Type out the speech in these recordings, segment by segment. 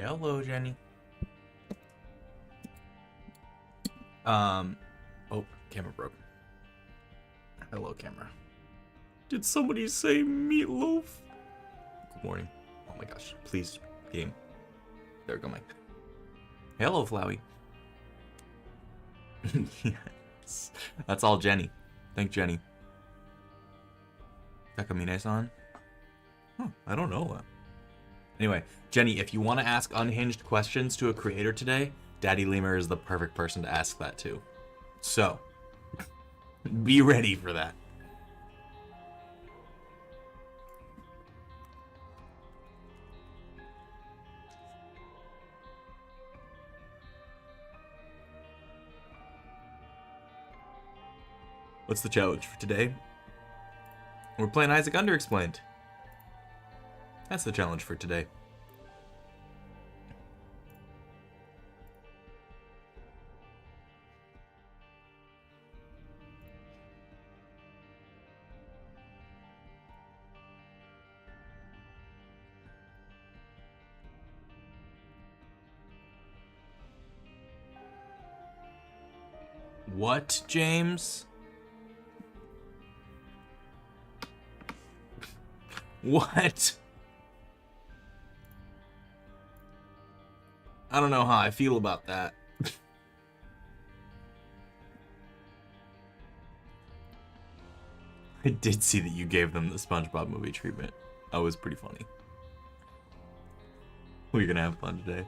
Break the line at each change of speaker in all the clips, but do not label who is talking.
Hello, Jenny. Oh, camera broke. Hello, camera. Did somebody say meatloaf? Good morning. Oh my gosh. Please, game. There we go, Mike. Hello, Flowey. Yes. That's all Jenny. Thank Jenny. Takamine-san? Huh, I don't know. Anyway, Jenny, if you want to ask unhinged questions to a creator today, Daddy Lemur is the perfect person to ask that to. So, be ready for that. What's the challenge for today? We're playing Isaac Underexplained. That's the challenge for today. What, James? What? I don't know how I feel about that. I did see that you gave them the SpongeBob movie treatment. That was pretty funny. We're gonna have fun today.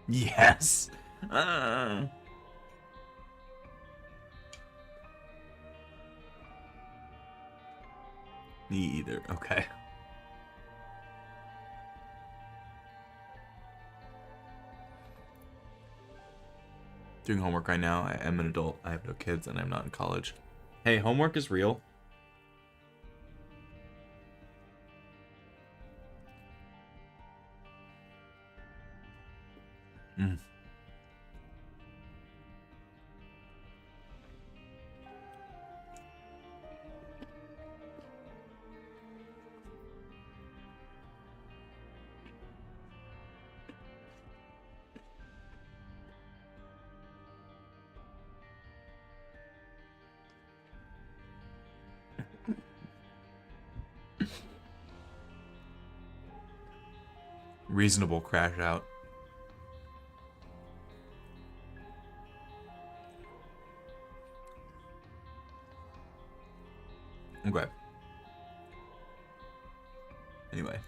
Yes. Me either. Okay. Doing homework right now. I am an adult. I have no kids and I'm not in college. Hey, homework is real. Reasonable crash out. Okay. Anyway.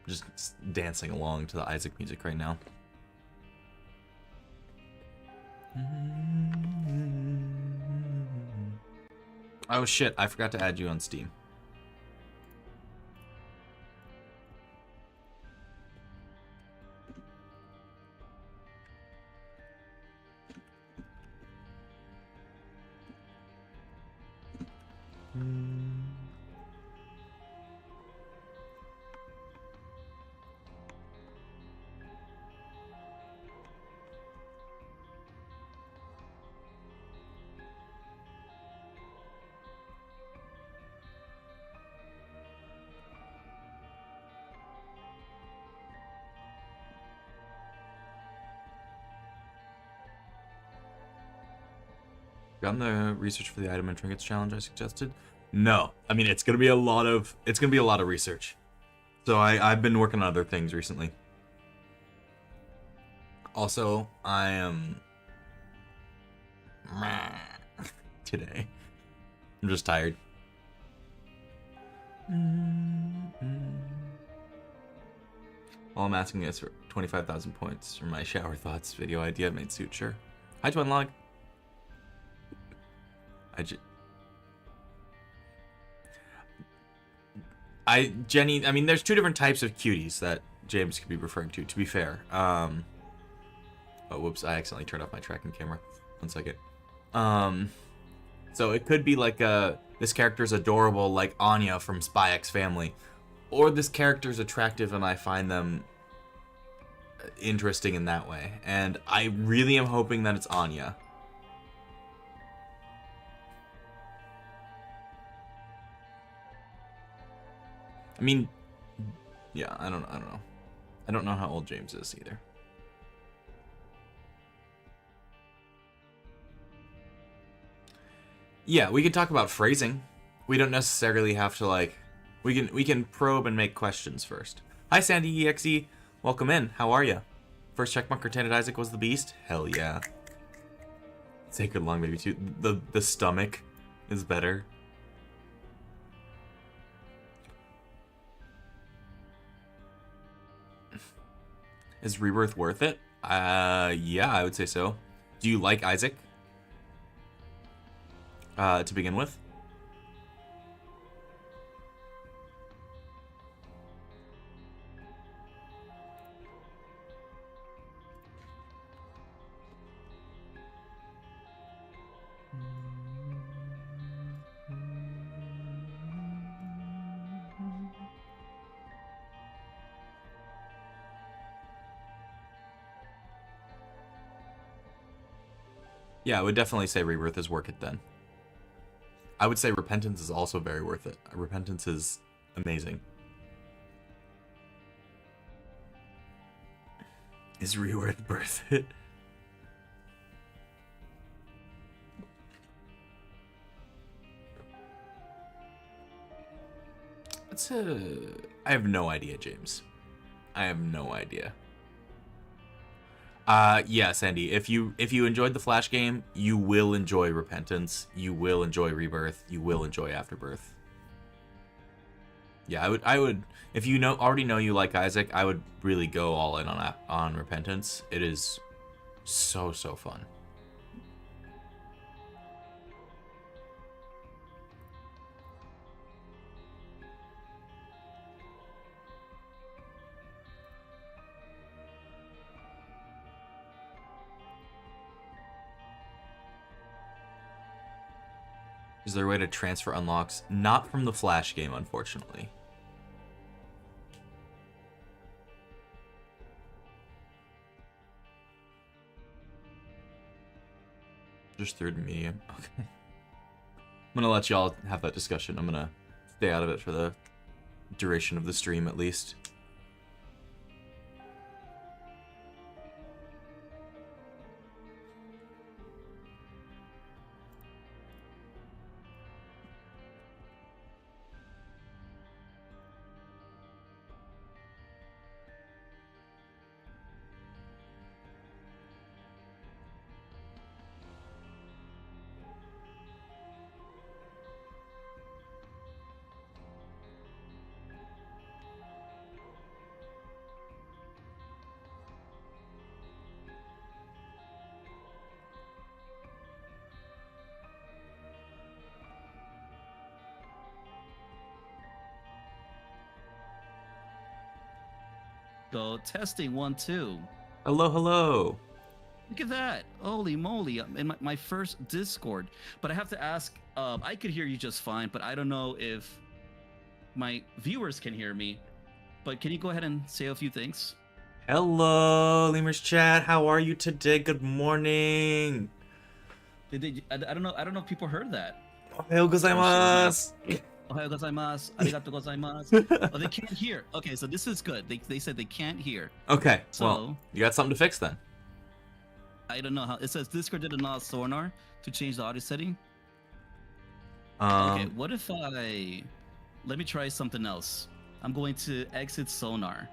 Just dancing along to the Isaac music right now. Oh shit, I forgot to add you on Steam. Gotten the research for the item and trinkets challenge I suggested? No. I mean, it's gonna be a lot of research. So I've been working on other things recently. Also, I am today. I'm just tired. All I'm asking is for 25,000 points for my shower thoughts video idea made suit, sure. Hi, Twin Log. Jenny, I mean, there's two different types of cuties that James could be referring to be fair. Oh, whoops! I accidentally turned off my tracking camera. 1 second. So it could be like this character's adorable, like Anya from Spy X Family, or this character's attractive and I find them interesting in that way. And I really am hoping that it's Anya. I mean, yeah, I don't know. I don't know how old James is either. Yeah, we can talk about phrasing. We don't necessarily have to like. We can probe and make questions first. Hi, Sandy EXE. Welcome in. How are you? First checkmark Tainted Isaac was the beast. Hell yeah. Sacred Long Baby too. The stomach is better. Is Rebirth worth it? Yeah, I would say so. Do you like Isaac? To begin with? Yeah, I would definitely say Rebirth is worth it then. I would say Repentance is also very worth it. Repentance is amazing. Is Rebirth worth it? I have no idea, James. I have no idea. Yeah, Sandy, if you enjoyed the Flash game, you will enjoy Repentance, you will enjoy Rebirth, you will enjoy Afterbirth. Yeah, I would if you already know you like Isaac, I would really go all in on Repentance. It is so fun. Is there a way to transfer unlocks? Not from the Flash game, unfortunately. Just third and medium. Okay. I'm gonna let y'all have that discussion. I'm gonna stay out of it for the duration of the stream, at least.
Go testing 1 2.
Hello.
Look at that! Holy moly! I'm in my first Discord. But I have to ask. I could hear you just fine, but I don't know if my viewers can hear me. But can you go ahead and say a few things?
Hello, Lemurs chat. How are you today? Good morning.
I don't know. I don't know if people heard that.
Ohayou gozaimasu.
Ohayou gozaimasu. Arigatou gozaimasu. Oh, they can't hear. Okay, so this is good. They said they can't hear.
Okay,
So
well, you got something to fix then.
I don't know how. It says Discord did not sonar to change the audio setting. Okay,
Um,
what if let me try something else. I'm going to exit sonar.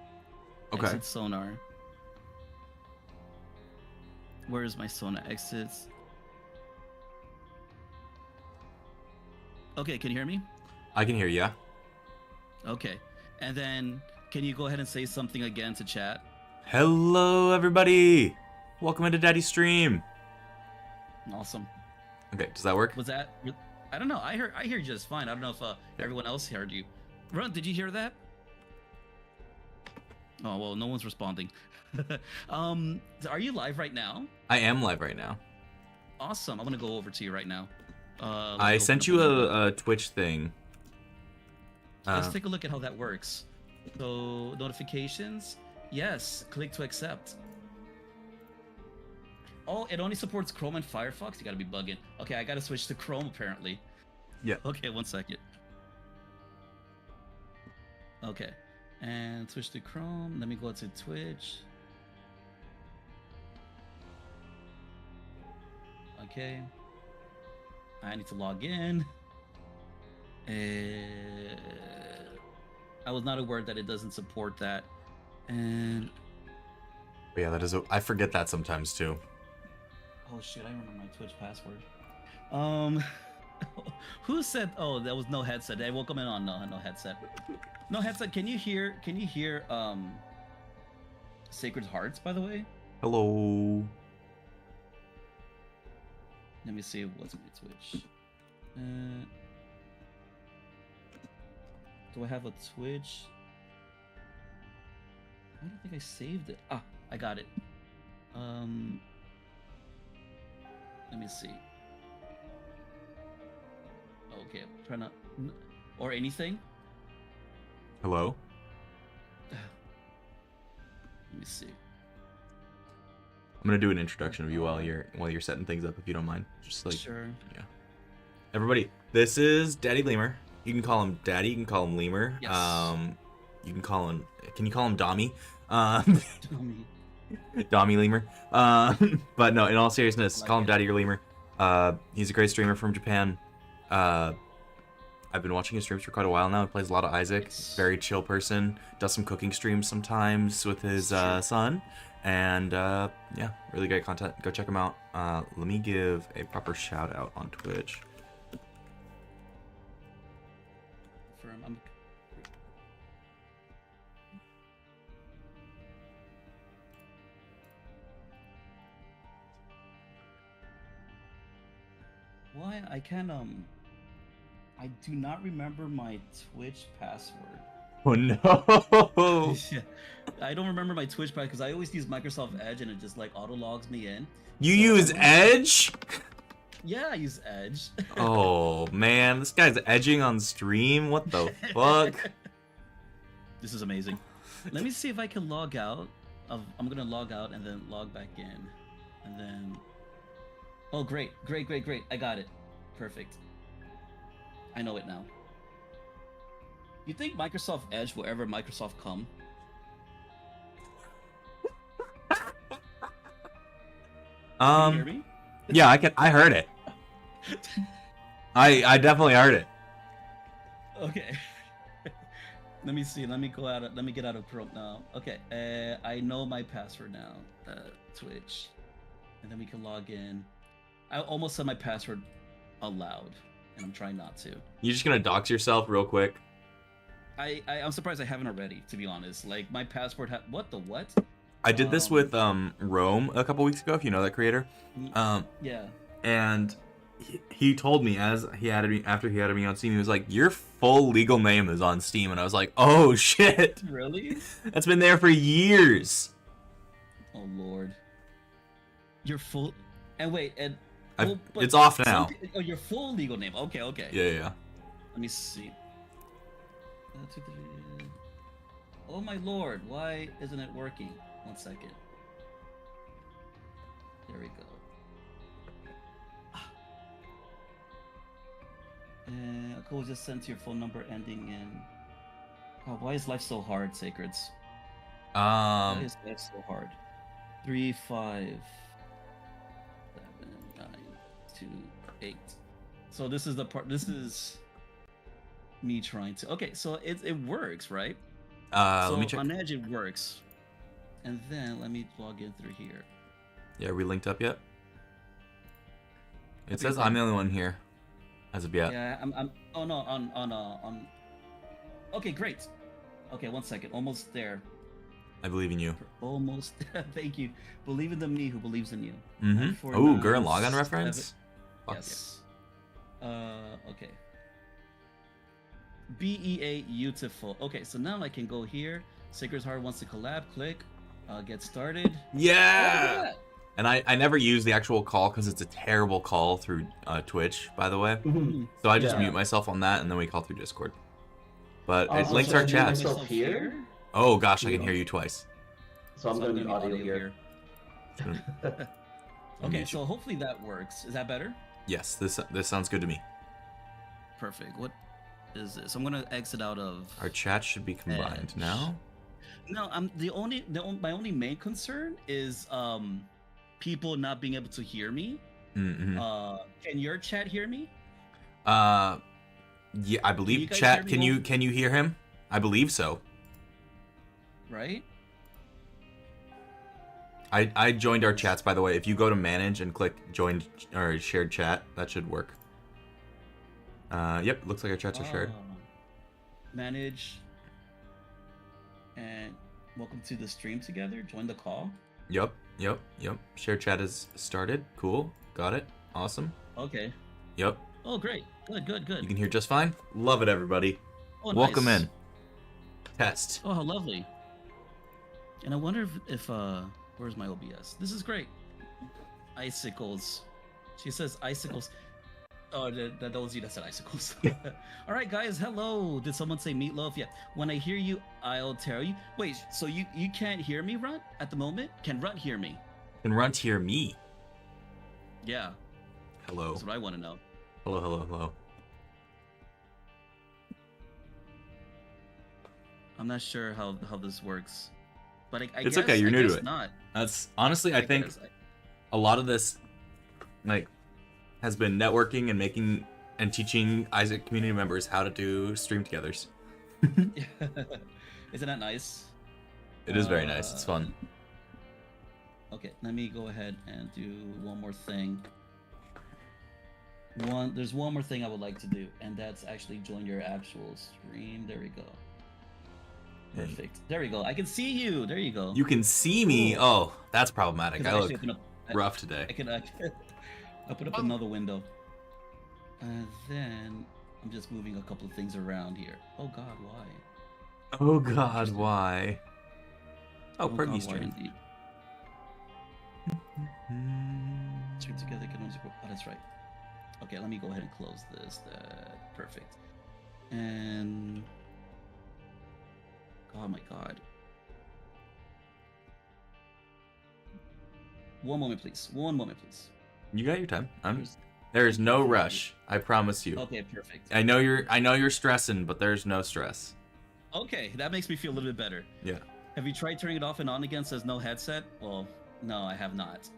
okay.
Exit sonar. Where is my sonar? Exits. Okay, can you hear me?
I can hear you. Yeah?
Okay. And then can you go ahead and say something again to chat?
Hello, everybody. Welcome into Daddy's stream.
Awesome.
Okay, does that work?
Was that? I don't know. I hear you just fine. I don't know if everyone else heard you. Run, did you hear that? Oh well, no one's responding. Are you live right now?
I am live right now.
Awesome. I'm gonna go over to you right now.
I sent you a Twitch thing.
Let's take a look at how that works. So notifications, yes. Click to accept. Oh, it only supports Chrome and Firefox. You gotta be bugging. Okay, I gotta switch to Chrome apparently.
Yeah.
Okay, 1 second. Okay, and switch to Chrome. Let me go to Twitch. Okay. I need to log in. I was not aware that it doesn't support that. And
But yeah, that is. I forget that sometimes too.
oh shit, I remember my Twitch password. Who said? Oh, there was no headset. I woke up in on no headset. No headset. Can you hear? Sacred Hearts, by the way?
Hello.
Let me see what's my Twitch. Do I have a Twitch? I don't think I saved it. Ah, I got it. Let me see. Okay, I'm trying to... Or anything?
Hello.
Let me see.
I'm gonna do an introduction of you while you're setting things up, if you don't mind. Just like
Sure.
Yeah. Everybody, this is Daddy Lemur. You can call him Daddy. You can call him Lemur.
Yes.
You can call him. Can you call him Dommy?
Tommy.
Dommy Lemur. But no, in all seriousness, call him Daddy or Lemur. He's a great streamer from Japan. I've been watching his streams for quite a while now. He plays a lot of Isaac.
Yes.
Very chill person. Does some cooking streams sometimes with his son. And yeah, really great content. Go check him out. Let me give a proper shout out on Twitch.
Why I can I do not remember my Twitch password.
Oh no!
Yeah. I don't remember my Twitch password because I always use Microsoft Edge and it just like auto logs me in.
You use Edge?
Yeah, I use Edge.
Oh man, this guy's edging on stream. What the fuck?
This is amazing. Let me see if I can log out. I'm gonna log out and then log back in, and then. Oh great! I got it. Perfect. I know it now. You think Microsoft Edge will ever Microsoft come? Can you hear me?
Yeah, I heard it. I definitely heard it.
Okay. Let me see. Let me get out of Chrome now. Okay. I know my password now. Twitch, and then we can log in. I almost said my password aloud, and I'm trying not to.
You're just gonna dox yourself real quick?
I'm surprised I haven't already, to be honest. Like my password what?
I did this with Rome a couple weeks ago, if you know that creator.
Yeah.
And he told me after he added me on Steam, he was like, "Your full legal name is on Steam," and I was like, "Oh shit!"
Really?
That's been there for years.
Oh lord. Your full and wait and.
It's off now.
Oh, your full legal name. Okay.
Yeah.
Let me see. Oh my lord, why isn't it working? 1 second. There we go. A code was just sent to your phone number ending in. Oh, why is life so hard, Sacreds? Why is life so hard? 3, 5, 7, 9, 2, 8. So this is the part. This is me trying to. Okay, so it works, right? So
let me check.
on Edge it works, and then let me log in through here.
Yeah, are we linked up yet? It says I'm the only one here, as of yet.
Yeah, I'm. Oh no, on. Okay, great. Okay, 1 second. Almost there.
I believe in you.
Almost. Thank you. Believe in the me who believes in you.
Mm-hmm. Oh, Gurren Lagann reference?
Yes. Okay. BEA beautiful. Okay, so now I can go here, Sacred's Heart wants to collab. Click. Get started.
Yeah.
Oh,
And I never use the actual call because it's a terrible call through Twitch, by the way.
yeah.
So I just
Yeah.
mute myself on that, and then we call through Discord. But it
So
links
should I
our
mute
chat.
myself here?
Oh gosh, I can hear you twice.
So I'm going to be audio here.
Okay, so hopefully that works. Is that better?
Yes, this sounds good to me.
Perfect. What is this? I'm gonna exit out of.
Our chat should be combined
Edge.
now.
No, my only main concern is people not being able to hear me.
Mm-hmm.
Can your chat hear me?
Yeah, I
you
believe
guys
chat.
hear me
Can you hear him? I believe so.
Right.
I joined our chats, by the way. If you go to manage and click join or shared chat, that should work. Yep, looks like our chats are shared.
Manage. And welcome to the stream together. Join the call.
Yep. Shared chat is started. Cool. Got it. Awesome.
Okay.
Yep.
Oh, great. Good.
You can hear just fine. Love it, everybody.
Oh,
Welcome
nice.
in. Test.
Oh, how lovely. And I wonder if where's my OBS? This is great. Icicles. She says icicles. Oh, that was you that said icicles. All right, guys. Hello. Did someone say meatloaf? Yeah. When I hear you, I'll tell you. Wait. So you can't hear me, Runt, at the moment? Can Runt hear me?
Can Runt hear me?
Yeah.
Hello.
That's what I want to know.
Hello.
I'm not sure how this works, but I
It's
guess,
okay. You're
I
new to
guess
it.
Not.
That's honestly, I think
guess
a lot of this, like, has been networking and making and teaching Isaac community members how to do stream togethers.
Isn't that nice?
It is very nice. It's fun.
Okay, let me go ahead and do one more thing. There's one more thing I would like to do, and that's actually join your actual stream. There we go. Perfect. There we go. I can see you. There you go.
You can see me.
Cool.
Oh, that's problematic.
'Cause
I
actually
look
open up-
rough today.
I can I'll put up another window. And then I'm just moving a couple of things around here. Oh God, why?
Oh God, why? Oh,
God,
Perky
why
stream.
indeed? Stream together can only. Oh, that's right. Okay, let me go ahead and close this. Perfect. And oh my God. One moment, please.
You got your time. There's no rush. I promise you.
Okay, perfect.
I know you're stressing, but there's no stress.
Okay, that makes me feel a little bit better.
Yeah.
Have you tried turning it off and on again? Says no headset. Well, no, I have not.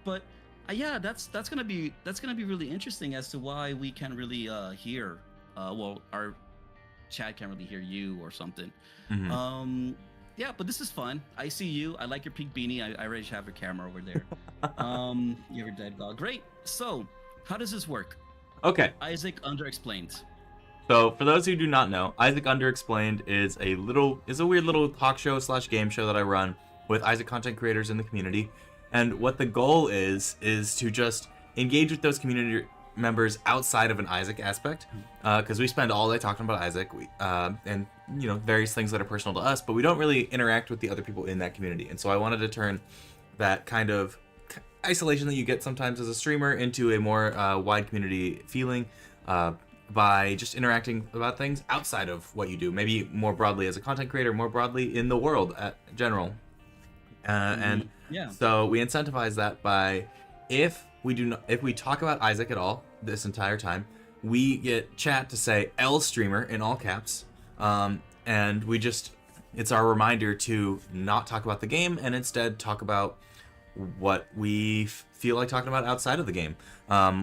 But yeah, that's gonna be really interesting as to why we can't really hear. Well, our chat can't really hear you or something.
Mhm.
Yeah, but this is fun. I see you. I like your pink beanie. I already have your camera over there. You're a dead dog. Great. So, how does this work?
Okay.
Isaac Underexplained.
So, for those who do not know, Isaac Underexplained is a weird little talk show / game show that I run with Isaac content creators in the community. And what the goal is to just engage with those community members outside of an Isaac aspect, because we spend all day talking about Isaac, and various things that are personal to us, but we don't really interact with the other people in that community. And so I wanted to turn that kind of isolation that you get sometimes as a streamer into a more wide community feeling, by just interacting about things outside of what you do, maybe more broadly as a content creator, more broadly in the world at general. And
yeah.
So we incentivize that by if we talk about Isaac at all this entire time, we get chat to say L streamer in all caps, and it's our reminder to not talk about the game and instead talk about what we feel like talking about outside of the game,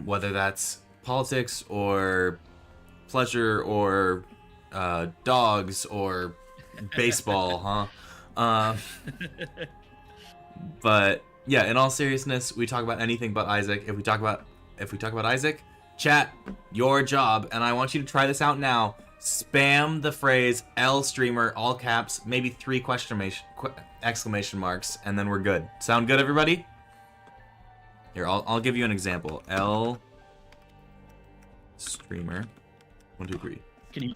whether that's politics or pleasure or dogs or baseball, huh? But yeah, in all seriousness, we talk about anything but Isaac. If we talk about Isaac, chat, your job, and I want you to try this out now. Spam the phrase L streamer, all caps, maybe 3 exclamation marks, and then we're good. Sound good, everybody? Here, I'll give you an example. L streamer. 1, 2, 3.
Can you?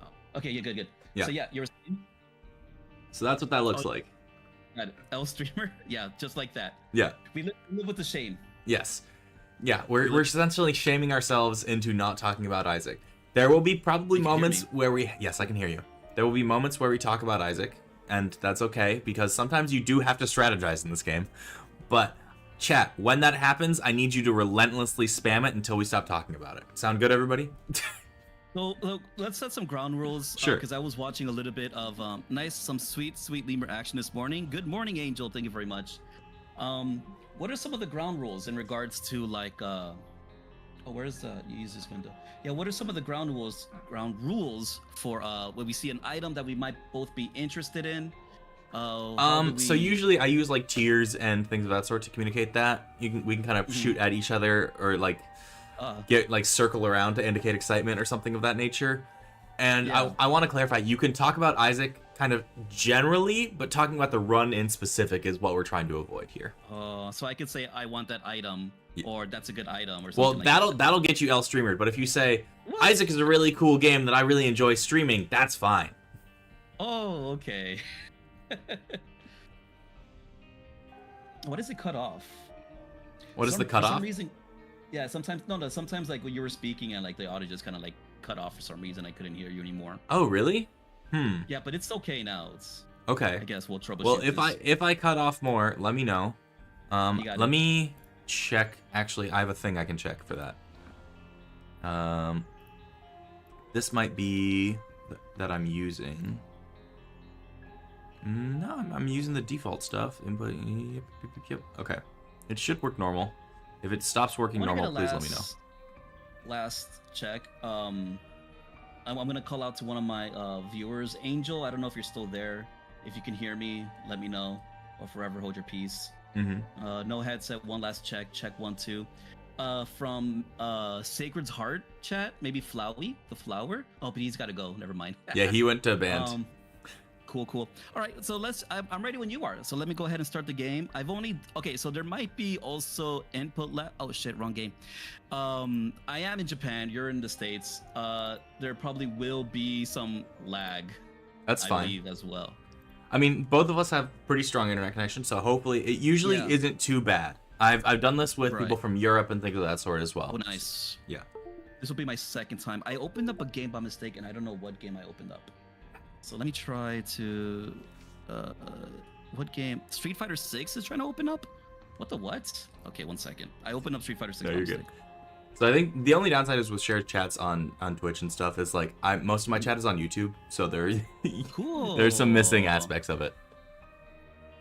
Oh, okay, yeah, good.
Yeah.
So yeah, you're saying
So that's what that looks
Oh.
like.
that L streamer. Yeah, just like that.
Yeah.
We live with the shame.
Yes. Yeah, we're essentially shaming ourselves into not talking about Isaac. There will be probably
You can hear
moments
me?
where we yes, I can hear you. There will be moments where we talk about Isaac, and that's okay because sometimes you do have to strategize in this game. But chat, when that happens, I need you to relentlessly spam it until we stop talking about it. Sound good, everybody?
So let's set some ground rules.
Sure.
Because I was watching a little bit of some sweet lemur action this morning. Good morning, Angel. Thank you very much. What are some of the ground rules in regards to like where's the users window? Yeah, what are some of the ground rules for when we see an item that we might both be interested in?
So usually I use like tiers and things of that sort to communicate that. We can kind of shoot at each other or like get like circle around to indicate excitement or something of that nature. And
Yeah.
I want to clarify, you can talk about Isaac kind of generally, but talking about the run in specific is what we're trying to avoid here.
So I could say I want that item,
Yeah.
or that's a good item, or
Well,
something like
that'll get you L streamered, but if you say
What?
Isaac is a really cool game that I really enjoy streaming, that's fine.
Oh, okay. What is it cut off?
What is the
For some
cutoff?
reason, yeah, sometimes like when you were speaking and like the audio just kind of like cut off for some reason. I couldn't hear you anymore.
Oh, really?
Yeah, but it's okay now. It's
Okay.
I guess we'll troubleshoot.
Well,
this.
if I cut off more, let me know.
You got
Let
it.
me check. Actually, I have a thing I can check for that. This might be that I'm using. No, I'm using the default stuff. Input. Yep. Okay. It should work normal. If it stops working
I wanna
normal,
get a
please let me know.
Last check. I'm gonna call out to one of my viewers, Angel. I don't know if you're still there. If you can hear me, let me know. Or forever hold your peace.
Mm-hmm.
No headset. One last check. Check 1 2. From Sacred's Heart chat, maybe Flowey, the flower. Oh, but he's got to go. Never mind.
Yeah, he went to band.
Cool. All right, so I'm ready when you are. So let me go ahead and start the game. Okay, so there might be also input oh shit, wrong game. I am in Japan. You're in the States. There probably will be some lag.
That's
I
fine.
believe, as well.
I mean, both of us have pretty strong internet connection, so hopefully it usually
Yeah.
isn't too bad. I've done this with
Right.
people from Europe and things of that sort as well.
Oh, nice.
Yeah.
This will be my second time. I opened up a game by mistake, and I don't know what game I opened up. So let me try to. What game? Street Fighter 6 is trying to open up? What the what? Okay, 1 second. I opened up Street Fighter 6
No,
by
you're good.
mistake.
So I think the only downside is with shared chats on Twitch and stuff is like most of my chat is on YouTube, so
Cool.
there's some missing aspects of it.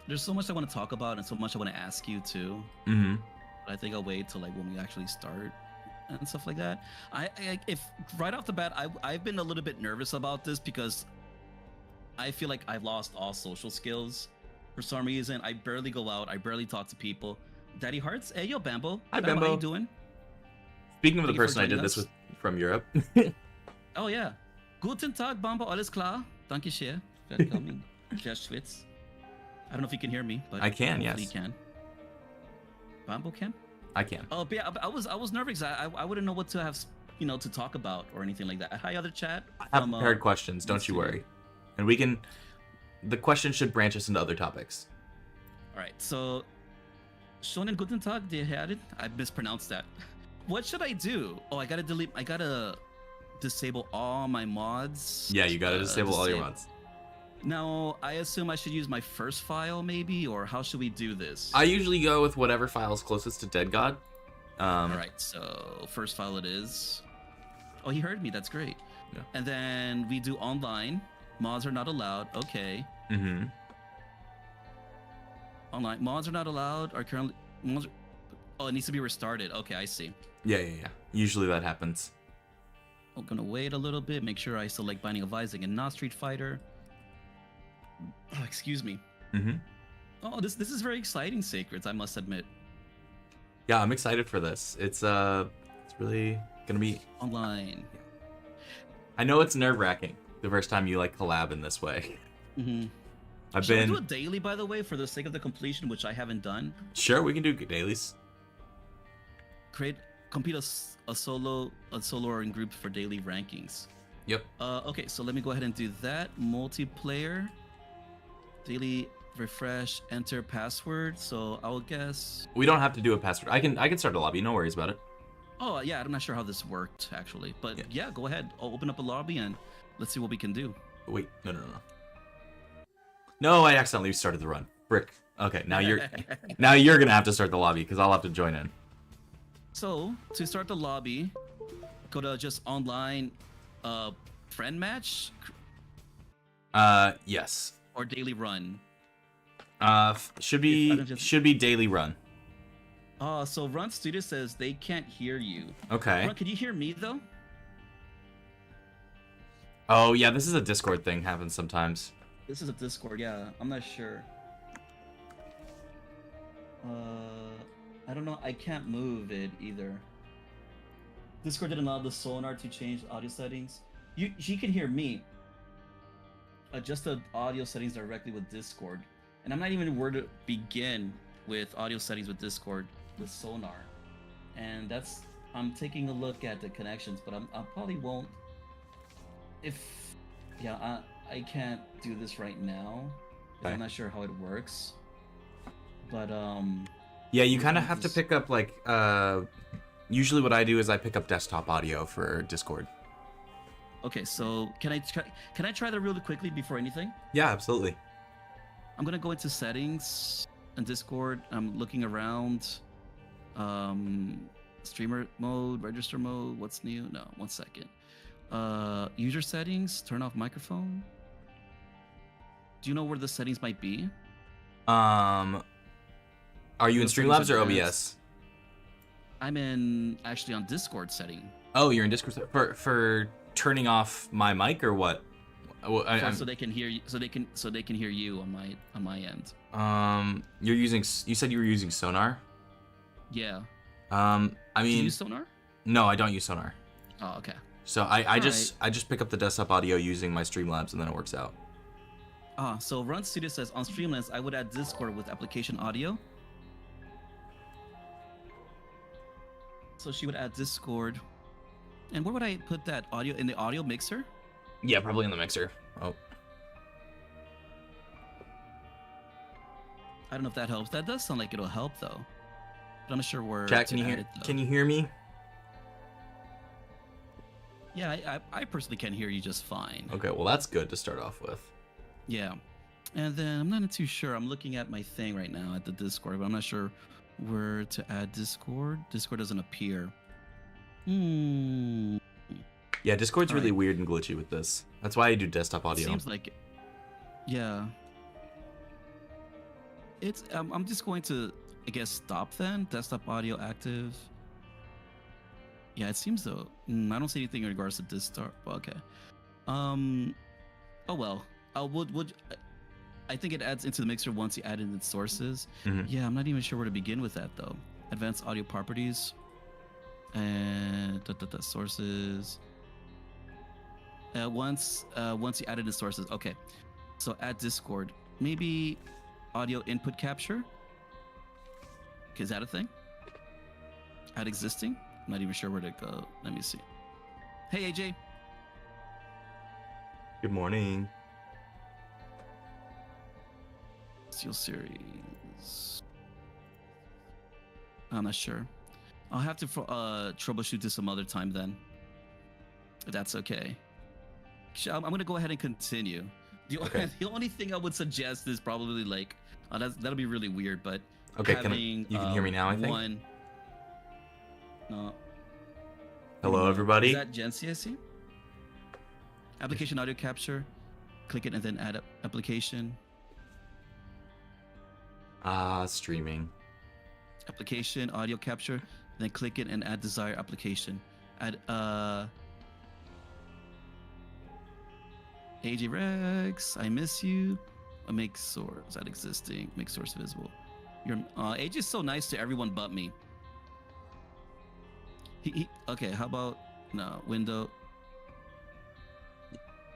There's so much I want to talk about and so much I want to ask you too.
Mm-hmm.
But I think I'll wait till like when we actually start and stuff like that. If right off the bat, I've been a little bit nervous about this because I feel like I've lost all social skills for some reason. I barely go out. I barely talk to people. Daddy Hearts, hey yo, Bambo.
Hi,
How
Bambo.
you doing?
Speaking of the
Thank you for
person I did
joining
this
us.
with from Europe,
Oh yeah. Guten Tag, Bambo. Alles klar? Danke sehr. Willkommen. Sehr Schwitz. I don't know if you can hear me, but
I can,
hopefully
yes.
you can. Bambo can?
I can.
Oh, but yeah, I was nervous. I wouldn't know what to have, to talk about or anything like that. Hi, other chat.
I have
from,
prepared questions, don't you
let's see.
worry. And we can. The questions should branch us into other topics.
All right, so Shonen Guten Tag, die Herren. I mispronounced that. What should I do? Oh, I gotta disable all my mods.
Yeah, you gotta disable all your mods.
Now, I assume I should use my first file, maybe, or how should we do this?
I usually go with whatever file is closest to Dead God.
All right, so first file it is. Oh, he heard me. That's great.
Yeah.
And then we do online. Mods are not allowed. Okay.
Mm-hmm.
Online mods are not allowed. Are currently mods. Oh, it needs to be restarted. Okay, I see.
Yeah. Usually that happens.
I'm gonna wait a little bit. Make sure I select Binding of Isaac and not Street Fighter. Oh, excuse me.
Mm-hmm.
Oh, this is very exciting, Sacreds. I must admit.
Yeah, I'm excited for this. It's really gonna be.
Online.
I know it's nerve-wracking the first time you like collab in this way.
Mm-hmm.
I've
Should I
been
do it daily, by the way, for the sake of the completion, which I haven't done?
sure we can do dailies.
Compete a solo or in groups for daily rankings.
Yep.
Okay, so let me go ahead and do that. Multiplayer, daily refresh, enter password. So I will guess.
We don't have to do a password. I can start a lobby. No worries about it.
Oh yeah, I'm not sure how this worked actually, but
Yeah.
yeah, go ahead. I'll open up a lobby and let's see what we can do.
Wait, no. No, I accidentally started the run. Brick. Okay, now you're gonna have to start the lobby because I'll have to join in.
So to start the lobby, go to just online, friend match
Yes.
or daily run.
Should
If I don't
be
just-
daily run.
So Run Studio says they can't hear you.
Okay.
Run, can you hear me though?
Oh yeah, this is a Discord thing. Happens sometimes.
This is a Discord, yeah. I'm not sure. I don't know. I can't move it either. Discord didn't allow the sonar to change audio settings. She can hear me. Adjust the audio settings directly with Discord. And I'm not even where to begin with audio settings with Discord with sonar. And I'm taking a look at the connections, but I probably won't. I can't do this right now.
Okay.
I'm not sure how it works. But
Yeah, you kind of have to pick up like usually what I do is I pick up desktop audio for Discord.
okay, so can I try that really quickly before anything?
Yeah, absolutely.
I'm gonna go into settings and Discord. I'm looking around. Streamer mode, register mode. What's new? No, 1 second. User settings. Turn off microphone. Do you know where the settings might be?
Are you in
Those
Streamlabs
settings
or
advanced.
OBS?
I'm actually on Discord setting.
Oh, you're in Discord for turning off my mic or what?
So they can hear you. So they can hear you on my end.
You said you were using Sonar.
Yeah.
I
Do you
mean,
use sonar?
no, I don't use Sonar.
Oh, okay.
So I just pick up the desktop audio using my Streamlabs and then it works out.
So Run Studio says on Streamlabs I would add Discord with application audio. So she would add Discord. And where would I put that audio? In the audio mixer?
Yeah, probably in the mixer. Oh.
I don't know if that helps. That does sound like it'll help though. But I'm not sure where.
Chat,
to
can you
add
hear?
it, though.
Can you hear me?
Yeah, I personally can hear you just fine.
Okay, well that's good to start off with.
Yeah. And then I'm not too sure. I'm looking at my thing right now at the Discord, but I'm not sure where to add Discord. Discord doesn't appear.
Yeah, Discord's really
Alright.
weird and glitchy with this. That's why I do desktop audio.
Seems like it. Yeah. It's I'm just going to I guess stop then. Desktop audio active. Yeah, it seems though. I don't see anything in regards to this start. Okay. Oh well. I think it adds into the mixer once you add in its sources.
Mhm.
Yeah, I'm not even sure where to begin with that though. Advanced audio properties and sources. Once you added the sources, okay. So add Discord. Maybe audio input capture. Okay, is that a thing? Add existing. I'm not even sure where to go. Let me see. Hey AJ.
Good morning.
Steel series. I'm not sure. I'll have to troubleshoot this some other time then. If that's okay. I'm gonna go ahead and continue.
Okay.
The only thing I would suggest is probably like that'll be really weird, but
Okay,
having,
you can hear me now, I think.
No.
Hello, everybody.
Is that Jency I see? Application audio capture. Click it and then add application.
Streaming.
Application audio capture. Then click it and add desired application. Add AJ Rex, I miss you. Make source add existing. Make source visible. AJ is so nice to everyone but me. Okay, how about no window?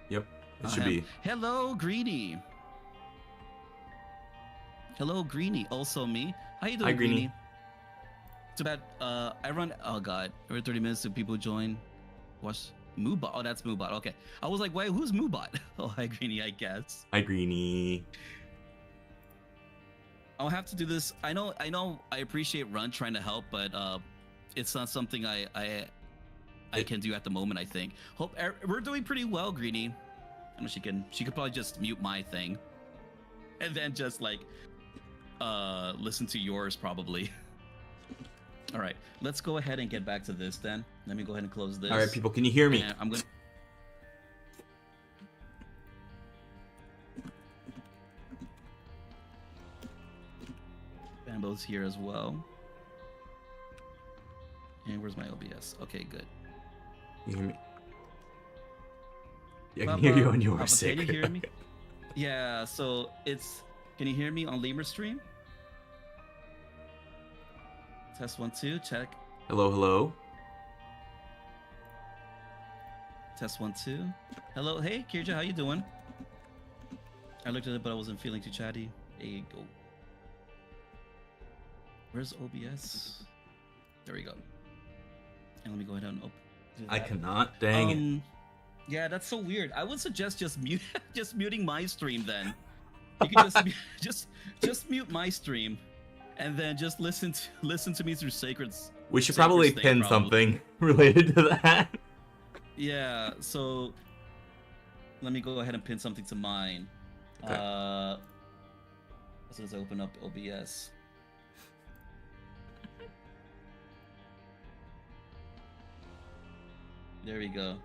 Yep, it should be.
Hello, Greenie. Hello, Greenie. Also me. How you doing,
Hi, Greenie.
Too bad. I run. Oh God, every 30 minutes do people join? Watch. Moobot. Oh, that's Moobot. Okay. I was like, wait, who's Moobot? Oh, hi, Greenie, I guess.
Hi, Greenie.
I'll have to do this. I know. I appreciate Run trying to help, but it's not something I can do at the moment. I think. Hope we're doing pretty well, Greenie. I know she could probably just mute my thing, and then just like listen to yours probably. All right, let's go ahead and get back to this then. Let me go ahead and close this.
All right, people, can you hear me?
And I'm gonna. Bambo's here as well. And where's my OBS? Okay, good.
You hear me? Yeah, I can hear you on your
Papa,
sake.
can you hear me? Yeah, so it's. Can you hear me on Lemur stream? Test 1 2, check.
Hello, hello.
Test 1 2. Hello, hey Kirja, how you doing? I looked at it, but I wasn't feeling too chatty. There you go. Where's OBS? There we go. And let me go ahead and open.
I cannot. Dang it.
Yeah, that's so weird. I would suggest just muting my stream then. You can just mute my stream, and then just listen to me through Sacred's.
We should probably pin something related to that.
Yeah. So let me go ahead and pin something to mine.
Okay.
As soon as I open up OBS. There we go.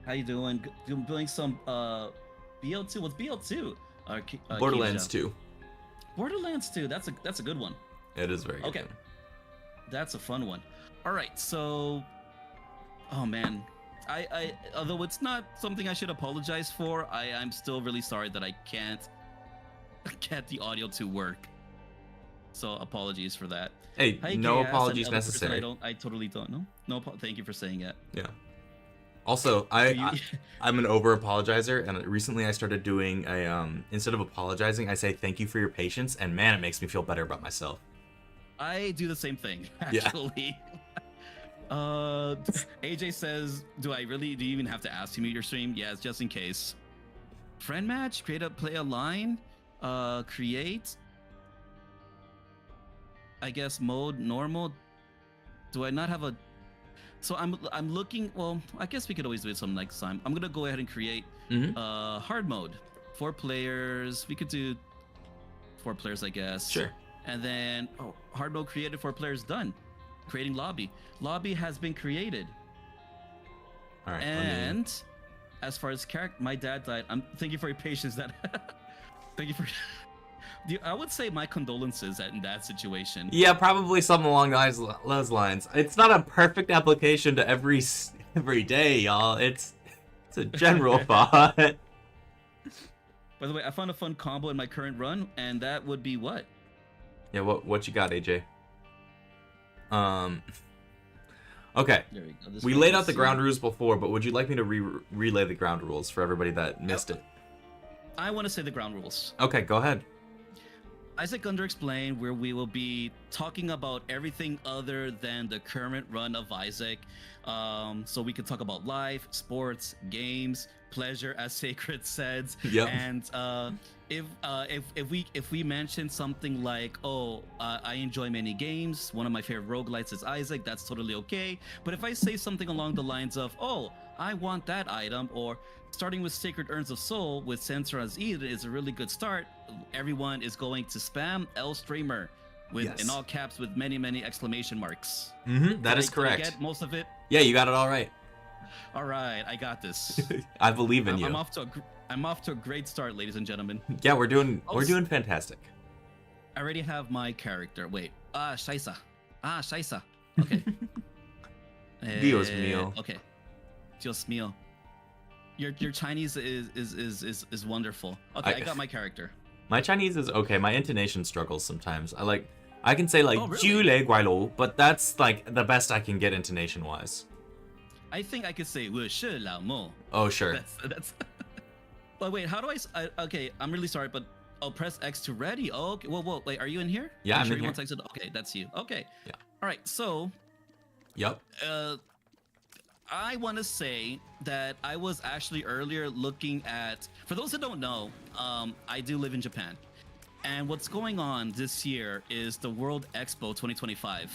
How you doing? Doing some BL2. What's BL2?
Borderlands
Keisha.
2.
Borderlands 2. That's a good one.
It is very good.
Okay. That's a fun one. All right. So, oh man, I although it's not something I should apologize for, I'm still really sorry that I can't get the audio to work. So apologies for that.
Hey,
Hi,
no
KS,
apologies
another person
necessary.
I totally don't know. No, thank you for saying it.
Yeah. Also, I'm an over apologizer, and recently I started doing a instead of apologizing, I say thank you for your patience, and man, it makes me feel better about myself.
I do the same thing,
Yeah.
actually. AJ says, do you even have to ask to mute your stream? Yes, just in case. Friend match, play a line, create. I guess mode normal. Do I not have a? So I'm looking. Well, I guess we could always do it some next time. I'm gonna go ahead and create hard mode. 4 players. We could do 4 players, I guess.
Sure.
And then hard mode created, 4 players done. Creating lobby. Lobby has been created.
All right.
And as far as character, my dad died. Thank you for your patience. Thank you for. I would say my condolences in that situation.
Yeah, probably something along those lines. It's not a perfect application to every day, y'all. It's a general thought.
By the way, I found a fun combo in my current run, and that would be what?
Yeah, what you got, AJ? Okay.
There we go.
We laid out the ground rules before, but would you like me to relay the ground rules for everybody that missed it?
I want to say the ground rules.
Okay, go ahead.
Isaac Underexplained, where we will be talking about everything other than the current run of Isaac. So we could talk about life, sports, games, pleasure, as Sacred says.
Yep.
And if we mention something like, I enjoy many games, one of my favorite roguelites is Isaac, that's totally okay. But if I say something along the lines of, I want that item, or starting with Sacred Urns of Soul with Sensor as Eden is a really good start, everyone is going to spam L Streamer with in all caps with many exclamation marks.
That is correct.
Did I get most of it?
Yeah, you got it all right.
All right, I got this.
I believe in you.
I'm off to a great start, ladies and gentlemen.
Yeah, we're doing fantastic.
I already have my character. Wait. Shaisa. Okay.
Dios mío.
Okay. Dios mío. Your Chinese is wonderful. Okay, I got my character.
My Chinese is okay. My intonation struggles sometimes. I can say like
really?
猪雷拐楼, but that's like the best I can get intonation wise.
I think I could say 我是老莫.
Oh sure.
That's But wait, how do okay, I'm really sorry, but I'll press X to ready. Oh, okay. Whoa, wait, are you in here?
Yeah, I'm
sure
in
you
here.
want to exit? Okay, that's you. Okay.
Yeah.
All right, so
Yep.
I want to say that I was actually earlier looking at. For those that don't know, I do live in Japan, and what's going on this year is the World Expo 2025,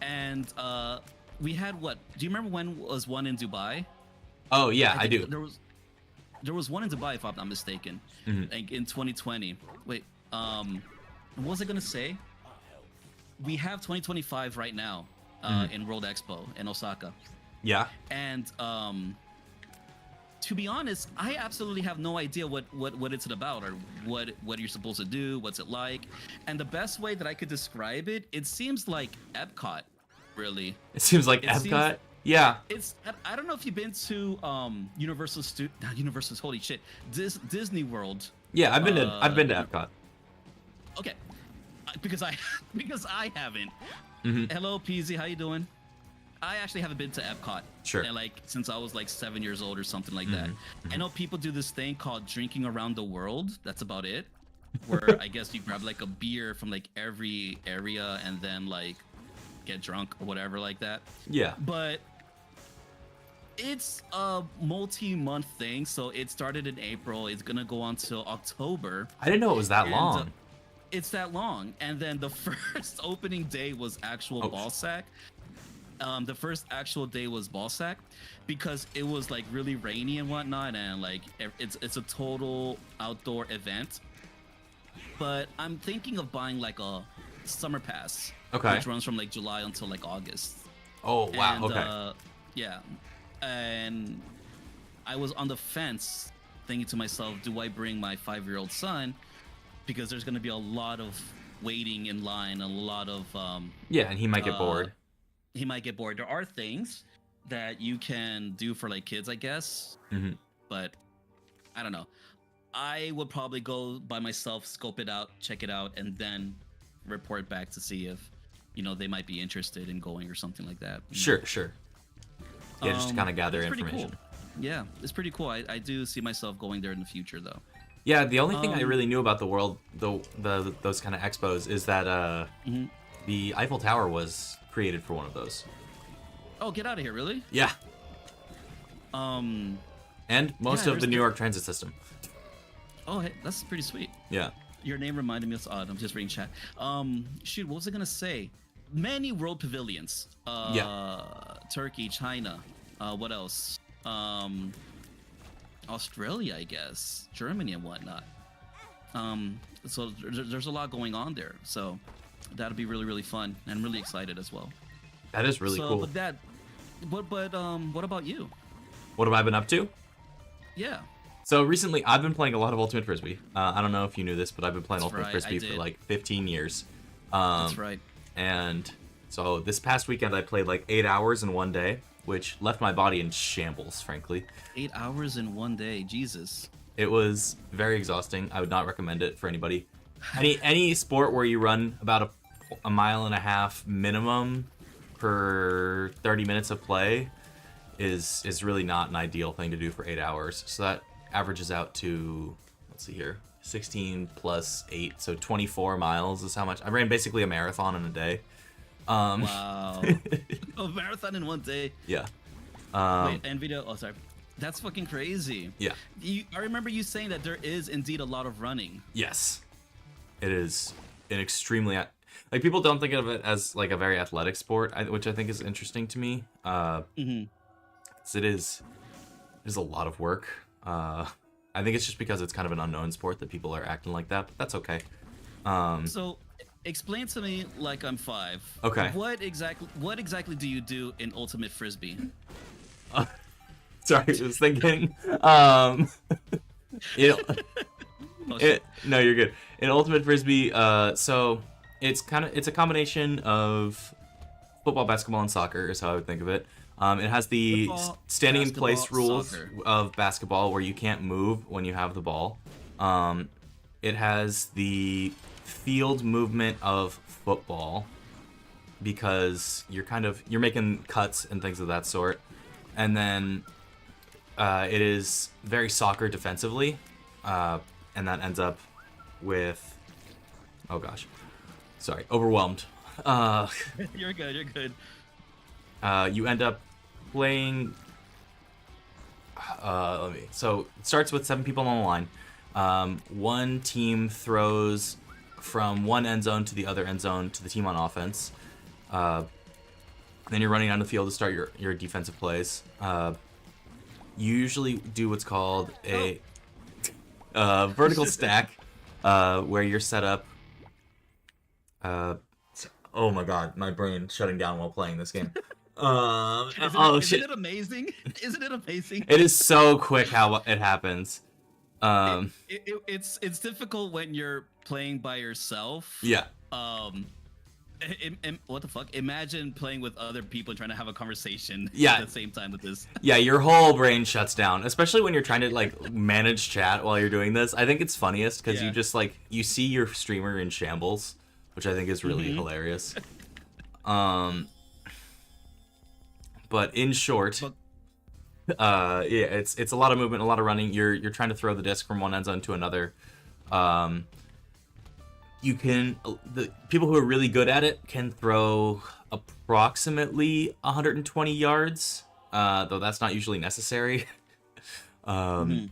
and we had what? Do you remember when was one in Dubai?
Oh yeah, I
think
do.
There was one in Dubai, if I'm not mistaken, like in 2020. Wait, what was I gonna say? We have 2025 right now in World Expo in Osaka.
Yeah.
And to be honest, I absolutely have no idea what it's about or what you're supposed to do, what's it like. And the best way that I could describe it, it seems like Epcot, really.
It seems like Epcot. Yeah.
It's I don't know if you've been to holy shit, Disney World.
Yeah, I've been to Epcot.
Okay. Because I haven't.
Mhm.
Hello, PZ, how you doing? I actually haven't been to Epcot.
Sure.
And like since I was like 7 years old or something like that. I know people do this thing called drinking around the world. That's about it. Where I guess you grab like a beer from like every area and then like get drunk or whatever like that.
Yeah.
But it's a multi-month thing, so it started in April. It's gonna go on till October.
I didn't know it was that
And,
long.
it's that long, and then the first opening day was actual ball sack. The first actual day was ball sack because it was like really rainy and whatnot, and like it's a total outdoor event. But I'm thinking of buying like a summer pass, which runs from like July until like August.
Oh wow.
And,
Okay.
yeah, and I was on the fence, thinking to myself, do I bring my 5-year-old son? Because there's going to be a lot of waiting in line, a lot of
Yeah, and he might get bored.
He might get bored. There are things that you can do for like kids, I guess, but I don't know. I would probably go by myself, scope it out, check it out, and then report back to see if they might be interested in going or something like that.
Sure. Yeah, just to kind of gather
it's pretty
information.
Cool. Yeah, it's pretty cool. I do see myself going there in the future, though.
Yeah, the only thing I really knew about the world, those kind of expos, is that the Eiffel Tower was created for one of those.
Oh, get out of here! Really?
Yeah. And most of the New York Transit system.
Oh, hey, that's pretty sweet.
Yeah.
Your name reminded me of odd. I'm just reading chat. Shoot, what was I gonna say? Many world pavilions. Turkey, China. What else? Australia, I guess. Germany and whatnot. So there's a lot going on there. So that'll be really, really fun. And I'm really excited as well.
That is really cool.
But what about you?
What have I been up to?
Yeah.
So recently, I've been playing a lot of Ultimate Frisbee. I don't know if you knew this, but I've been playing Ultimate Frisbee for like 15 years.
That's right.
And so this past weekend, I played like 8 hours in one day, which left my body in shambles, frankly.
8 hours in one day, Jesus.
It was very exhausting. I would not recommend it for anybody. Any sport where you run about a mile and a half minimum per 30 minutes of play is really not an ideal thing to do for 8 hours. So that averages out to, let's see here, 16 plus 8, so 24 miles is how much. I ran basically a marathon in a day.
Wow. A marathon in one day.
Yeah.
Wait, and video. Oh, sorry. That's fucking crazy.
Yeah.
I remember you saying that there is indeed a lot of running.
Yes. It is an extremely like people don't think of it as like a very athletic sport, which I think is interesting to me. It is a lot of work. I think it's just because it's kind of an unknown sport that people are acting like that, but that's okay.
So explain to me like I'm 5.
Okay.
What exactly do you do in Ultimate Frisbee?
Sorry, I was thinking. No, you're good. In Ultimate Frisbee, so it's a combination of football, basketball, and soccer is how I would think of it. It has the standing in place rules of basketball where you can't move when you have the ball. It has the field movement of football because you're making cuts and things of that sort. And then it is very soccer defensively, and that ends up with overwhelmed.
You're good. You're good.
You end up playing. So it starts with 7 people on the line. One team throws from one end zone to the other end zone to the team on offense. Then you're running down the field to start your defensive plays. You usually do what's called a vertical stack, where you're set up. Oh my god, my brain shutting down while playing this game. Shit!
Isn't it amazing? Isn't it amazing?
It is so quick how it happens.
It's difficult when you're playing by yourself.
Yeah.
What the fuck? Imagine playing with other people and trying to have a conversation
Yeah.
at the same time with this.
Yeah, your whole brain shuts down, especially when you're trying to like manage chat while you're doing this. I think it's funniest because you just like you see your streamer in shambles, which I think is really hilarious. But in short, it's a lot of movement, a lot of running. You're trying to throw the disc from one end zone to another. The people who are really good at it can throw approximately 120 yards, though that's not usually necessary. And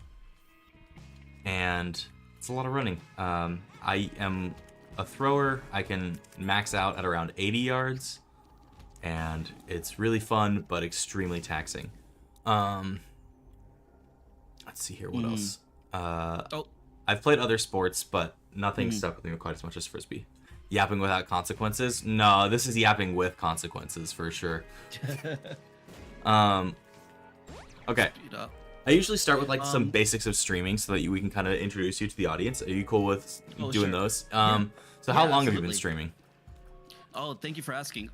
it's a lot of running. I am a thrower. I can max out at around 80 yards, and it's really fun but extremely taxing. Let's see here, what else? I've played other sports, but nothing stuck with me quite as much as Frisbee. Yapping without consequences? No, this is yapping with consequences for sure. Okay. I usually start with like some basics of streaming so that we can kind of introduce you to the audience. Are you cool with doing those? So how long have you been streaming?
Oh, thank you for asking.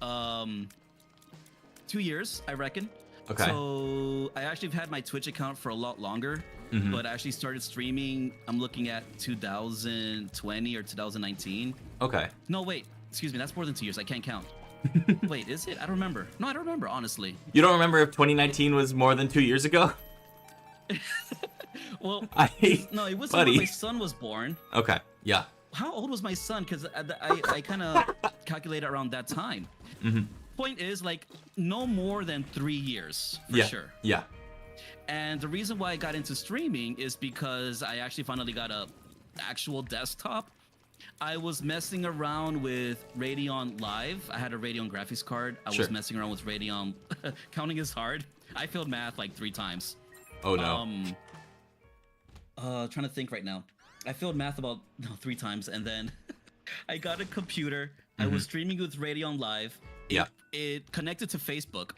2 years, I reckon.
Okay.
So I actually have had my Twitch account for a lot longer, but I actually started streaming. I'm looking at 2020 or 2019.
Okay.
No, wait. Excuse me. That's more than 2 years. I can't count. Wait, is it? I don't remember. No, I don't remember, honestly.
You don't remember if 2019 was more than 2 years ago?
Well, no, it was
buddy.
when my son was born.
Okay. Yeah.
How old was my son? Because I kind of calculated around that time. Point is, like, no more than 3 years for sure.
Yeah.
And the reason why I got into streaming is because I actually finally got a actual desktop. I was messing around with Radeon Live. I had a Radeon graphics card. I was messing around with Radeon. Counting is hard. I failed math like 3 times.
Oh no.
Trying to think right now. I failed math about 3 times, and then I got a computer. I was streaming with Radeon Live.
Yeah.
It connected to Facebook,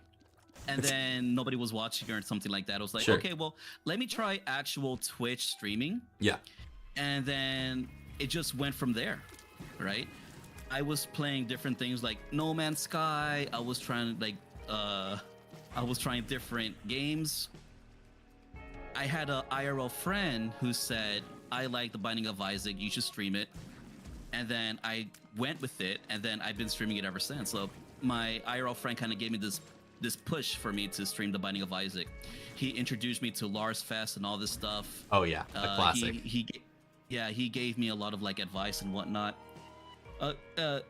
and then nobody was watching or something like that. I was like,
Sure.
okay, well, let me try actual Twitch streaming.
Yeah.
And then it just went from there, right? I was playing different things like No Man's Sky. I was trying different games. I had a IRL friend who said, I like The Binding of Isaac, you should stream it. And then I went with it, and then I've been streaming it ever since. So my IRL friend kind of gave me this push for me to stream The Binding of Isaac. He introduced me to Lars Fest and all this stuff.
Oh yeah, a classic.
He gave me a lot of like advice and whatnot.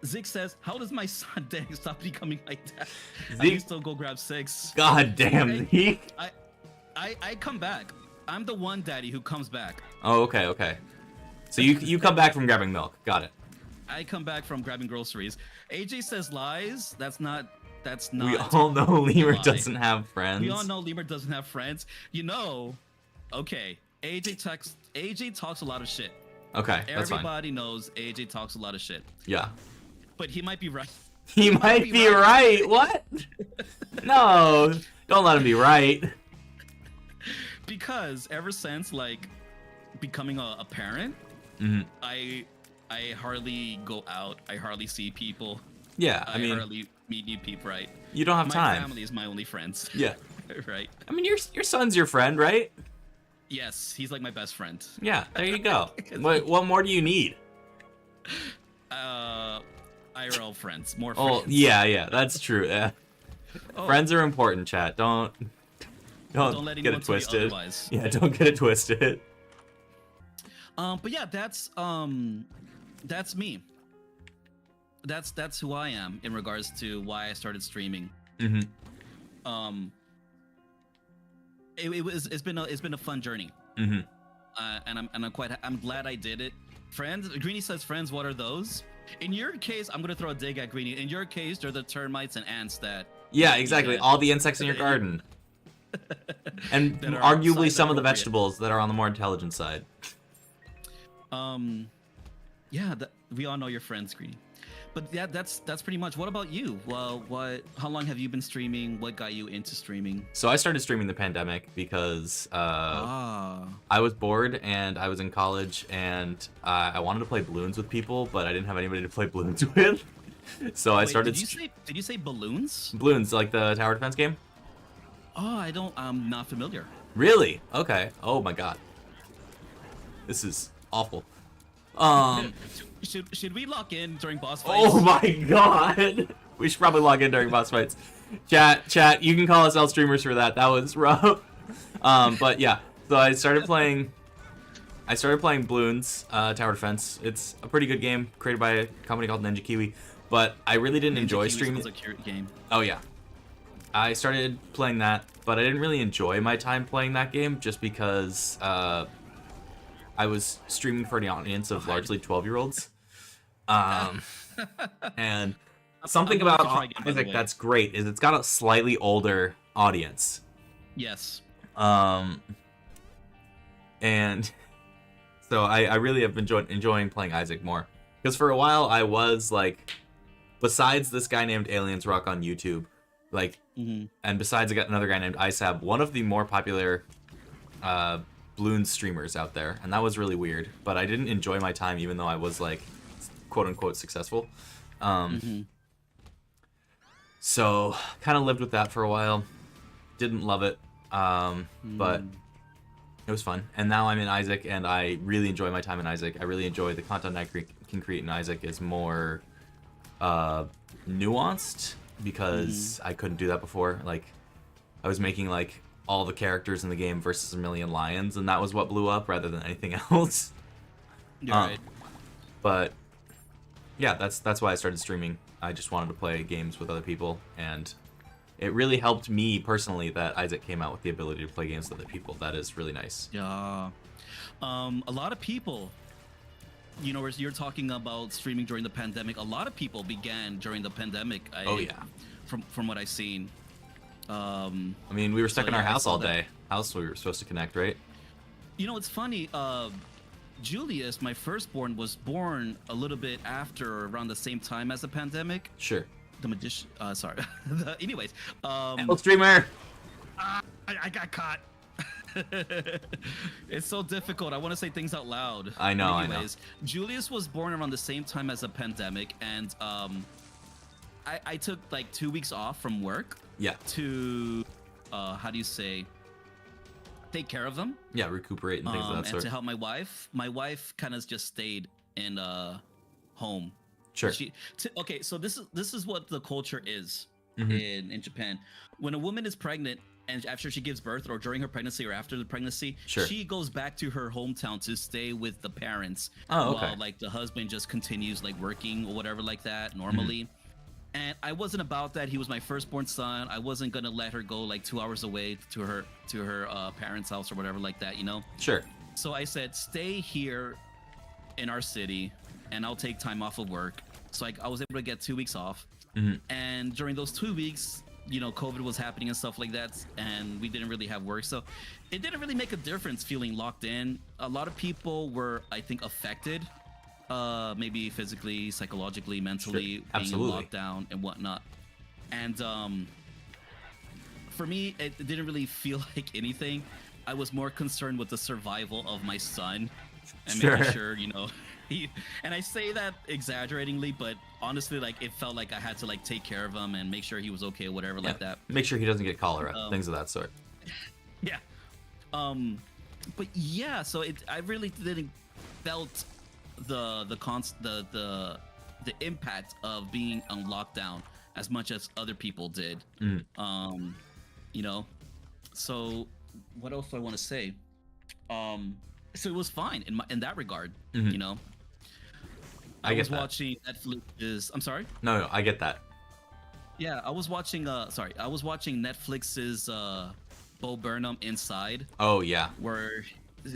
Zig says, how does my son dang stop becoming like that? I used to go grab 6.
God damn, Zeke.
I come back. I'm the one daddy who comes back.
Oh, okay. So you come back from grabbing milk. Got it.
I come back from grabbing groceries. AJ says lies. That's not.
We all know Lemur doesn't have friends.
We all know Lemur doesn't have friends. Okay. AJ talks a lot of shit.
Okay, that's fine.
Everybody knows AJ talks a lot of shit.
Yeah.
But he might be right.
He might be right. What? No, don't let him be right.
Because ever since like becoming a parent, I hardly go out. I hardly see people.
Yeah,
I hardly meet new people. Right.
You don't have time.
My family is my only friends.
Yeah.
Right.
I mean, your son's your friend, right?
Yes, he's like my best friend.
Yeah. There you go. What more do you need?
IRL friends, more friends.
Oh yeah, that's true. Yeah. Friends are important, chat. Don't
let
get
anyone
it
tell you
twisted.
otherwise.
Yeah, don't get it twisted.
But yeah, that's me. that's who I am in regards to why I started streaming.
Mm-hmm.
It's been a fun journey.
Mm-hmm.
And I'm glad I did it. Friends, Greenie says, friends, what are those? In your case, I'm gonna throw a dig at Greenie. In your case, they're the termites and ants that.
Yeah, exactly.
Yeah.
All the insects in your garden. And
That are
arguably
size
some of the
appropriate.
vegetables that are on the more intelligent side.
Yeah, we all know your friends, Greenie. But yeah, that's pretty much. What about you? Well, how long have you been streaming? What got you into streaming?
So I started streaming the pandemic because
Ah.
I was bored and I was in college and I wanted to play balloons with people, but I didn't have anybody to play balloons with. So I
Wait,
started
Did you say balloons?
balloons, like the tower defense game.
Oh, I'm not familiar.
Really? Okay. Oh my god. This is awful.
Should we lock in during boss fights?
Oh my god. We should probably log in during boss fights. Chat, you can call us out streamers for that. That was rough. But yeah, so I started playing Bloons, Tower Defense. It's a pretty good game created by a company called Ninja Kiwi, but I really didn't enjoy streaming.
It was a cute game.
Oh yeah. I started playing that, but I didn't really enjoy my time playing that game just because I was streaming for an audience of largely 12-year-olds. And something
I'm going
about
to try again, by the
Isaac
way.
that's great is it's got a slightly older audience.
Yes.
And so I really have been enjoying playing Isaac more. Because for a while I was like, besides this guy named Aliens Rock on YouTube, like, and besides another guy named Isab, one of the more popular Bloons streamers out there, and that was really weird. But I didn't enjoy my time, even though I was like, quote unquote, successful. So kind of lived with that for a while. Didn't love it, but it was fun. And now I'm in Isaac, and I really enjoy my time in Isaac. I really enjoy the content I can create in Isaac is more nuanced, because I couldn't do that before. Like, I was making like all the characters in the game versus a million lions, and that was what blew up rather than anything else.
You're right.
But yeah, that's why I started streaming. I just wanted to play games with other people, and it really helped me personally that Isaac came out with the ability to play games with other people. That is really nice.
Yeah. A lot of people, you know, as you're talking about streaming during the pandemic, a lot of people began during the pandemic.
Oh yeah.
From what I've seen.
I mean, we were stuck in our
yeah, I
house
saw
all
that.
day. House we were supposed to connect, right?
You know, it's funny. Julius, my firstborn, was born a little bit after, around the same time as the pandemic.
Sure.
The magician. Sorry. Anyways.
Hello, streamer.
I got caught. It's so difficult. I want to say things out loud.
I know, I
Anyways, Julius was born around the same time as the pandemic, and I took like 2 weeks off from work
Yeah.
to, how do you say, take care of them.
Yeah, recuperate and things of that
And
sort.
to help my wife. My wife kind of just stayed in home.
Sure.
Okay, so this is what the culture is
Mm-hmm.
in Japan. When a woman is pregnant and after she gives birth, or during her pregnancy or after the pregnancy,
Sure.
she goes back to her hometown to stay with the parents.
Oh, okay.
While like the husband just continues like working or whatever like that normally. And I wasn't about that. He was my firstborn son. I wasn't gonna let her go like 2 hours away to her parents' house or whatever like that, you know.
Sure.
So I said, stay here in our city, and I'll take time off of work. So I was able to get 2 weeks off. And during those 2 weeks, you know, COVID was happening and stuff like that, and we didn't really have work. So it didn't really make a difference feeling locked in. A lot of people were, I think, affected, maybe physically, psychologically, mentally,
Sure.
being
Absolutely.
in lockdown and whatnot. And for me, it didn't really feel like anything. I was more concerned with the survival of my son and making
Sure.
sure, you know, and I say that exaggeratingly, but honestly, like, it felt like I had to like take care of him and make sure he was okay or whatever like that.
Make sure he doesn't get cholera, things of that sort.
Yeah. But yeah, so I really didn't felt the impact of being on lockdown as much as other people did. You know, so what else do I want to say? So it was fine in that regard, you know.
I get
was
that.
watching Netflix's. I'm sorry.
No, I get that.
Yeah, I was watching. I was watching Netflix's Bo Burnham Inside,
Oh yeah.
where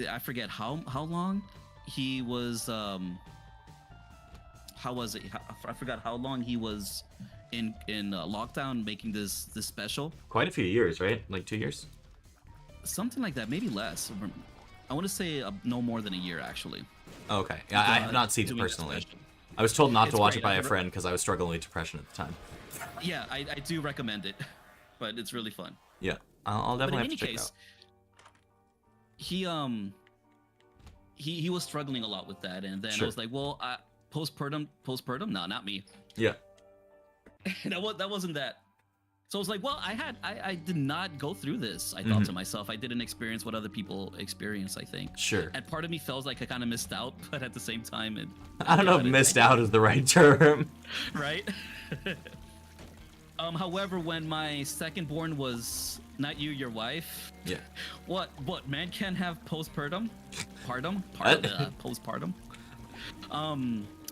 I forget how long he was. How was it? I forgot how long he was in lockdown making this special.
Quite a few years, right? Like 2 years.
Something like that, maybe less. I want to say no more than a year, actually.
Oh, okay. I have not seen it
doing that
personally.
special.
I was told not to
It's
watch
great.
it by
I
a
never-
friend because I was struggling with depression at the time.
Yeah, I do recommend it, but it's really fun.
Yeah, I'll
But
definitely
in
have to
any
check it
case,
out.
he was struggling a lot with that, and then
Sure.
I was like, well, postpartum, no, not me.
Yeah.
that wasn't that. So I was like, well, I did not go through this. I thought to myself, I didn't experience what other people experience, I think.
Sure.
And part of me feels like I kind of missed out, but at the same time,
I don't know if missed out is the right term.
right? However, when my second born was not you, your wife.
Yeah.
What man can't have postpartum? Postpartum.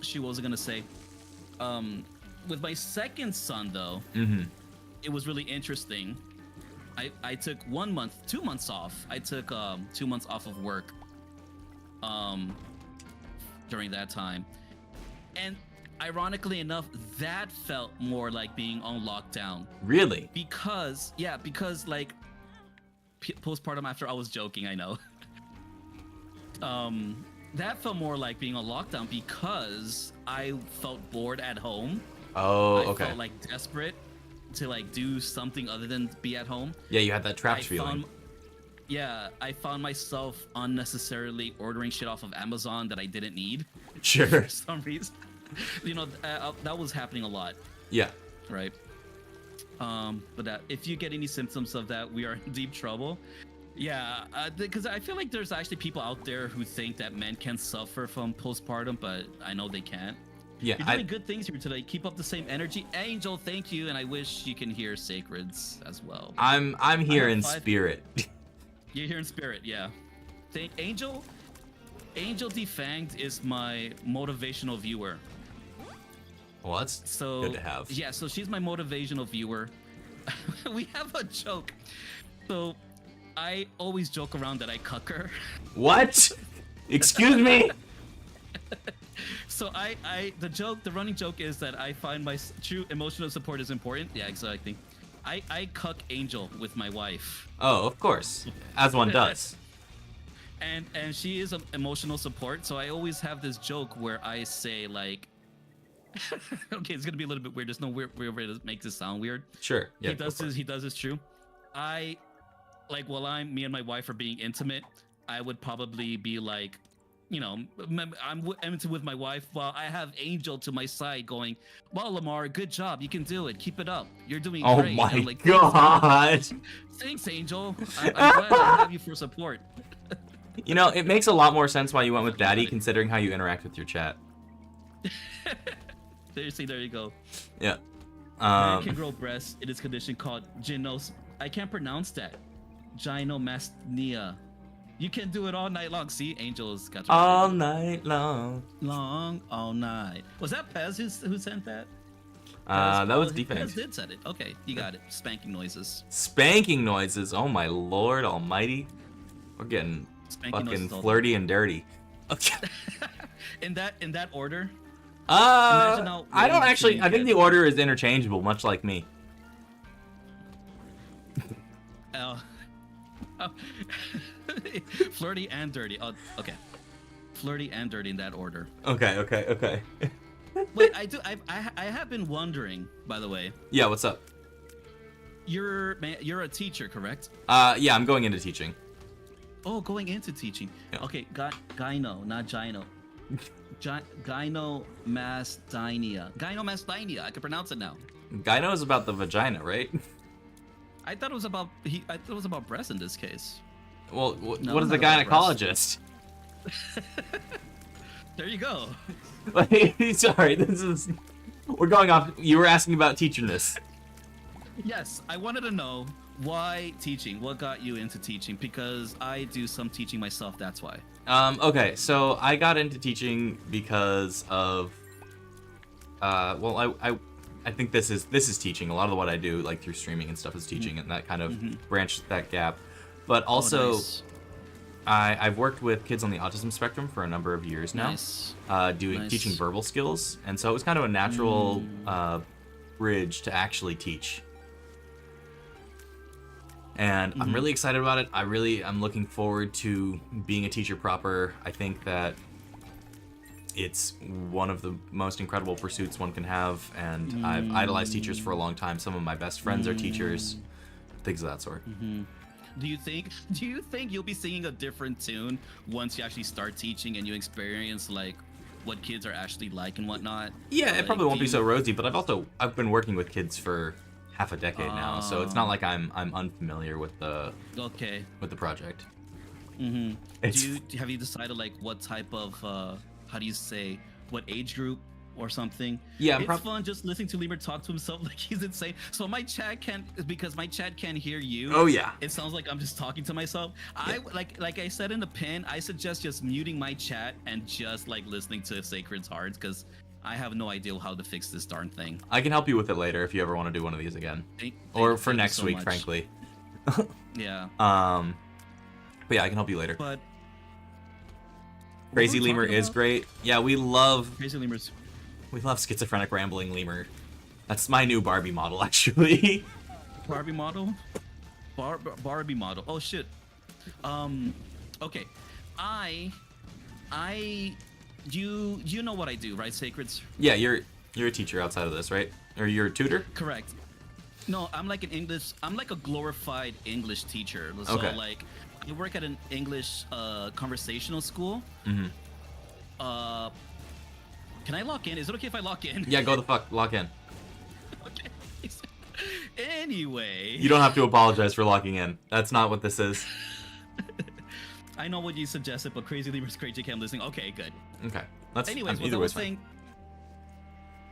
She was gonna say. With my second son though, it was really interesting. I took 1 month, 2 months off. I took 2 months off of work during that time. And ironically enough, that felt more like being on lockdown.
Really?
Because like postpartum after, I was joking, I know. That felt more like being on lockdown because I felt bored at home.
Oh,
I
okay.
felt like desperate to like do something other than be at home.
Yeah, you had that trapped feeling.
I found myself unnecessarily ordering shit off of Amazon that I didn't need
Sure.
for some reason. That was happening a lot,
Yeah.
right? But if you get any symptoms of that, we are in deep trouble. Yeah, because I feel like there's actually people out there who think that men can suffer from postpartum, but I know they can't.
Yeah.
You're doing good things here today. Keep up the same energy. Angel, thank you, and I wish you can hear Sacreds as well.
I'm here
have
in
5
spirit.
You're here in spirit, yeah. Angel Defanged is my motivational viewer.
Well, that's
So
good to have.
Yeah, so she's my motivational viewer. We have a joke. So I always joke around that I cuck her.
What? Excuse me?
So the running joke is that I find my true emotional support is important. Yeah, exactly. I cuck Angel with my wife.
Oh, of course. As one does.
And she is emotional support, so I always have this joke where I say like, okay, it's gonna be a little bit weird. There's no weird way to make this sound weird.
Sure. Yeah.
He does this true. I like while me and my wife are being intimate, I would probably be like, you know, I'm intimate with my wife while I have Angel to my side going, well, Lamar, good job, you can do it, keep it up, you're doing
Oh
great.
my
And I'm like,
god.
Thanks, Angel. I'm glad I have you for support.
You know, it makes a lot more sense why you went with Daddy, considering how you interact with your chat.
There you go.
Yeah.
Man can grow breasts. It is a condition called I can't pronounce that. Gynomastenia. You can do it all night long. See, Angel's got you.
All night long.
All night. Was that Pez who sent that?
That was
Pez
Defanged.
did send it. Okay, you got it. Spanking noises.
Spanking noises. Oh my lord almighty. We're getting
Spanking
fucking
noises all
flirty and dirty. Okay.
in that order. Imagine how
I don't
random
actually.
you
I think
get.
the order is interchangeable, much like me.
Flirty and dirty. Oh, okay. Flirty and dirty in that order.
Okay.
Wait, I have been wondering, by the way.
Yeah, what's up?
You're a teacher, correct?
Yeah, I'm going into teaching.
Oh, going into teaching.
Yeah.
Okay, gyno, not gyno. Gynomasthenia. Gynomasthenia. I can pronounce it now.
Gyno is about the vagina, right?
I thought it was about breast in this case.
Well,
No,
what is a
not about
gynecologist?
There you go.
Sorry, we're going off. You were asking about teaching this.
Yes, I wanted to know why teaching. What got you into teaching? Because I do some teaching myself. That's why.
Okay, so I got into teaching because of well, I think this is teaching. A lot of what I do, like through streaming and stuff, is teaching, and that kind of branched that gap. But also,
nice.
I've worked with kids on the autism spectrum for a number of years now,
Nice.
teaching verbal skills, and so it was kind of a natural bridge to actually teach. And I'm really excited about it. I'm looking forward to being a teacher proper. I think that it's one of the most incredible pursuits one can have, and I've idolized teachers for a long time. Some of my best friends are teachers, things of that sort.
Do you think you'll be singing a different tune once you actually start teaching and you experience like what kids are actually like and whatnot?
Yeah,
Like,
it probably won't be so rosy, but I've been working with kids for half a decade now, so it's not like I'm unfamiliar with the project.
Have you decided like what type of how do you say, what age group or something?
Yeah,
it's fun just listening to Lemur talk to himself like he's insane. So my chat can't hear you.
Oh yeah.
It sounds like I'm just talking to myself. Yeah. Like I said in the pin, I suggest just muting my chat and just like listening to Sacred's Hearts, because I have no idea how to fix this darn thing.
I can help you with it later if you ever want to do one of these again, or for next week, frankly.
Yeah.
But yeah, I can help you later.
But
Crazy Lemur is great. Yeah, we love
Crazy Lemurs.
We love schizophrenic rambling Lemur. That's my new Barbie model, actually.
Barbie model? Barbie model. Oh shit. Okay. You know what I do, right, Sacreds?
Yeah, you're a teacher outside of this, right? Or you're a tutor?
Correct. No, I'm like a glorified English teacher. So
Okay.
like I work at an English conversational school. Can I lock in? Is it okay if I lock in?
Yeah, go the fuck, lock in.
Okay. Anyway.
You don't have to apologize for locking in. That's not what this is.
I know what you suggested, but Crazy Lemur's great. JK, I'm listening. Okay, good.
Okay. That's
Anyways, what
either
I
way
was
fine.
saying,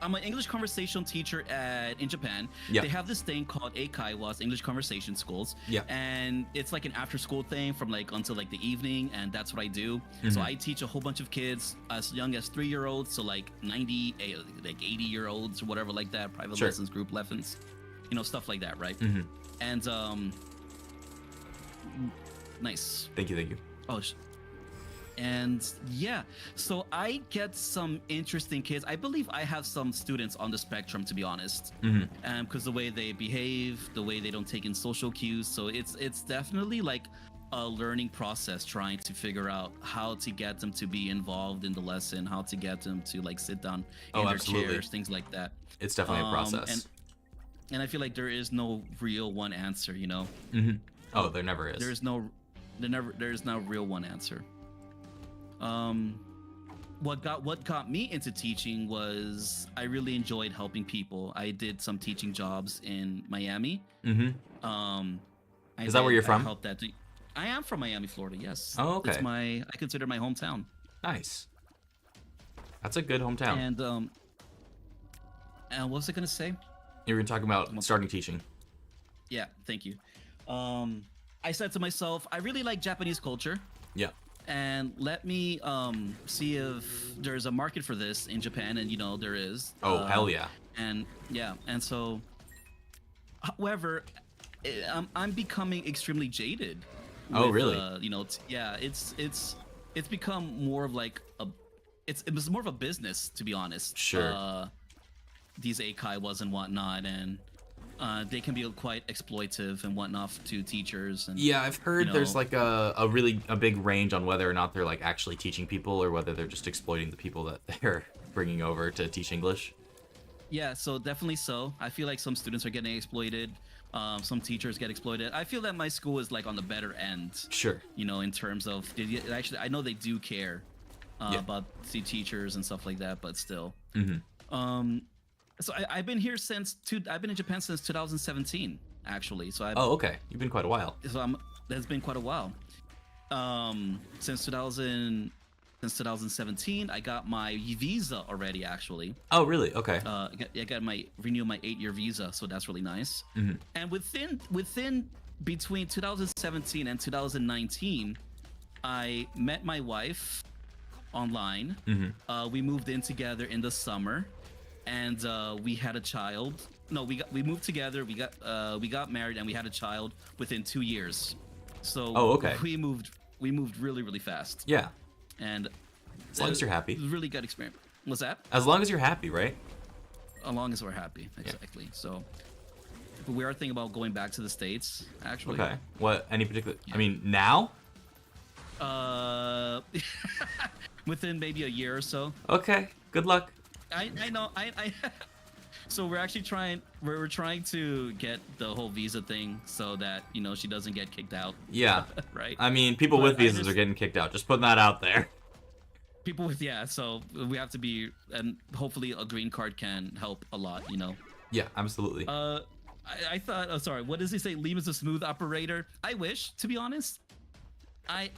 I'm an English conversation teacher in Japan.
Yeah.
They have this thing called Eikaiwas, English conversation schools.
Yeah.
And it's like an after-school thing from like until like the evening, and that's what I do. So I teach a whole bunch of kids as young as 3-year-olds to like 80-year-olds or whatever like that. Private lessons, group lessons, stuff like that, right? And nice.
Thank you.
Oh. And yeah, so I get some interesting kids. I believe I have some students on the spectrum, to be honest, because the way they behave, the way they don't take in social cues. So it's definitely like a learning process, trying to figure out how to get them to be involved in the lesson, how to get them to like sit down in their chairs, things like that.
It's definitely a process.
And I feel like there is no real one answer,
Oh, there never is.
There is no real one answer. What got me into teaching was I really enjoyed helping people. I did some teaching jobs in Miami.
Is that where you're from?
I am from Miami, Florida. Yes.
Oh, okay.
I consider my hometown.
Nice. That's a good hometown.
And what was I gonna say?
You were talking about starting teaching.
Yeah. Thank you. I said to myself, I really like Japanese culture.
Yeah.
And let me see if there's a market for this in Japan, and there is.
Oh, hell yeah.
And yeah, and so, however, I'm becoming extremely jaded.
Oh, really?
Yeah, it's become more of like it was more of a business, to be honest.
Sure.
These Eikaiwas and whatnot, and they can be quite exploitive and whatnot to teachers. And
yeah, I've heard there's like a big range on whether or not they're like actually teaching people or whether they're just exploiting the people that they're bringing over to teach English.
Yeah, so definitely so. I feel like some students are getting exploited. Some teachers get exploited. I feel that my school is like on the better end.
Sure.
In terms of actually, I know they do care about the teachers and stuff like that, but still. So I've been here I've been in Japan since 2017, actually. So
okay. You've been quite a while.
So that's been quite a while. Since 2017, I got my visa already, actually.
Oh, really? Okay.
I got renew my 8-year visa, so that's really nice. And between between 2017 and 2019, I met my wife online. We moved in together in the summer. and we had a child. No, we moved together. We got married, and we had a child within 2 years. So
Oh, okay.
we moved really really fast.
Yeah.
And
As long as you're happy.
it was a really good experience. What's that?
As long as you're happy, right?
As long as we're happy, exactly. So, but we are thinking about going back to the States, actually.
Okay. What? Any particular?
Yeah.
I mean, now?
Within maybe a year or so.
Okay. Good luck.
I know. So we're actually trying. We're trying to get the whole visa thing so that she doesn't get kicked out.
Yeah.
Right.
I mean, people
But
with
I
visas
just-
are getting kicked out. Just putting that out there.
People with so we have to be, and hopefully a green card can help a lot.
Yeah, absolutely.
I thought. Oh, sorry. What does he say? Liam is a smooth operator. I wish, to be honest. I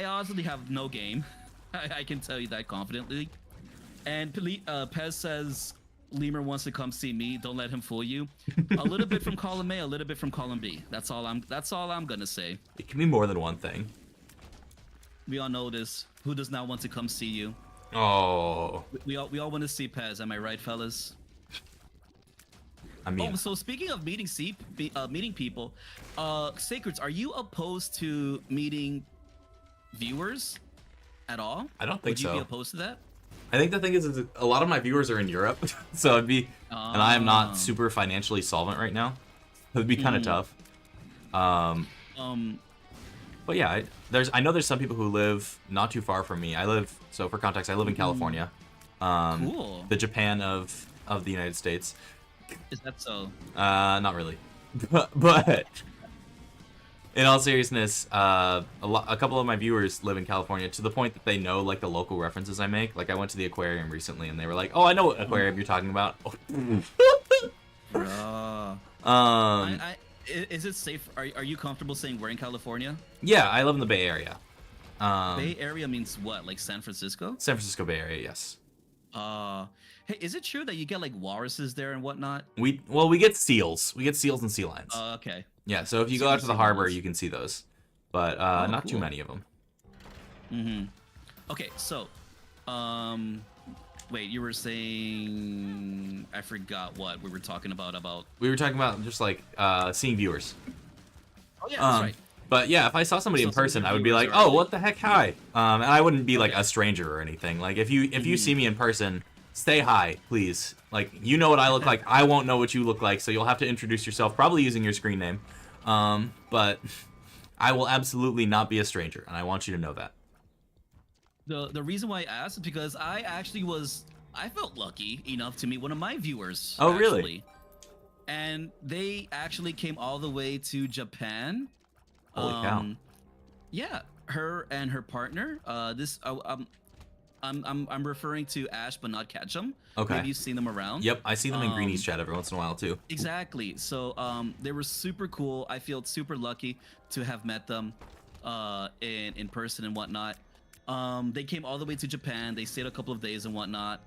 honestly have no game. I can tell you that confidently. And Pez says Lemur wants to come see me. Don't let him fool you. A little bit from column A, a little bit from column B. That's all I'm gonna say.
It can be more than one thing.
We all know this. Who does not want to come see you?
Oh.
We all want to see Pez. Am I right, fellas?
I mean,
Oh, so speaking of meeting people, Sacreds, are you opposed to meeting viewers at all?
I don't think
Would you be
so.
opposed to that?
I think the thing is a lot of my viewers are in Europe, so it'd be, and I am not super financially solvent right now. It'd be kind of tough. But yeah, I know there's some people who live not too far from me. So for context, I live in California.
Cool.
The Japan of the United States.
Is that so?
Not really. But in all seriousness, a couple of my viewers live in California to the point that they know like the local references I make. Like I went to the aquarium recently and they were like, "Oh, I know what aquarium you're talking about."
Is it safe? Are you comfortable saying we're in California?
Yeah, I live in the Bay Area.
Bay Area means what? Like San Francisco?
San Francisco Bay Area, yes.
Hey, is it true that you get like walruses there and whatnot?
We get seals. We get seals and sea lions.
Okay.
Yeah, so if you go
Seals
out to the
and sea
harbor,
lions.
you can see those. But not too
cool.
many of them.
Mm-hmm. Okay, so, wait, you were saying I forgot what we were talking about.
We were talking about just like seeing viewers.
Oh yeah, that's right.
But yeah, if I saw somebody
So
in
some of
person,
your
I would be
viewers
like,
are
"Oh,
like-
what the heck, hi!" And I wouldn't be like
Okay.
a stranger or anything. Like if you see me in person, say hi, please. Like you know what I look like. I won't know what you look like, so you'll have to introduce yourself, probably using your screen name. But I will absolutely not be a stranger, and I want you to know that.
The reason why I asked is because I felt lucky enough to meet one of my viewers.
Oh, really?
actually. And they actually came all the way to Japan.
Holy cow.
Yeah, her and her partner. I'm referring to Ash, but not Ketchum.
Okay.
Maybe you've seen them around.
Yep, I see them in Greenie's chat every once in a while too.
Exactly. So they were super cool. I feel super lucky to have met them in person and whatnot. They came all the way to Japan. They stayed a couple of days and whatnot.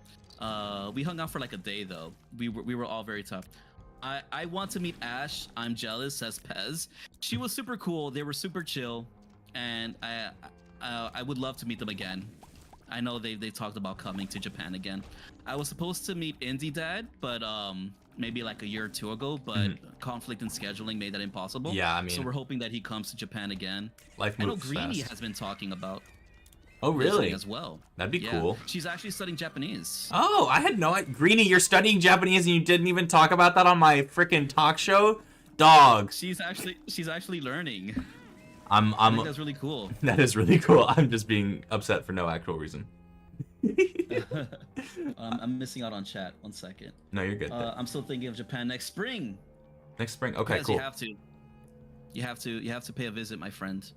We hung out for like a day though. We were all very tough. I want to meet Ash. I'm jealous, says Pez. She was super cool. They were super chill, and I would love to meet them again. I know they talked about coming to Japan again. I was supposed to meet Indie Dad, but maybe like a year or two ago, but conflict in scheduling made that impossible.
Yeah, I mean-
so we're hoping that he comes to Japan again.
Life
I know
moves
Greenie
fast.
has been talking about
Oh, really?
visiting as well.
That'd be
Yeah.
cool.
She's actually studying Japanese.
Oh, I had no idea. Greenie, you're studying Japanese and you didn't even talk about that on my freaking talk show? Dog.
She's actually learning. I
I'm
think that's really cool.
that is really cool. I'm just being upset for no actual reason.
I'm missing out on chat. 1 second.
No, you're good.
I'm still thinking of Japan next spring.
Next spring. Okay,
Yes,
cool.
You have to pay a visit, my friend.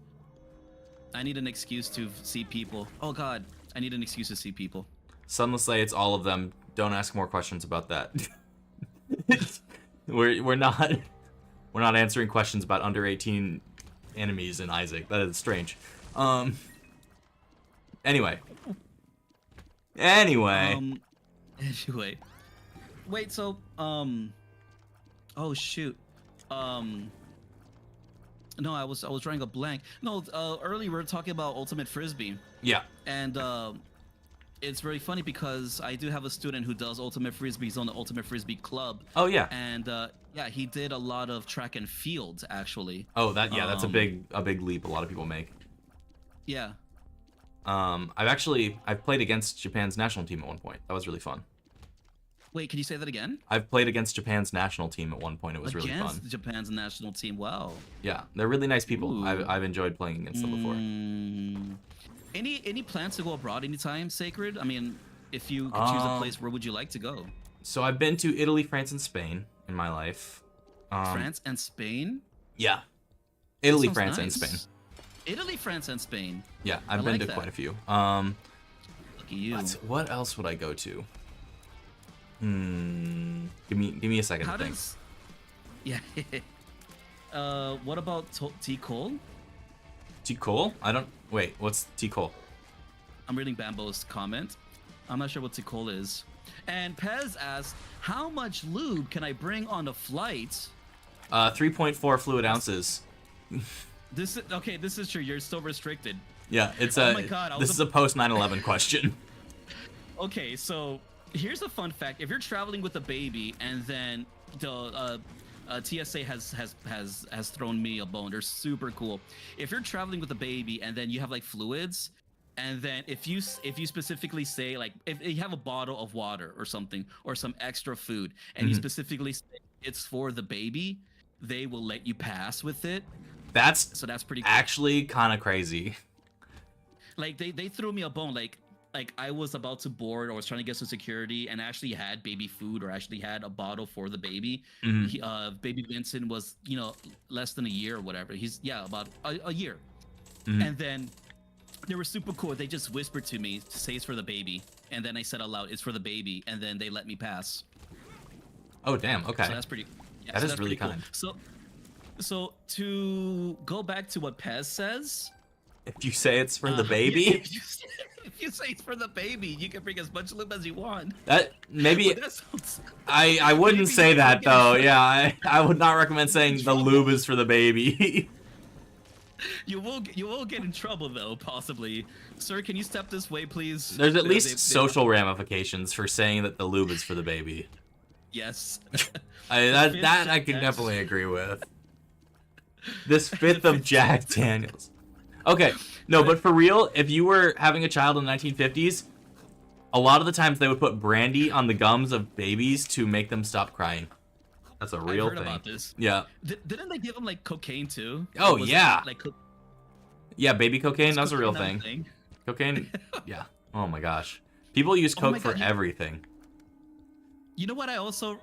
I need an excuse to see people. Oh God, I need an excuse to see people.
Sunless say it's all of them. Don't ask more questions about that. we're not answering questions about under 18 enemies in Isaac. That is strange. Anyway.
Anyway. Wait, so oh shoot. No, I was drawing a blank. No, earlier we were talking about Ultimate Frisbee.
Yeah.
And it's very funny because I do have a student who does ultimate frisbee. He's on the ultimate frisbee club,
Oh yeah.
and yeah, he did a lot of track and field actually.
Oh, that's a
Um,
big leap a lot of people make.
Yeah.
I've played against Japan's national team at one point. That was really fun.
Wait, can you say that again?
I've played against Japan's national team at one point. It was really fun.
Against Japan's national team. Wow.
Yeah, they're really nice people.
Ooh.
I've enjoyed playing against them before.
Any plans to go abroad anytime, Sacred? I mean, if you could choose a place, where would you like to go?
So I've been to Italy, France, and Spain in my life.
France and Spain?
Yeah. Italy,
Sounds
France, and
nice.
Spain.
Italy, France, and Spain.
Yeah, I've
I
been
like
to
that.
quite a few.
Lucky you.
What else would I go to? Give me a second
How
to think.
does? Yeah. What about T. Cole?
T. Cole? Wait, what's T. Cole?
I'm reading Bambo's comment. I'm not sure what T. Cole is. And Pez asked, "How much lube can I bring on a flight?"
3.4 fluid ounces.
This is true. You're still restricted.
Yeah, it's
Oh my God,
this is a post 9/11 question.
Okay, so here's a fun fact: if you're traveling with a baby, and then the TSA has thrown me a bone, they're super cool. If you're traveling with a baby, and then you have like fluids, and then if you specifically say like if you have a bottle of water or something or some extra food, and you specifically say it's for the baby, they will let you pass with it.
That's
Pretty cool.
actually kind of crazy.
Like they threw me a bone. Like I was about to board or was trying to get some security and actually had baby food or actually had a bottle for the baby. Baby Vincent was, less than a year or whatever. He's about a year. And then they were super cool. They just whispered to me to say it's for the baby. And then I said out loud, it's for the baby. And then they let me pass.
Oh, damn. Okay.
So that's pretty, yeah,
That
so
is
that's
really
pretty
kind.
Cool. So to go back to what Pez says,
If you say it's for the baby,
if you say it's for the baby, you can bring as much lube as you want.
that maybe
But that sounds,
I wouldn't
maybe
say
you
that
get
though. Yeah, I would not recommend saying the
trouble.
lube is for the baby.
you will get in trouble though, possibly. Sir, can you step this way, please?
There's at least
They-
social ramifications for saying that the lube is for the baby.
Yes.
That I can
Yes.
definitely agree with. This fifth of Jack Daniels. Okay, no, but for real, if you were having a child in the 1950s, a lot of the times they would put brandy on the gums of babies to make them stop crying. That's a real
I've heard
thing.
about this.
Yeah.
Didn't they give him like cocaine too?
Oh,
Was it,
yeah.
Like
Yeah, baby cocaine, that's a real
cocaine
thing. Cocaine, yeah. Oh my gosh. People use
Oh my
coke for
God,
everything.
You know what I also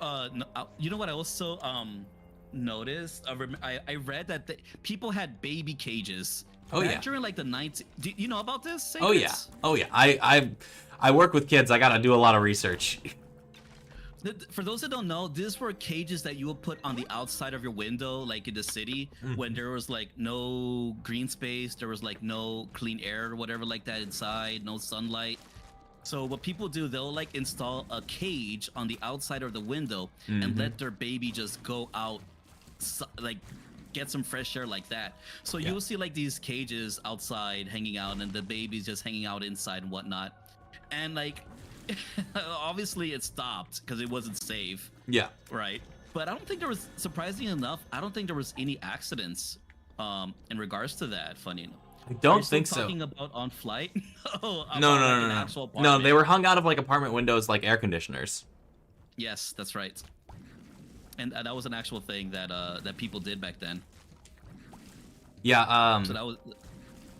noticed? I read that people had baby cages.
Oh,
Back
yeah.
During like the 90s. Do you know about this?
Oh yeah. Oh yeah. I work with kids. I gotta do a lot of research.
For those that don't know, these were cages that you would put on the outside of your window, like in the city, when there was like no green space, there was like no clean air or whatever like that inside, no sunlight. So what people do, they'll like install a cage on the outside of the window and let their baby just go out, like get some fresh air like that. So
Yeah.
you'll see like these cages outside hanging out and the baby's just hanging out inside and whatnot. And like, obviously it stopped because it wasn't safe,
Yeah.
right? But I don't think there was, surprisingly enough, I don't think there was any accidents in regards to that, funny enough.
I
Are you
don't
still
think so.
talking about on flight? No, about,
No,
like,
no,
an
no, no.
actual
No,
apartment.
they were hung out of like apartment windows like air conditioners.
Yes, that's right. And that was an actual thing that that people did back then.
Yeah,
So that was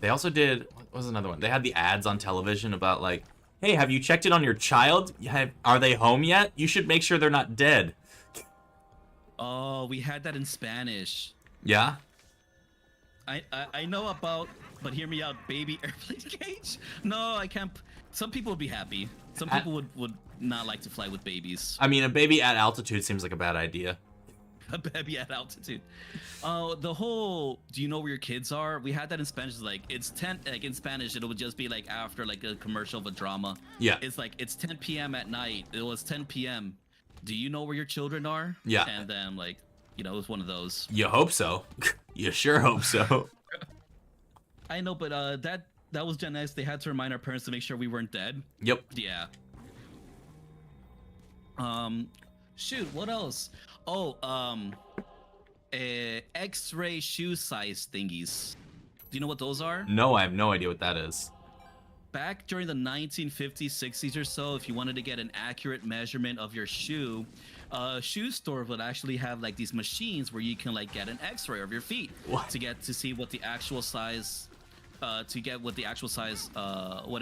they also did, what was another one? They had the ads on television about like, hey, have you checked in on your child? Are they home yet? You should make sure they're not dead.
oh, we had that in Spanish.
Yeah?
I know about, but hear me out, baby airplane cage. No, I can't. Some people would be happy. Some people would not like to fly with babies.
I mean, a baby at altitude seems like a bad idea.
A baby at altitude. The whole do you know where your kids are? We had that in Spanish. It's like it's 10, like in Spanish it would just be like after like a commercial of a drama.
Yeah.
It's like it's 10 p.m. at night. It was 10 p.m. Do you know where your children are?
Yeah.
And then like, it was one of those.
You hope so. You sure hope so.
I know, but That was Gen X. They had to remind our parents to make sure we weren't dead.
Yep.
Yeah. Shoot, what else? Oh, X-ray shoe size thingies. Do you know what those are?
No, I have no idea what that is.
Back during the 1950s, 60s or so, if you wanted to get an accurate measurement of your shoe, a shoe store would actually have like these machines where you can like get an X-ray of your feet
What?
to see what the actual size, what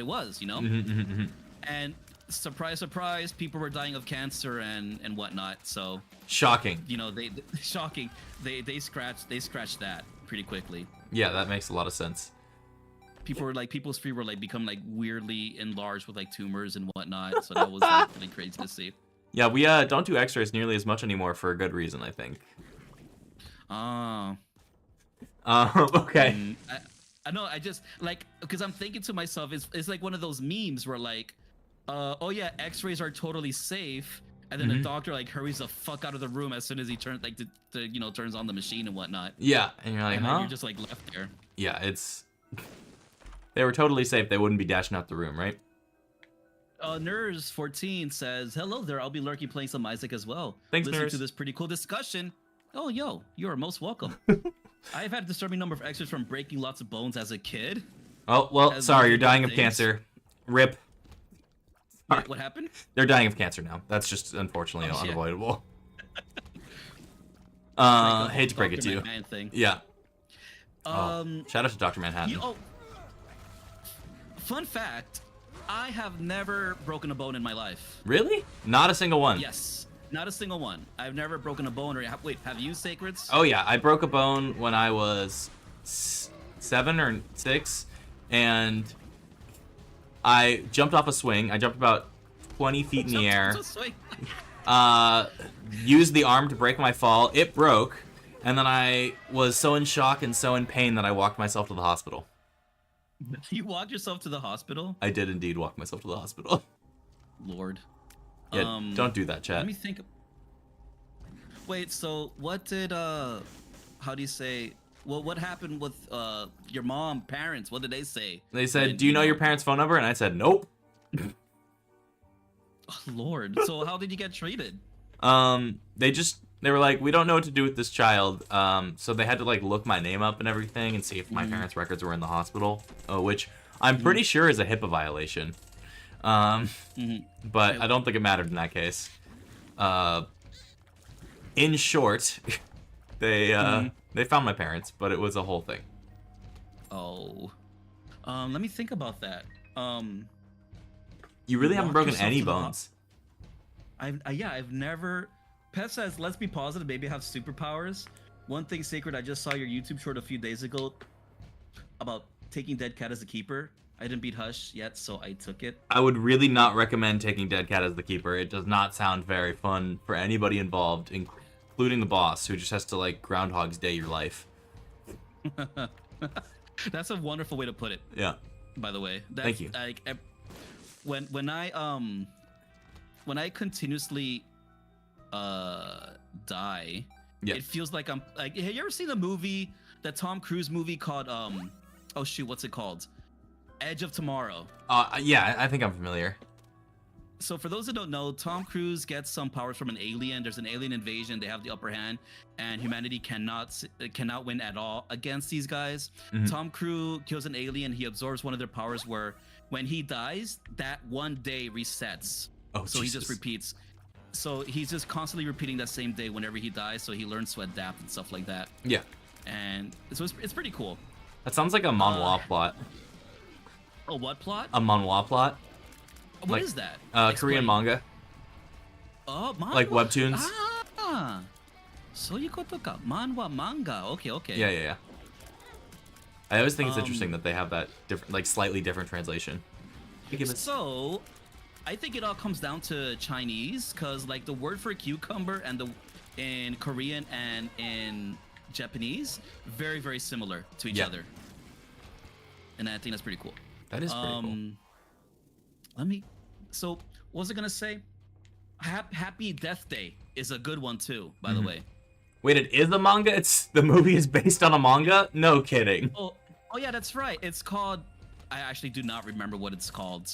it was, you know? And surprise, surprise, people were dying of cancer and whatnot. So
Shocking.
you know, shocking. They scratched that pretty quickly.
Yeah, that makes a lot of sense.
People's feet were like become like weirdly enlarged with like tumors and whatnot. So that was like, really crazy to see.
Yeah, we don't do X-rays nearly as much anymore for a good reason, I think. Okay.
I know. I just like because I'm thinking to myself, it's like one of those memes where like, oh yeah, X-rays are totally safe, and then the doctor like hurries the fuck out of the room as soon as he turns like turns on the machine and whatnot.
Yeah, and you're like,
And
huh?
then you're just like left there.
Yeah, it's. They were totally safe. They wouldn't be dashing out the room, right?
Nurs14 says, "Hello there. I'll be lurking playing some Isaac as well.
Thanks,
Listening
Nurs.
to this pretty cool discussion. Oh, yo, you are most welcome. I've had a disturbing number of X-rays from breaking lots of bones as a kid.
Oh, well,
As
sorry,
one
you're
of the
dying of
things.
cancer. RIP.
Wait, what happened?
They're dying of cancer now. That's just unfortunately
Oh, shit.
unavoidable.
Like a
Hate to break it
Dr.
to you.
Manhattan thing.
Yeah.
Um,
Shout out to Dr. Manhattan.
Fun fact: I have never broken a bone in my life.
Really? Not a single one?
Yes, not a single one. I've never broken a bone. Wait, have you, Sacreds?
Oh, yeah. I broke a bone when I was 7 or 6, and I jumped off a swing. I jumped about 20 feet in the air. Used the arm to break my fall. It broke, and then I was so in shock and so in pain that I walked myself to the hospital.
You walked yourself to the hospital?
I did indeed walk myself to the hospital.
Lord.
Yeah, don't do that, chat.
Let me think. Wait, so what did how do you say? Well, what happened with your mom, parents? What did they say?
They said,
when,
"Do you know your parents' phone number?" And I said, "Nope."
Oh, Lord. So how did you get treated?
They were like, "We don't know what to do with this child." So they had to like look my name up and everything and see if my parents' records were in the hospital, which I'm pretty sure is a HIPAA violation. But I don't think it mattered in that case. In short, they found my parents, but it was a whole thing.
Oh. Let me think about that.
You really haven't
walked
broken
yourself
any
to the
bones.
I've never. Pet says, "Let's be positive. Maybe have superpowers." One thing, Sacred. I just saw your YouTube short a few days ago about taking dead cat as a keeper. I didn't beat Hush yet, so I took it.
I would really not recommend taking Dead Cat as the keeper. It does not sound very fun for anybody involved, including the boss, who just has to like Groundhog's Day your life.
That's a wonderful way to put it.
Yeah.
By the way, that's,
Thank you.
Like, when I continuously die,
Yeah.
it feels like I'm like. Have you ever seen the movie, that Tom Cruise movie called oh shoot, what's it called? Edge of Tomorrow.
Yeah, I think I'm familiar.
So for those that don't know, Tom Cruise gets some powers from an alien. There's an alien invasion. They have the upper hand, and humanity cannot win at all against these guys. Tom Cruise kills an alien. He absorbs one of their powers, where when he dies, that one day resets.
Oh,
so
Jesus.
he just repeats. So he's just constantly repeating that same day whenever he dies. So he learns to adapt and stuff like that.
Yeah.
And so it's pretty cool.
That sounds like a manhwa plot.
A what plot?
A manhwa plot?
What is that?
Korean
Explain.
manga.
Oh, manhwa.
Like webtoons.
Ah. So you koto ka. Manhwa manga. Okay.
Yeah. I always think it's interesting that they have that different, like slightly different translation.
So, I think it all comes down to Chinese, because like the word for cucumber and in Korean and in Japanese, very, very similar to each other. And I think that's pretty cool.
That is pretty cool.
So, what was I gonna say? Happy Death Day is a good one too, by the way.
Wait, it is a manga? The movie is based on a manga? No kidding.
Oh yeah, that's right. It's called I actually do not remember what it's called.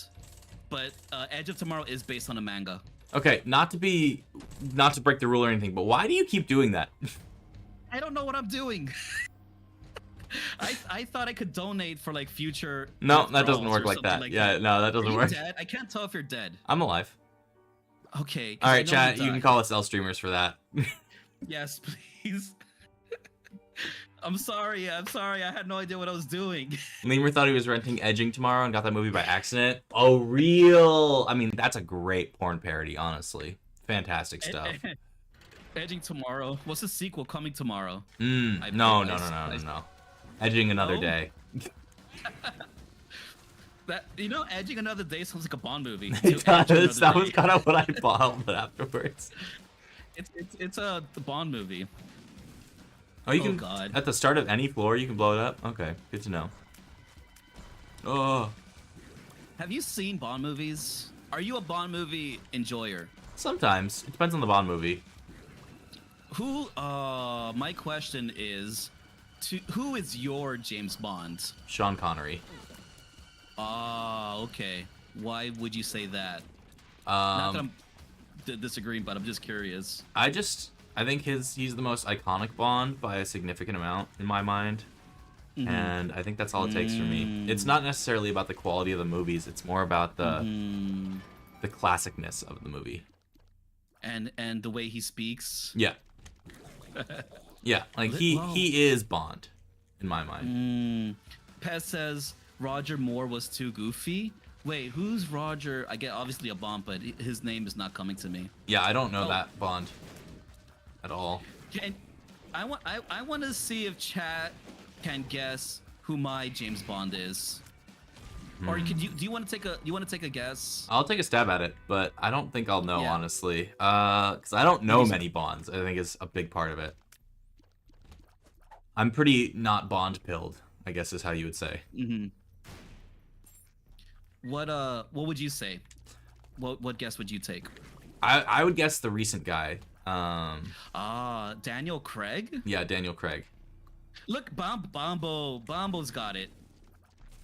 But Edge of Tomorrow is based on a manga.
Okay, not to break the rule or anything, but why do you keep doing that?
I don't know what I'm doing. I thought I could donate for like future.
No, that doesn't
withdrawals
work
or
like
something
that. Yeah, no, that
Are
doesn't
you
work.
dead? I can't tell if you're dead.
I'm alive.
Okay. 'cause
All
I
right,
know
chat. You
died.
can call us L streamers for that.
Yes, please. I'm sorry. I had no idea what I was doing.
Lemur thought he was renting Edging tomorrow and got that movie by accident. Oh, real? I mean, that's a great porn parody, honestly. Fantastic stuff.
Edging Tomorrow. What's the sequel coming tomorrow?
No. Edging Another
No?
Day.
That Edging Another Day sounds like a Bond movie.
It does. That was kind of what I thought afterwards.
It's a Bond movie.
Oh, you can.
God.
At the start of any floor, you can blow it up. Okay, good to know. Oh.
Have you seen Bond movies? Are you a Bond movie enjoyer?
Sometimes it depends on the Bond movie.
My question is, who is your James Bond?
Sean Connery.
Okay. Why would you say that? Not that I'm disagreeing, but I'm just curious.
I think he's the most iconic Bond by a significant amount in my mind.
Mhm.
And I think that's all it takes for me. It's not necessarily about the quality of the movies, it's more about the classicness of the movie.
And the way he speaks.
Yeah. Yeah, like he is Bond in my mind.
Pez says Roger Moore was too goofy. Wait, who's Roger? I get obviously a Bond, but his name is not coming to me.
Yeah, I don't know that Bond at all.
I want to see if chat can guess who my James Bond is. Or do you want to take a guess?
I'll take a stab at it, but I don't think I'll know,
Yeah.
honestly. Because I don't know many Bonds. I think is a big part of it. I'm pretty not Bond pilled, I guess is how you would say.
What would you say? What guess would you take?
I would guess the recent guy.
Daniel Craig?
Yeah, Daniel Craig.
Look, Bombo's got it.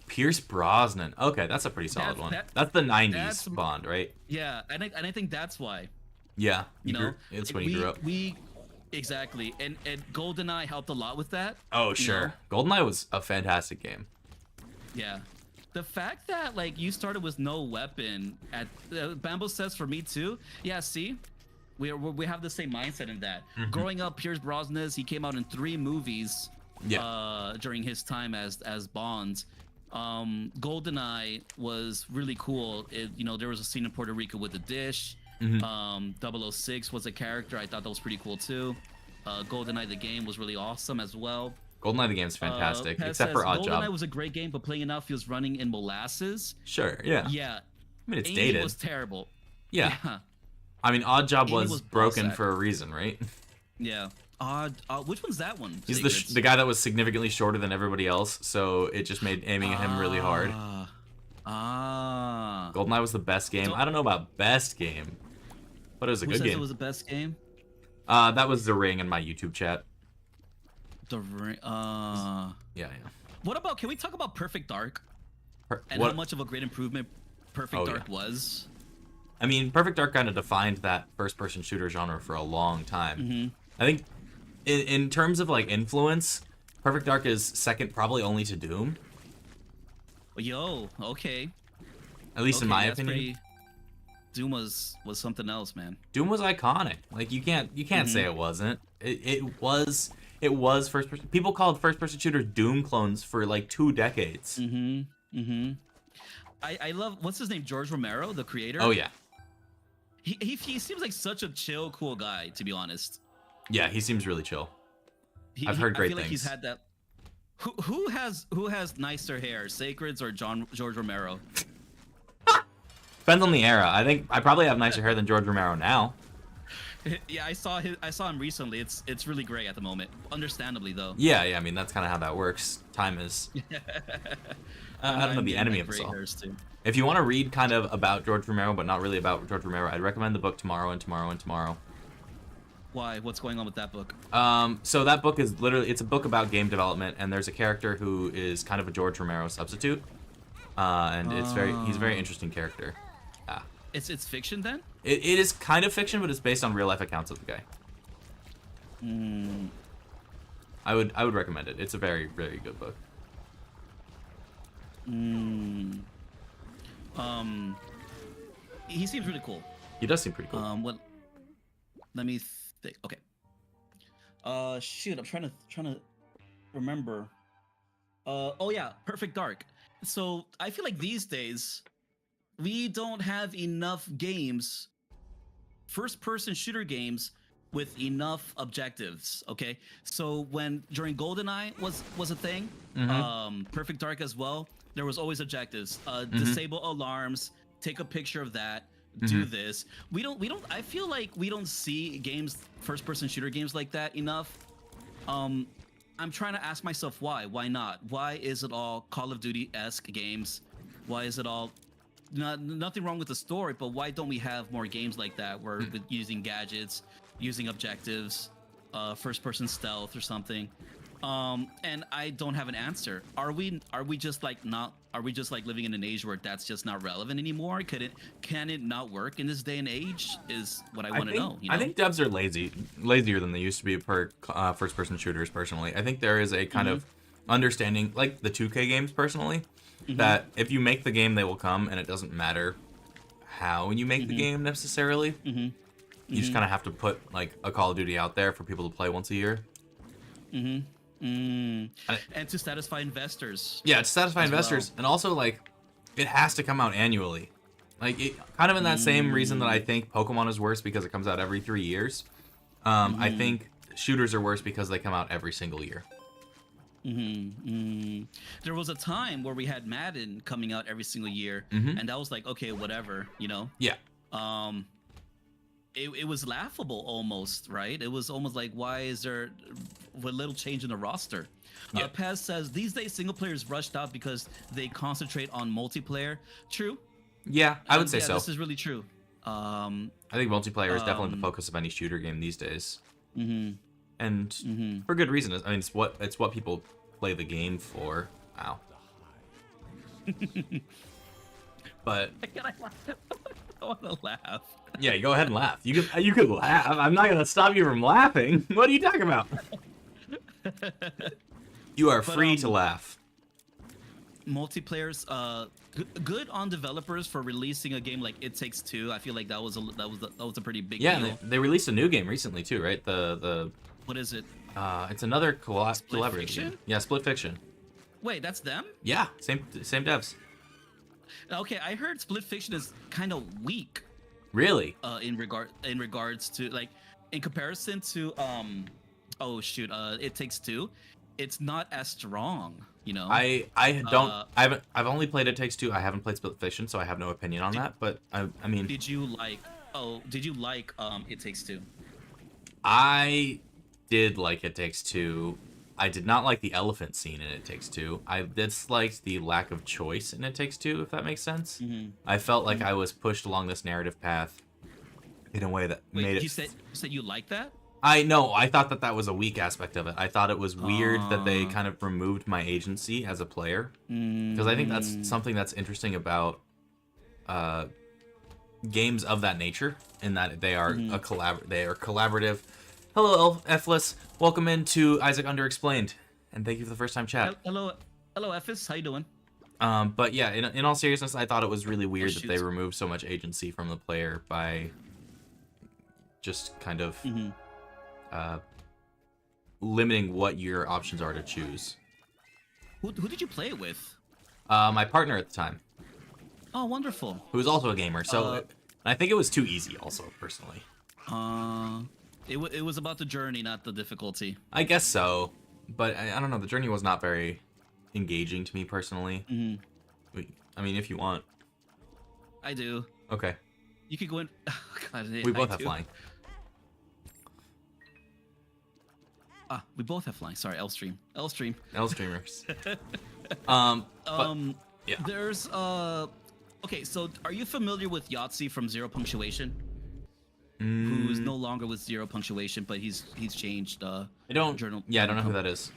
Pierce Brosnan. Okay, that's a pretty solid one. That's the 90s Bond, right?
Yeah, and I think that's why.
Yeah,
It's
when you grew up.
Exactly, and GoldenEye helped a lot with that.
Oh, sure. GoldenEye was a fantastic game.
Yeah. The fact that like you started with no weapon at Bambo says for me too. Yeah, see, we have the same mindset in that. Growing up, Pierce Brosnan, he came out in 3 movies.
Yeah.
During his time as Bond. GoldenEye was really cool. There was a scene in Puerto Rico with the dish. 006 was a character. I thought that was pretty cool too. GoldenEye the game was really awesome as well.
GoldenEye the game's fantastic,
Pez
except for
says,
Oddjob.
GoldenEye was a great game, but playing it now feels running in molasses.
Sure, yeah.
Yeah.
I mean, it's
Amy
dated.
was terrible.
Yeah. I mean, Oddjob
Amy
was
was
broken
Bossack.
for a reason, right?
Yeah. Which one's that one?
He's
Secrets?
the guy that was significantly shorter than everybody else, so it just made aiming at him really hard. GoldenEye was the best game. I don't know about best game, but it was a
Who
good
says
game.
it was the best game?
That was The Ring in my YouTube chat.
The Ring.
Yeah.
What about? Can we talk about Perfect Dark and
What?
how much of a great improvement Perfect Dark was?
I mean, Perfect Dark kind of defined that first-person shooter genre for a long time. I think, in terms of like influence, Perfect Dark is second, probably only to Doom.
Yo, okay.
At least in my
that's
opinion.
Doom was something else, man.
Doom was iconic. Like you can't say it wasn't. It was first person. People called first person shooters Doom clones for like 2 decades.
I love what's his name, George Romero, the creator.
Oh yeah.
He seems like such a chill, cool guy, to be honest.
Yeah, he seems really chill. I've heard great
I feel
things.
like he's had that. Who has nicer hair, Sacred's or George Romero?
Depends on the era. I think I probably have nicer hair than George Romero now.
Yeah, I saw him recently. It's really great at the moment. Understandably though.
Yeah. I mean, that's kind of how that works. Time is. I don't know, the enemy of us all. If you want to read kind of about George Romero, but not really about George Romero, I'd recommend the book Tomorrow and Tomorrow and Tomorrow.
Why? What's going on with that book?
So that book is literally, it's a book about game development, and there's a character who is kind of a George Romero substitute. and he's a very interesting character.
It's fiction then?
It is kind of fiction, but it's based on real life accounts of the guy. I would recommend it. It's a very, very good book.
He seems really cool.
He does seem pretty cool.
What? Let me think. Okay. Shoot, I'm trying to remember. Oh yeah, Perfect Dark. So I feel like these days we don't have enough games, first-person shooter games with enough objectives. Okay, so when during GoldenEye was a thing, Perfect Dark as well, there was always objectives. Disable alarms, take a picture of that, do this. We don't. I feel like we don't see games, first-person shooter games like that enough. I'm trying to ask myself why. Why not? Why is it all Call of Duty-esque games? Why is it all nothing wrong with the story, but why don't we have more games like that where with using gadgets, using objectives, first-person stealth or something? And I don't have an answer. Are we just like living in an age where that's just not relevant anymore? Can it not work in this day and age? Is what I want to know. You know.
I think devs are lazier than they used to be for first-person shooters. Personally, I think there is a kind of understanding, like the 2K games. Personally, that if you make the game, they will come, and it doesn't matter how you make the game necessarily. You just kind of have to put like a Call of Duty out there for people to play once a year.
And to satisfy investors.
Yeah, to satisfy investors, and also like it has to come out annually. Like it kind of in that same reason that I think Pokemon is worse because it comes out every 3 years. I think shooters are worse because they come out every single year.
There was a time where we had Madden coming out every single year, and that was like, okay, whatever, you know.
Yeah.
It was laughable almost, right? It was almost like, why is there a little change in the roster?
Yeah.
Paz says, these days single players rushed out because they concentrate on multiplayer. True.
Yeah, I would say so.
This is really true.
I think multiplayer is definitely the focus of any shooter game these days. And for good reason. I mean, it's what people play the game for. Wow. But
I want to laugh.
Yeah, go ahead and laugh. You could laugh. I'm not gonna stop you from laughing. What are you talking about? You are free to laugh.
Multiplayers, good on developers for releasing a game like It Takes Two. I feel like that was a pretty big deal.
Yeah, they released a new game recently too, right? The
what is it?
It's another collaborative
Fiction?
game. Yeah, Split Fiction.
Wait, that's them?
Yeah, same devs.
Okay, I heard Split Fiction is kind of weak.
Really?
In regards to like, in comparison to It Takes Two, it's not as strong. You know.
I've only played It Takes Two. I haven't played Split Fiction, so I have no opinion on that. But I mean.
Did you like It Takes Two?
I did like It Takes Two. I did not like the elephant scene in It Takes Two. I disliked the lack of choice in It Takes Two, if that makes sense. I felt like I was pushed along this narrative path in a way that made it.
You said you liked that?
I thought that was a weak aspect of it. I thought it was weird that they kind of removed my agency as a player. Because I think that's something that's interesting about games of that nature, in that they are collaborative. Hello, Efless. Welcome into Isaac Underexplained, and thank you for the first time chat.
Hello, Efless. How you doing?
But yeah, in all seriousness, I thought it was really weird that they removed so much agency from the player by just kind of limiting what your options are to choose.
Who did you play it with?
My partner at the time.
Oh, wonderful.
Who was also a gamer, so I think it was too easy. Also, personally.
It was about the journey, not the difficulty.
I guess so, but I don't know. The journey was not very engaging to me personally. I mean, if you want.
I do.
Okay.
You could go in. Oh, God,
we both have flying.
We both have flying. Sorry, L streamers.
Yeah.
There's okay. So, are you familiar with Yahtzee from Zero Punctuation? Who's no longer with Zero Punctuation, but he's changed.
I don't know who that is.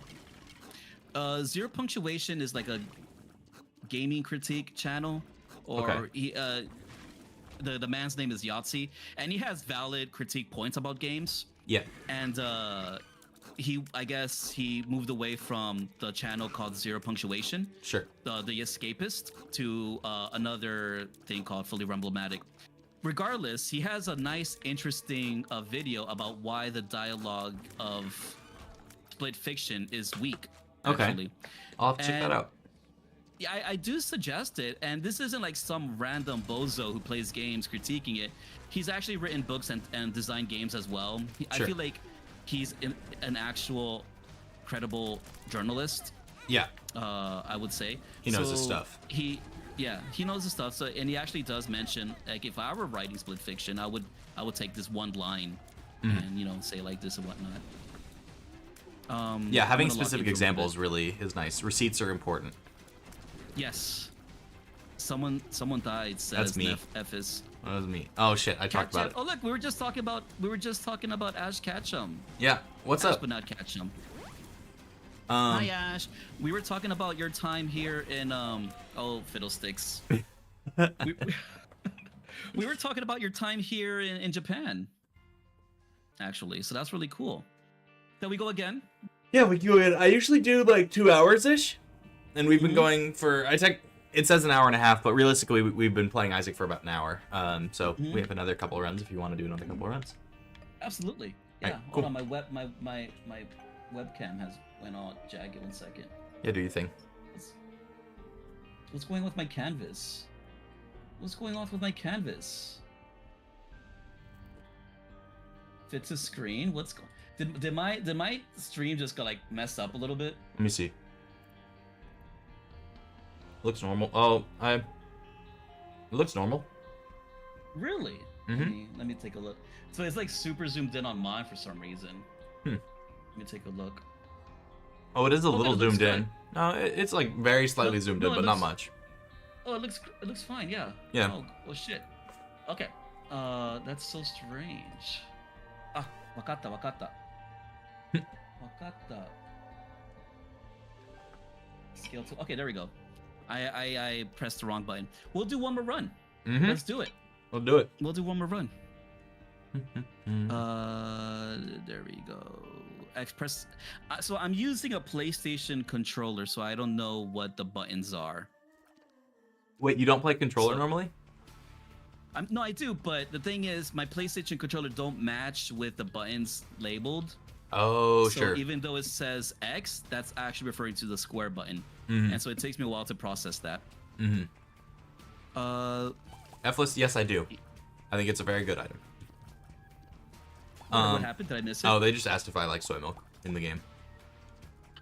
Zero Punctuation is like a gaming critique channel, or
Okay.
he the man's name is Yahtzee, and he has valid critique points about games.
Yeah.
And I guess he moved away from the channel called Zero Punctuation,
Sure.
the Escapist, to another thing called Fully Rumblematic. Regardless, he has a nice, interesting video about why the dialogue of Split Fiction is weak.
Okay.
Actually.
I'll have to check that
And-
out.
Yeah, I do suggest it, and this isn't like some random bozo who plays games critiquing it. He's actually written books and designed games as well.
Sure.
I feel like he's an actual credible journalist.
Yeah.
I would say
He knows his stuff.
He knows his stuff. So, and he actually does mention, like, if I were writing Split Fiction, I would take this one line and say like this and whatnot.
Yeah,
I'm
having
gonna look
specific
into it a
examples
bit.
really is nice. Receipts are important.
Yes. Someone died. Says
That's me.
F is.
That was me. Oh shit, I talked about it.
Oh look, we were just talking about Ash Ketchum.
Yeah. What's
Ash,
up?
but not Ketchum. Hi Ash. We were talking about your time here in fiddlesticks. we were talking about your time here in Japan. Actually, so that's really cool. Then we go again.
Yeah, we go in. I usually do like 2 hours ish, and we've been going for. It says an hour and a half, but realistically, we've been playing Isaac for about an hour. So we have another couple of runs if you want to do another couple of runs.
Absolutely. Yeah.
Alright,
Hold
cool.
on, my webcam has went all jagged. 1 second.
Yeah, do your thing.
What's going on with my canvas? What's going on with my canvas? Fits a screen. What's going? Did my stream just got like messed up a little bit?
Let me see. Looks normal. Oh, it looks normal.
Really? Let me take a look. So it's like super zoomed in on mine for some reason. Let me take a look.
Oh, it is a
Okay,
little
it looks
zoomed in. No, it's like very slightly
No,
zoomed
no,
in,
it
but not
looks-
much.
Oh, it looks fine. Yeah.
Yeah.
Oh, well, shit. Okay. That's so strange. Ah, wakatta. Wakatta. Scale 2. Okay, there we go. I pressed the wrong button. We'll do one more run.
Mm-hmm.
Let's do it.
We'll do it.
We'll do one more run. There we go. Express. So I'm using a PlayStation controller, so I don't know what the buttons are.
Wait, you don't play controller
So-
normally?
No, I do, but the thing is, my PlayStation controller don't match with the buttons labeled.
Oh,
So
sure.
even though it says X, that's actually referring to the square button,
Mhm.
and so it takes me a while to process that.
Mm-hmm.
Uh,
yes, I do. I think it's a very good item.
what happened? Did I miss it?
Oh, they just asked if I like soy milk in the game.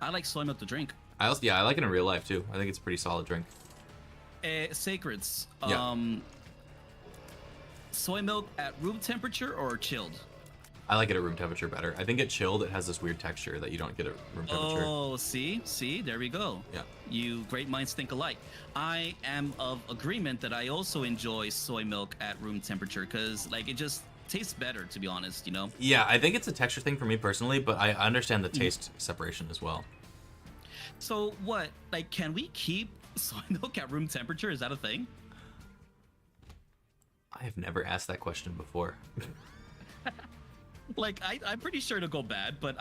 I like soy milk to drink.
I like it in real life too. I think it's a pretty solid drink.
Sacreds.
Yeah.
Soy milk at room temperature or chilled?
I like it at room temperature better. I think at chilled, it has this weird texture that you don't get at room temperature.
Oh, see, there we go.
Yeah.
You great minds think alike. I am of agreement that I also enjoy soy milk at room temperature because, like, it just tastes better, to be honest. You know.
Yeah, I think it's a texture thing for me personally, but I understand the taste separation as well.
So what? Like, can we keep soy milk at room temperature? Is that a thing?
I have never asked that question before.
Like, I'm pretty sure it'll go bad, but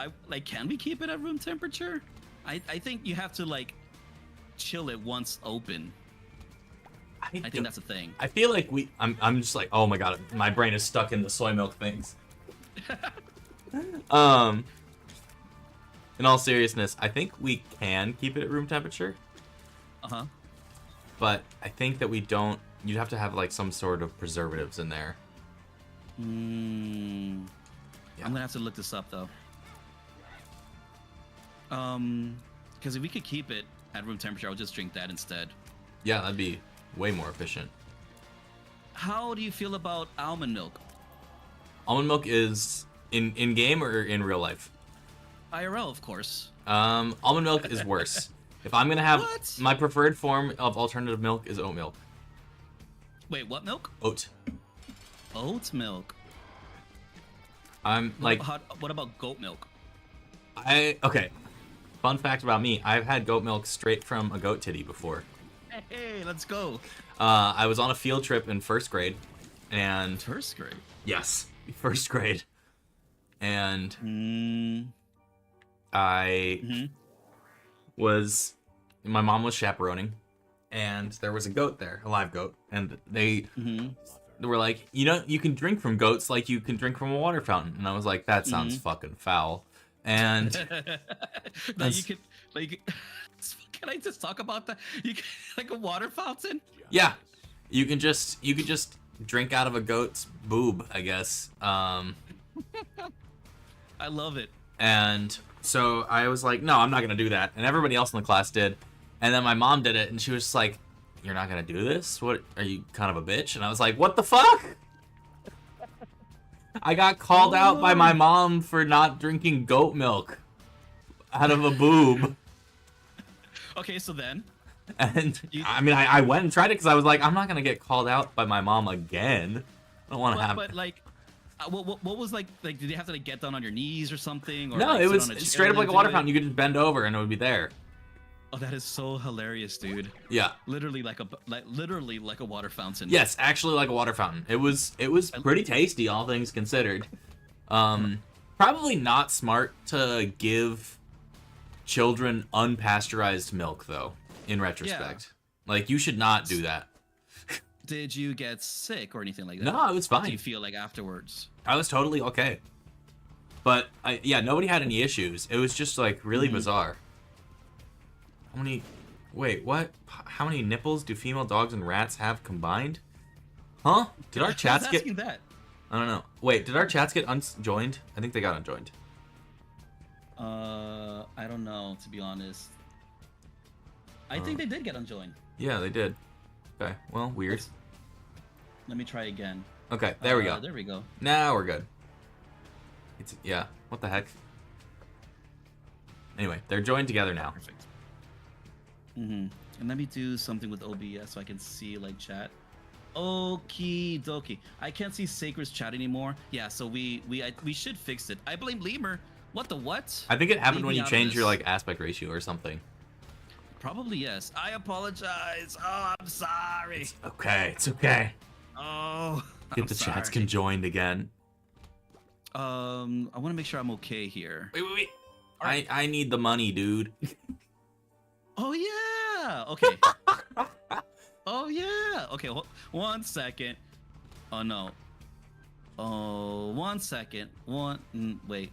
can we keep it at room temperature? I think you have to like chill it once open. I think that's a thing.
I feel like I'm just like, oh my god, my brain is stuck in the soy milk things. In all seriousness, I think we can keep it at room temperature,
Uh-huh.
but I think that we don't. You'd have to have like some sort of preservatives in there.
Yeah. I'm gonna have to look this up though. Because if we could keep it at room temperature, I'll just drink that instead.
Yeah, that'd be way more efficient.
How do you feel about almond milk?
Almond milk is in game or in real life?
IRL, of course.
Almond milk is worse. If I'm gonna have
What?
my preferred form of alternative milk is oat milk.
Wait, what milk?
Oat.
Oat milk.
I'm like
What about goat milk?
okay. Fun fact about me: I've had goat milk straight from a goat titty before.
Hey, let's go.
I was on a field trip in first grade, and
First grade.
yes, first grade, and
Mm.
I
Hmm.
was my mom was chaperoning, and there was a goat there, a live goat, and they were like, you can drink from goats like you can drink from a water fountain, and I was like, that sounds fucking foul, and
Like you could, like, can I just talk about that? You can, like a water fountain.
yeah, you could just drink out of a goat's boob, I guess.
I love it.
And so I was like, no, I'm not gonna do that, and everybody else in the class did, and then my mom did it, and she was just like, you're not gonna do this? What, are you kind of a bitch? And I was like, what the fuck? I got called out by my mom for not drinking goat milk out of a boob.
Okay, so then.
And I mean, I went and tried it because I was like, I'm not gonna get called out by my mom again. I don't want to have.
But like, what was like did you have to like get down on your knees or something? Or
No,
like,
it
sit
was
on a chair
straight up
and
like a
do
water
it?
fountain. You could just bend over and it would be there.
Oh, that is so hilarious, dude.
Yeah.
Literally like a water fountain.
Yes, actually like a water fountain. It was pretty tasty, all things considered. Probably not smart to give children unpasteurized milk, though, in retrospect. Like, you should not do that.
Did you get sick or anything like that?
No, it was
What do
fine.
you feel like afterwards?
I was totally okay. But, yeah, nobody had any issues. It was just, like, really bizarre. How many... Wait, what? How many nipples do female dogs and rats have combined? Huh? Did our chats
I was
get...
asking that.
I don't know. Wait, did our chats get unjoined? I think they got unjoined.
I don't know, to be honest. I think they did get unjoined.
Yeah, they did. Okay, well, weird.
Let me try again.
Okay, there we go.
There we go.
Now we're good. Yeah, what the heck? Anyway, they're joined together now.
Perfect. And let me do something with OBS so I can see like chat. Okie dokie. I can't see Sacred's chat anymore. Yeah, so we should fix it. I blame Lemur. What the what?
I think it happened
Leave
when
me
you
out of
changed your
this.
like aspect ratio or something.
Probably yes. I apologize. Oh, I'm sorry.
It's okay. It's okay.
Oh,
Get
I'm
the
sorry.
chats conjoined again.
I want to make sure I'm okay here.
Wait. I need the money, dude.
Oh yeah. Okay. Oh yeah. Okay. 1 second. Oh no. Oh, 1 second. Wait.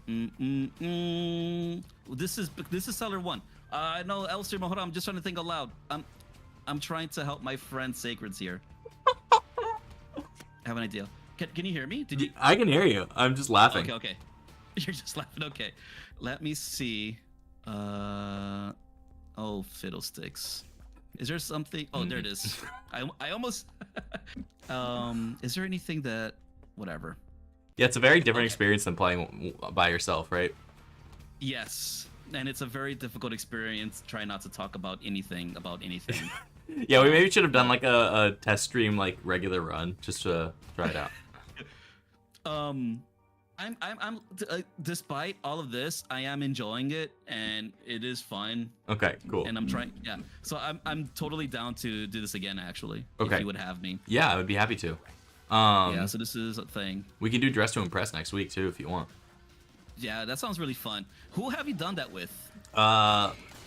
This is seller one. No, Elster, hold on. I'm just trying to think aloud. I'm trying to help my friend Sacred's here. I have an idea. Can you hear me? Did you?
I can hear you. I'm just laughing.
Okay. You're just laughing. Okay. Let me see. Oh, fiddlesticks. Is there something? Oh, there it is. I almost. Is there anything that? Whatever.
Yeah, it's a very different experience than playing by yourself, right?
Yes, and it's a very difficult experience. Try not to talk about anything.
Yeah, we maybe should have done like a test stream, like regular run, just to try it out.
I'm despite all of this, I am enjoying it, and it is fun.
Okay, cool.
And I'm trying. Yeah, so I'm totally down to do this again. Actually,
Okay.
if you would have me.
Yeah, I would be happy to.
Yeah, so this is a thing.
We can do Dress to Impress next week too, if you want.
Yeah, that sounds really fun. Who have you done that with?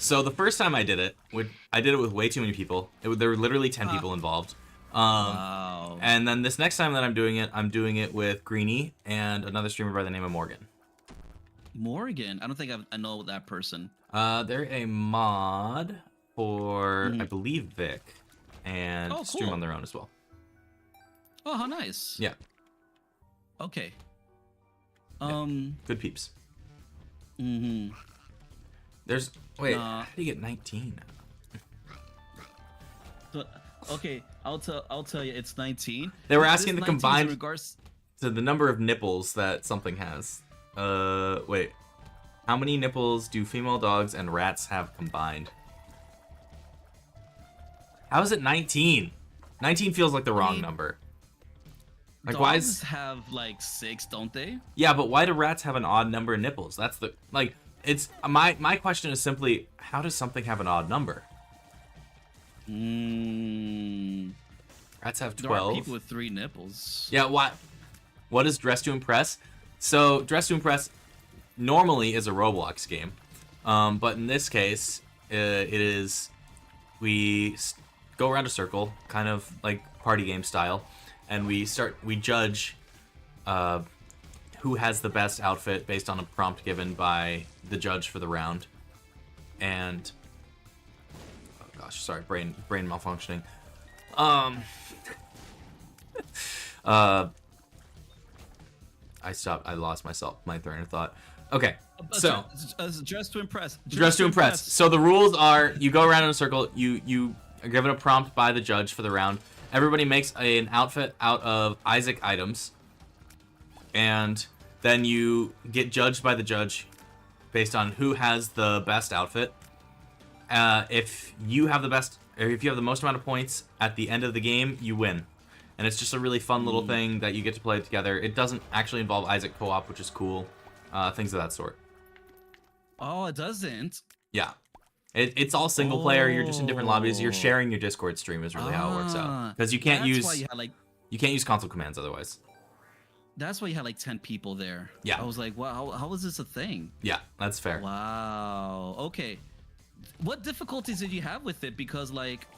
So the first time I did it with way too many people. There were literally 10 people involved.
Wow.
And then this next time that I'm doing it with Greenie and another streamer by the name of Morgan.
Morgan? I don't think I know that person.
They're a mod for, I believe, Vic, and
Oh,
stream
cool.
on their own as well.
Oh, how nice.
Yeah,
Okay.
good peeps.
Mm-hmm.
Wait, how do you get 19?
So, okay, I'll tell you, it's 19.
They were
This
asking the
19 is in
combined
regards.
to the number of nipples that something has. Wait. How many nipples do female dogs and rats have combined? How is it 19? 19 feels like the wrong number. Like,
Dogs
why is...
have like 6, don't they?
Yeah, but why do rats have an odd number of nipples? That's the... Like, it's... My question is simply, how does something have an odd number? Rats have
There are
12.
people with 3 nipples.
Yeah, what is Dress to Impress? So, Dress to Impress normally is a Roblox game. But in this case, it is... We go around a circle, kind of like party game style, and we judge who has the best outfit based on a prompt given by the judge for the round. And... Oh gosh, sorry, brain malfunctioning. I lost my train of thought. Okay, so
Dress to Impress.
Dress to Impress. So the rules are: you go around in a circle. You are given a prompt by the judge for the round. Everybody makes an outfit out of Isaac items, and then you get judged by the judge based on who has the best outfit. If you have the best, or if you have the most amount of points at the end of the game, you win. And it's just a really fun little thing that you get to play together. It doesn't actually involve Isaac co-op, which is cool. Things of that sort.
Oh, it doesn't?
Yeah. It's all single player. You're just in different lobbies. You're sharing your Discord stream is really how it works out. Because you can't use console commands otherwise.
That's why you had like 10 people there.
Yeah.
I was like, wow, how is this a thing?
Yeah, that's fair.
Wow. Okay. What difficulties did you have with it? Because like,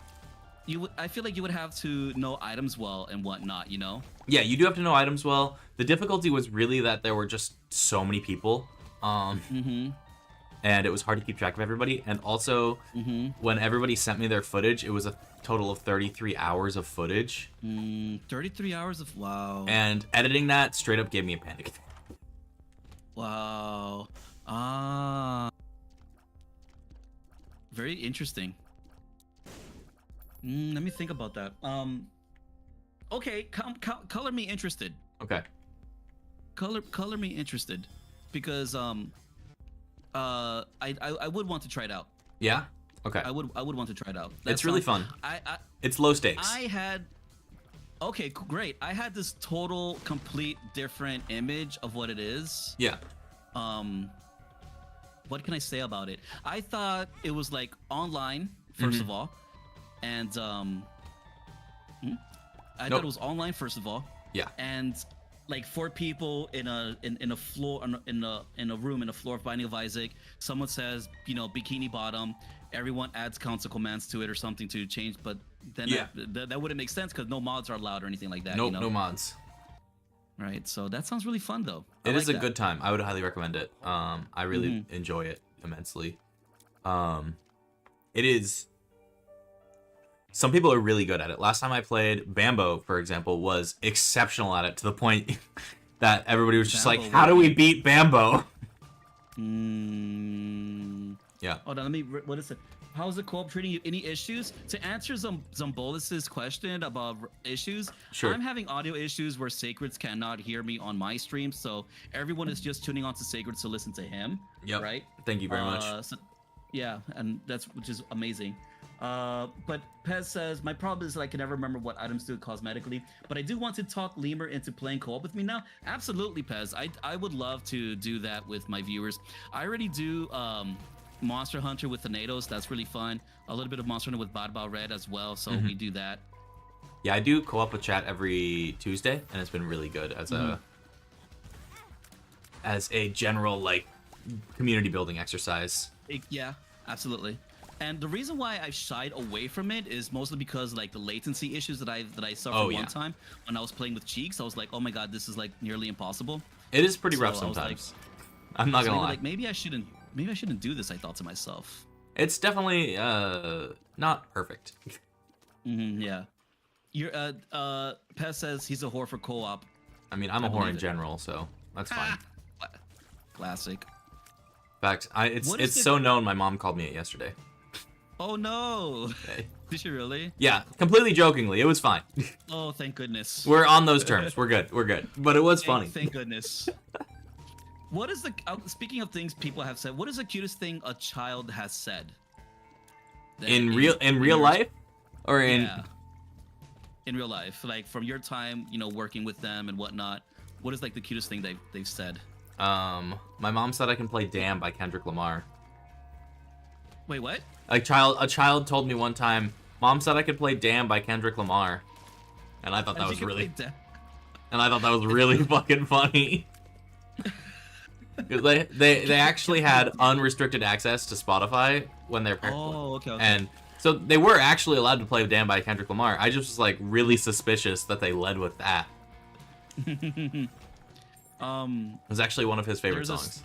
I feel like you would have to know items well and whatnot, you know?
Yeah, you do have to know items well. The difficulty was really that there were just so many people. And it was hard to keep track of everybody. And also, when everybody sent me their footage, it was a total of 33 hours of footage.
33 hours of... Wow.
And editing that straight up gave me a panic attack.
Wow. Very interesting. Let me think about that. Okay, color me interested.
Okay.
Color me interested, because I would want to try it out.
Yeah. Okay.
I would want to try it out.
It's really fun. It's low stakes.
Okay, great. I had this total, complete, different image of what it is.
Yeah.
What can I say about it? I thought it was like online, first of all. And I thought it was online first of all.
Yeah.
And like 4 people in a floor in a room in a floor of Binding of Isaac. Someone says, you know, bikini bottom. Everyone adds console commands to it or something to change, but then that wouldn't make sense because no mods are allowed or anything like that.
Nope,
you know?
no mods.
Right. So that sounds really fun though.
It is a good time. I would highly recommend it. I really enjoy it immensely. It is. Some people are really good at it. Last time I played, Bambo, for example, was exceptional at it to the point that everybody was just like, how do we beat Bambo? Yeah.
Hold on, what is it? How's the co-op treating you? Any issues? To answer Zombolis's question about issues,
sure.
I'm having audio issues where Sacreds cannot hear me on my stream, so everyone is just tuning on to Sacreds to listen to him.
Yep.
Right?
Thank you very much.
So, yeah, and which is amazing. But Pez says, my problem is that I can never remember what items do cosmetically, but I do want to talk Lemur into playing co-op with me now. Absolutely, Pez. I would love to do that with my viewers. I already do Monster Hunter with Thanatos. That's really fun. A little bit of Monster Hunter with Badbao Red as well, so we do that.
Yeah, I do co-op with chat every Tuesday, and it's been really good as a general like community building exercise.
Yeah, absolutely. And the reason why I shied away from it is mostly because like the latency issues that I suffered one time when I was playing with Cheeks. I was like, oh my god, this is like nearly impossible.
It is pretty rough sometimes. I'm not gonna lie.
Like maybe I shouldn't do this. I thought to myself.
It's definitely not perfect.
Yeah. Your Pez says he's a whore for co-op.
I mean, I'm a whore in general, so that's fine.
Classic.
In fact, it's so known. My mom called me it yesterday.
Oh no!
Okay.
Did she really?
Yeah, completely jokingly. It was fine.
Oh, thank goodness.
We're on those terms. We're good. We're good. But it was funny.
Thank goodness. What is the speaking of things people have said? What is the cutest thing a child has said?
In real life, or in?
Yeah. In real life, like from your time, you know, working with them and whatnot. What is like the cutest thing they've said?
My mom said I can play "Damn" by Kendrick Lamar.
Wait, what?
A child told me one time Mom said I could play "Damn" by Kendrick Lamar, and I thought that was really, fucking funny. Because they actually had unrestricted access to Spotify when they're
okay.
and so they were actually allowed to play "Damn" by Kendrick Lamar. I just was like really suspicious that they led with that. It was actually one of his favorite songs.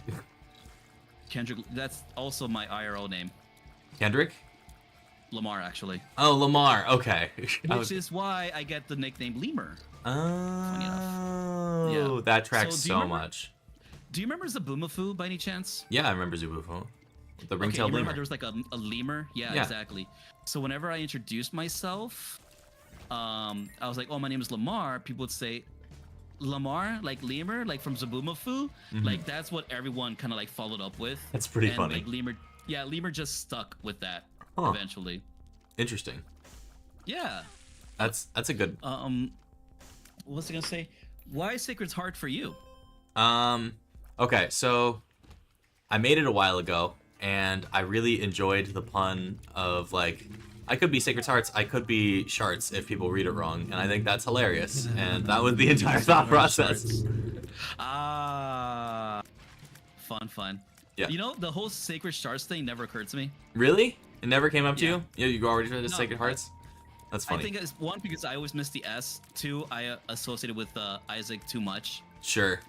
Kendrick, that's also my IRL name.
Kendrick?
Lamar, actually.
Oh, Lamar. Okay.
Which is why I get the nickname Lemur.
Oh,
Yeah.
that tracks
So,
so much.
Do you remember Zaboomafoo by any chance?
Yeah, I remember Zubufu. The ringtail
remember
lemur.
there was like a lemur? Yeah, exactly. So whenever I introduced myself, I was like, oh, my name is Lamar. People would say, Lamar, like lemur, like from Zaboomafoo. Like that's what everyone kind of like followed up with.
That's pretty funny.
Like lemur just stuck with that eventually.
Interesting.
Yeah.
That's a good.
What was I gonna say? Why is Sacred's Heart for you?
Okay, so I made it a while ago, and I really enjoyed the pun of like, I could be Sacred's Hearts, I could be Sharts if people read it wrong, and I think that's hilarious. And that was the entire thought process.
Fun.
Yeah.
You know, the whole Sacred Sharts thing never occurred to me.
Really? It never came up to
Yeah.
you? Yeah, you already tried the
No,
Sacred Hearts? That's funny.
I think it's one because I always missed the S. Two, I associated with Isaac too much.
Sure.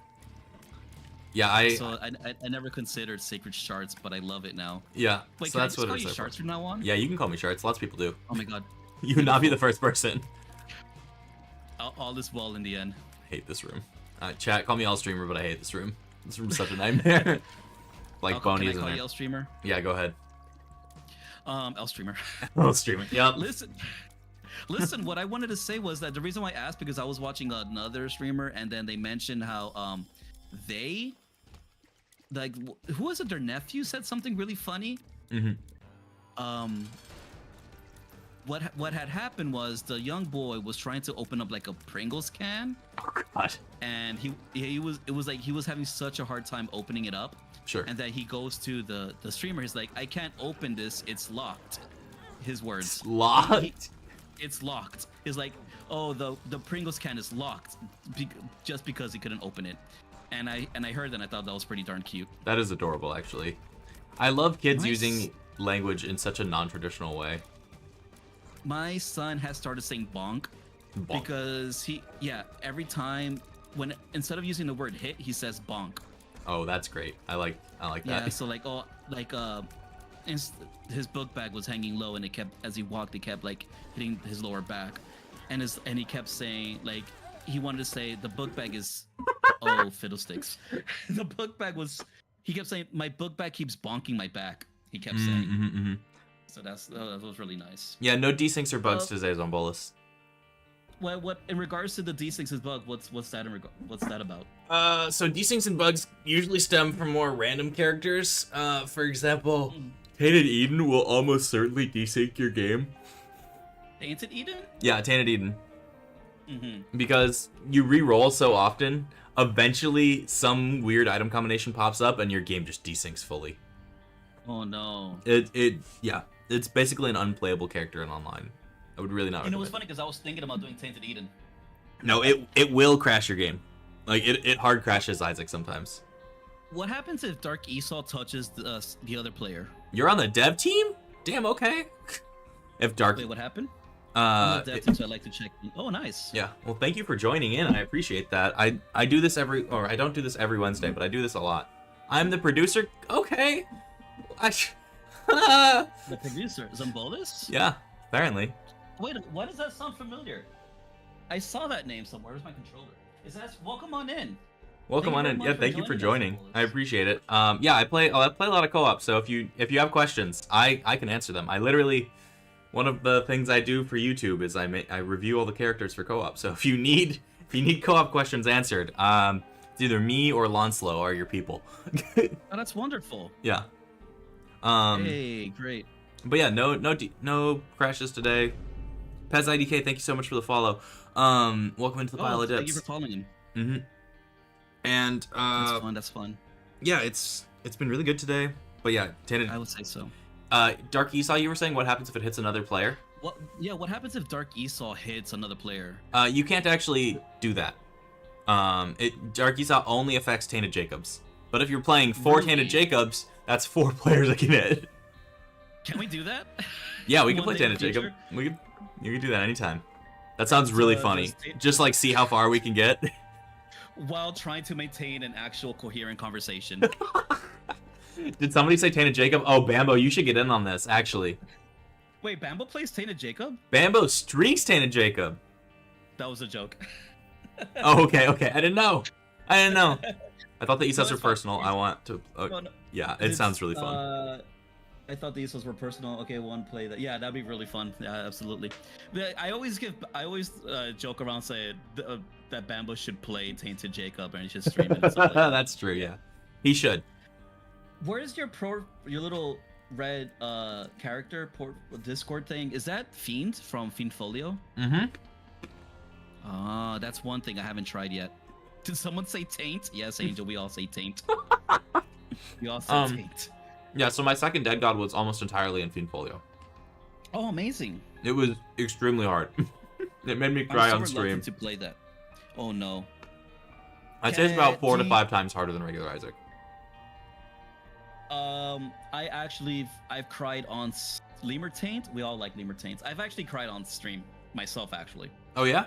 Yeah,
So I never considered Sacred Sharts, but I love it now.
Yeah,
Wait,
so
can
that's
I just
what
call
it
you
is.
Sharts from now on?
Yeah, you can call me Sharts. Lots of people do.
Oh my god.
You would not be the first person.
All is well in the end.
I hate this room. Chat, call me All Streamer, but I hate this room. This room's such a nightmare. Like
Can I
Boney's in
call
there.
you L Streamer?
Yeah, go ahead.
L Streamer.
All Streamer. Yep.
Listen. What I wanted to say was that the reason why I asked because I was watching another streamer and then they mentioned how they like who was it? Their nephew said something really funny. What had happened was the young boy was trying to open up like a Pringles can.
Oh God.
And he was having such a hard time opening it up.
Sure.
And then he goes to the streamer. He's like, I can't open this. It's locked. His words.
It's locked.
It's locked. He's like, oh, the Pringles can is locked just because he couldn't open it. And I heard that and I thought that was pretty darn cute.
That is adorable, actually. I love kids
Nice.
using language in such a non-traditional way.
My son has started saying bonk.
Bonk.
Because every time instead of using the word hit, he says bonk.
Oh, that's great. I like that.
Yeah, so his book bag was hanging low, and it kept as he walked, it kept like hitting his lower back, and he kept saying like he wanted to say the book bag is oh fiddlesticks. The book bag was he kept saying my book bag keeps bonking my back. He kept saying. So that was really nice.
Yeah, no desyncs or bugs today, Zombolus.
What in regards to the desyncs and bug? What's that what's that about?
So desyncs and bugs usually stem from more random characters. For example, Tainted Eden will almost certainly desync your game.
Tainted Eden?
Yeah, Tainted Eden. Because you re-roll so often, eventually some weird item combination pops up and your game just desyncs fully.
Oh no.
It's basically an unplayable character in online. I would really not.
You know, it was funny because I was thinking about doing Tainted Eden.
No, it will crash your game. Like it hard crashes Isaac sometimes.
What happens if Dark Esau touches the other player?
You're on the dev team? Damn, okay. If Dark.
Wait, what happened? I'm the dev team, so I like to check. Oh, nice.
Yeah. Well, thank you for joining in. I appreciate that. I do this I don't do this every Wednesday, but I do this a lot. I'm the producer. Okay.
The producer, Zombolus?
Yeah, apparently.
Wait, why does that sound familiar? I saw that name somewhere. Where's my controller? Welcome on in.
Welcome on in. Yeah, thank you for joining.
us,
I appreciate it. Yeah, I play a lot of co-op. So if you have questions, I can answer them. I literally, one of the things I do for YouTube is I review all the characters for co-op. So if you need co-op questions answered, it's either me or Lonslow are your people.
Oh, that's wonderful.
Yeah.
Hey, great.
But yeah, no crashes today. Pez IDK, thank you so much for the follow. Welcome into the pile of dips.
Thank you for calling in.
Mm-hmm. And
That's fun.
Yeah, it's been really good today. But yeah, Tainted.
I would say so.
Dark Esau, you were saying what happens if it hits another player?
What? Yeah. What happens if Dark Esau hits another player?
You can't actually do that. Dark Esau only affects Tainted Jacobs. But if you're playing 4 Tainted
Really?
Jacobs, that's 4 players that can hit.
Can we do that?
Yeah, we can
One
play
day in the
Tainted Jacob.
future?
You can do that anytime. That sounds really funny. Just like see how far we can get.
While trying to maintain an actual coherent conversation.
Did somebody say Tainted Jacob? Oh, Bambo, you should get in on this, actually.
Wait, Bambo plays Tainted Jacob?
Bambo streaks Tainted Jacob.
That was a joke.
Oh, okay. I didn't know. I thought the Esau's
that's
were
fine.
personal. I want to...
No, no.
Yeah, it sounds really fun.
I thought the Esau's were personal. Okay, one play that. Yeah, that'd be really fun. Yeah, absolutely. I always joke around saying that Bambo should play Tainted Jacob and just stream it. And stuff like that.
That's true, yeah. He should.
Where's your little red character Discord thing? Is that Fiend from Fiendfolio?
Mm-hmm.
Ah, that's one thing I haven't tried yet. Did someone say taint? Yes, Angel, we all say taint. We all say taint.
Yeah, so my second Dead God was almost entirely in Fiendfolio.
Oh, amazing.
It was extremely hard. It made me cry on stream.
To play that. Oh no.
I'd say it's about 4 to 5 times harder than regular Isaac.
I've cried on Lemur Taint. We all like Lemur Taints. I've actually cried on stream myself, actually.
Oh, yeah?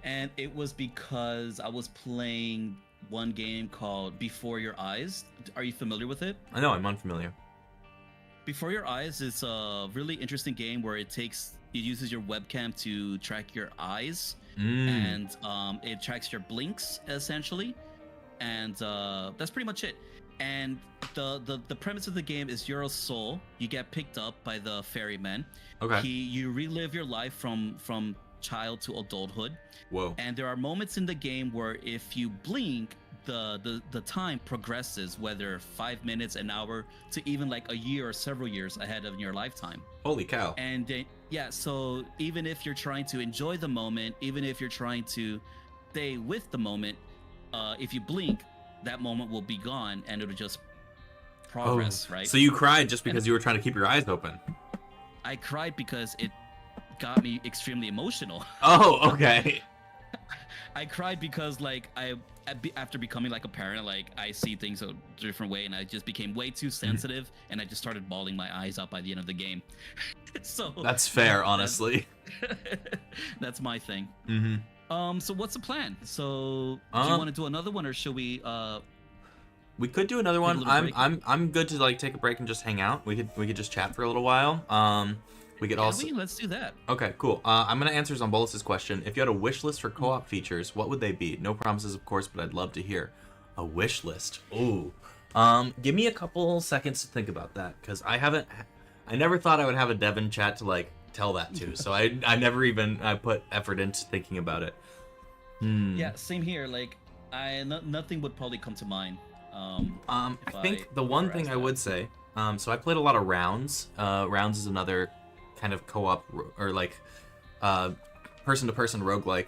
And it was because I was playing one game called Before Your Eyes. Are you familiar with it?
I know, I'm unfamiliar.
Before Your Eyes is a really interesting game where it uses your webcam to track your eyes, and it tracks your blinks essentially, and that's pretty much it. And the premise of the game is you're a soul. You get picked up by the ferryman.
Okay.
You relive your life from child to adulthood.
Whoa.
And there are moments in the game where if you blink, the time progresses, whether 5 minutes, an hour, to even like a year or several years ahead of your lifetime.
Holy cow.
And so even if you're trying to enjoy the moment, even if you're trying to stay with the moment, if you blink, that moment will be gone and it'll just progress, right?
So you cried just because you were trying to keep your eyes open.
I cried because it got me extremely emotional.
Oh, okay.
I cried because after becoming like a parent, like I see things a different way, and I just became way too sensitive, and I just started bawling my eyes out by the end of the game. So
that's fair, honestly.
That's my thing.
Mm-hmm.
So what's the plan? So do you want to do another one, or should we?
We could do another one. I'm good to like take a break and just hang out. We could just chat for a little while. We could also.
Let's do that.
Okay, cool. I'm gonna answer Zombolus's question. If you had a wish list for co-op features, what would they be? No promises, of course, but I'd love to hear. A wish list. Ooh. Give me a couple seconds to think about that, because I never thought I would have a Devin chat to like tell that to. So I never even put effort into thinking about it.
Yeah, same here. Like nothing would probably come to mind.
I think the one thing I would say. So I played a lot of Rounds. Rounds is another kind of co-op or like person-to-person roguelike.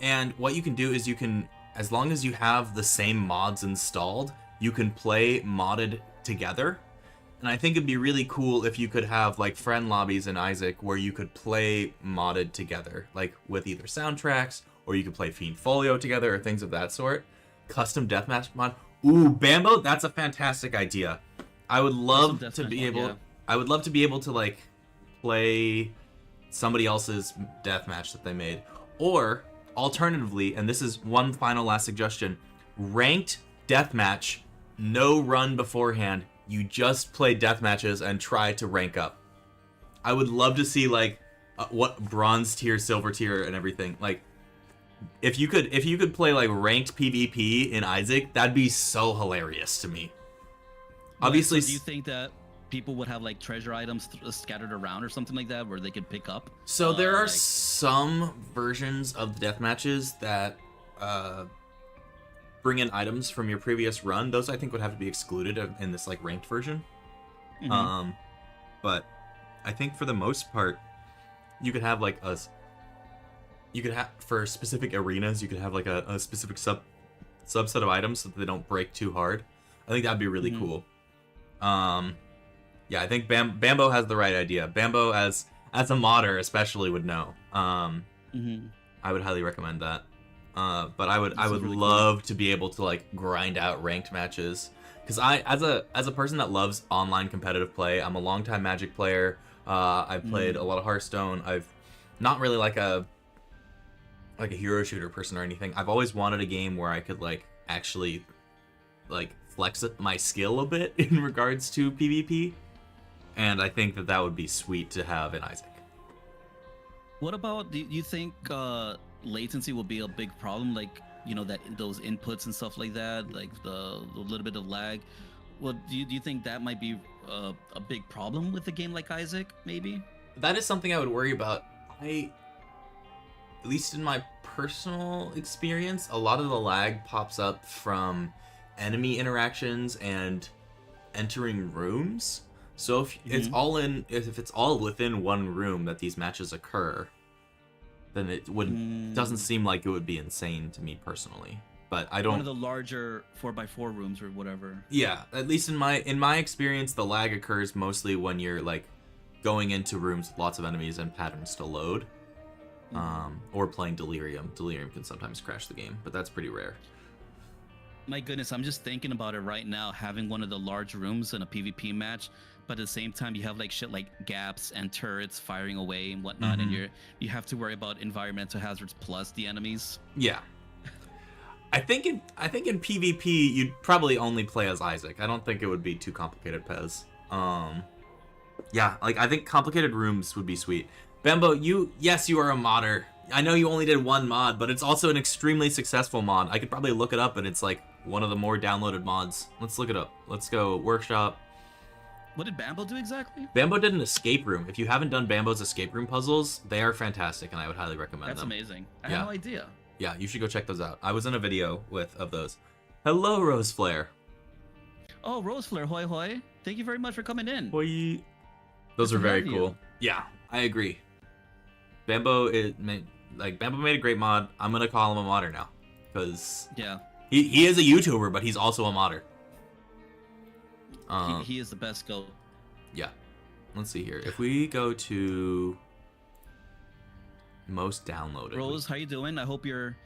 And what you can do is you can, as long as you have the same mods installed, you can play modded together. And I think it'd be really cool if you could have like friend lobbies in Isaac where you could play modded together, like with either soundtracks, or you could play Fiendfolio together or things of that sort. Custom deathmatch mod. Ooh, Bambo, that's a fantastic idea. I would love to be able. Yeah. I would love to be able to like play somebody else's deathmatch that they made, or alternatively, and this is one final last suggestion: ranked deathmatch, no run beforehand. You just play deathmatches and try to rank up. I would love to see like what bronze tier, silver tier, and everything. Like, if you could play like ranked PvP in Isaac, that'd be so hilarious to me. Obviously,
so do you think that people would have like treasure items scattered around or something like that where they could pick up?
So there are some versions of the deathmatches that bring in items from your previous run. Those I think would have to be excluded in this like ranked version. Mm-hmm. But I think for the most part, you could have like for specific arenas, you could have like a specific subset of items so that they don't break too hard. I think that'd be really cool. Yeah, I think Bambo has the right idea. Bambo, as a modder especially, would know.
Mm-hmm.
I would highly recommend that. But I would
Really
love to be able to like grind out ranked matches, because as a person that loves online competitive play, I'm a longtime Magic player. I've played a lot of Hearthstone. I've not really like a hero shooter person or anything. I've always wanted a game where I could like actually like flex my skill a bit in regards to PvP, and I think that would be sweet to have in Isaac.
What about, do you think latency will be a big problem? Like, you know, that those inputs and stuff like that, like the little bit of lag. Well, do you think that might be a big problem with a game like Isaac, maybe?
That is something I would worry about. At least in my personal experience, a lot of the lag pops up from enemy interactions and entering rooms. So if it's all within one room that these matches occur, then it wouldn't doesn't seem like it would be insane to me personally. But I don't.
One of the larger 4x4 rooms or whatever.
Yeah, at least in my experience, the lag occurs mostly when you're like going into rooms with lots of enemies and patterns to load, or playing Delirium. Delirium can sometimes crash the game, but that's pretty rare.
My goodness, I'm just thinking about it right now, having one of the large rooms in a PvP match, but at the same time you have like shit like gaps and turrets firing away and whatnot, and you have to worry about environmental hazards plus the enemies.
Yeah. I think in PvP you'd probably only play as Isaac. I don't think it would be too complicated, Pez. Yeah, like I think complicated rooms would be sweet. Bambo, you are a modder. I know you only did one mod, but it's also an extremely successful mod. I could probably look it up, and it's like one of the more downloaded mods. Let's look it up. Let's go workshop.
What did Bambo do exactly?
Bambo did an escape room. If you haven't done Bambo's escape room puzzles, they are fantastic, and I would highly recommend them.
That's amazing. I had no idea.
Yeah, you should go check those out. I was in a video of those. Hello, Rose Flare.
Oh, Rose Flare, hoi hoi. Thank you very much for coming in.
Hoi. Those are very cool. Yeah, I agree. Bambo made a great mod. I'm gonna call him a modder now, because he is a YouTuber, but he's also a modder.
He is the best goat.
Yeah. Let's see here. If we go to most downloaded.
Rose, how you doing? I hope you're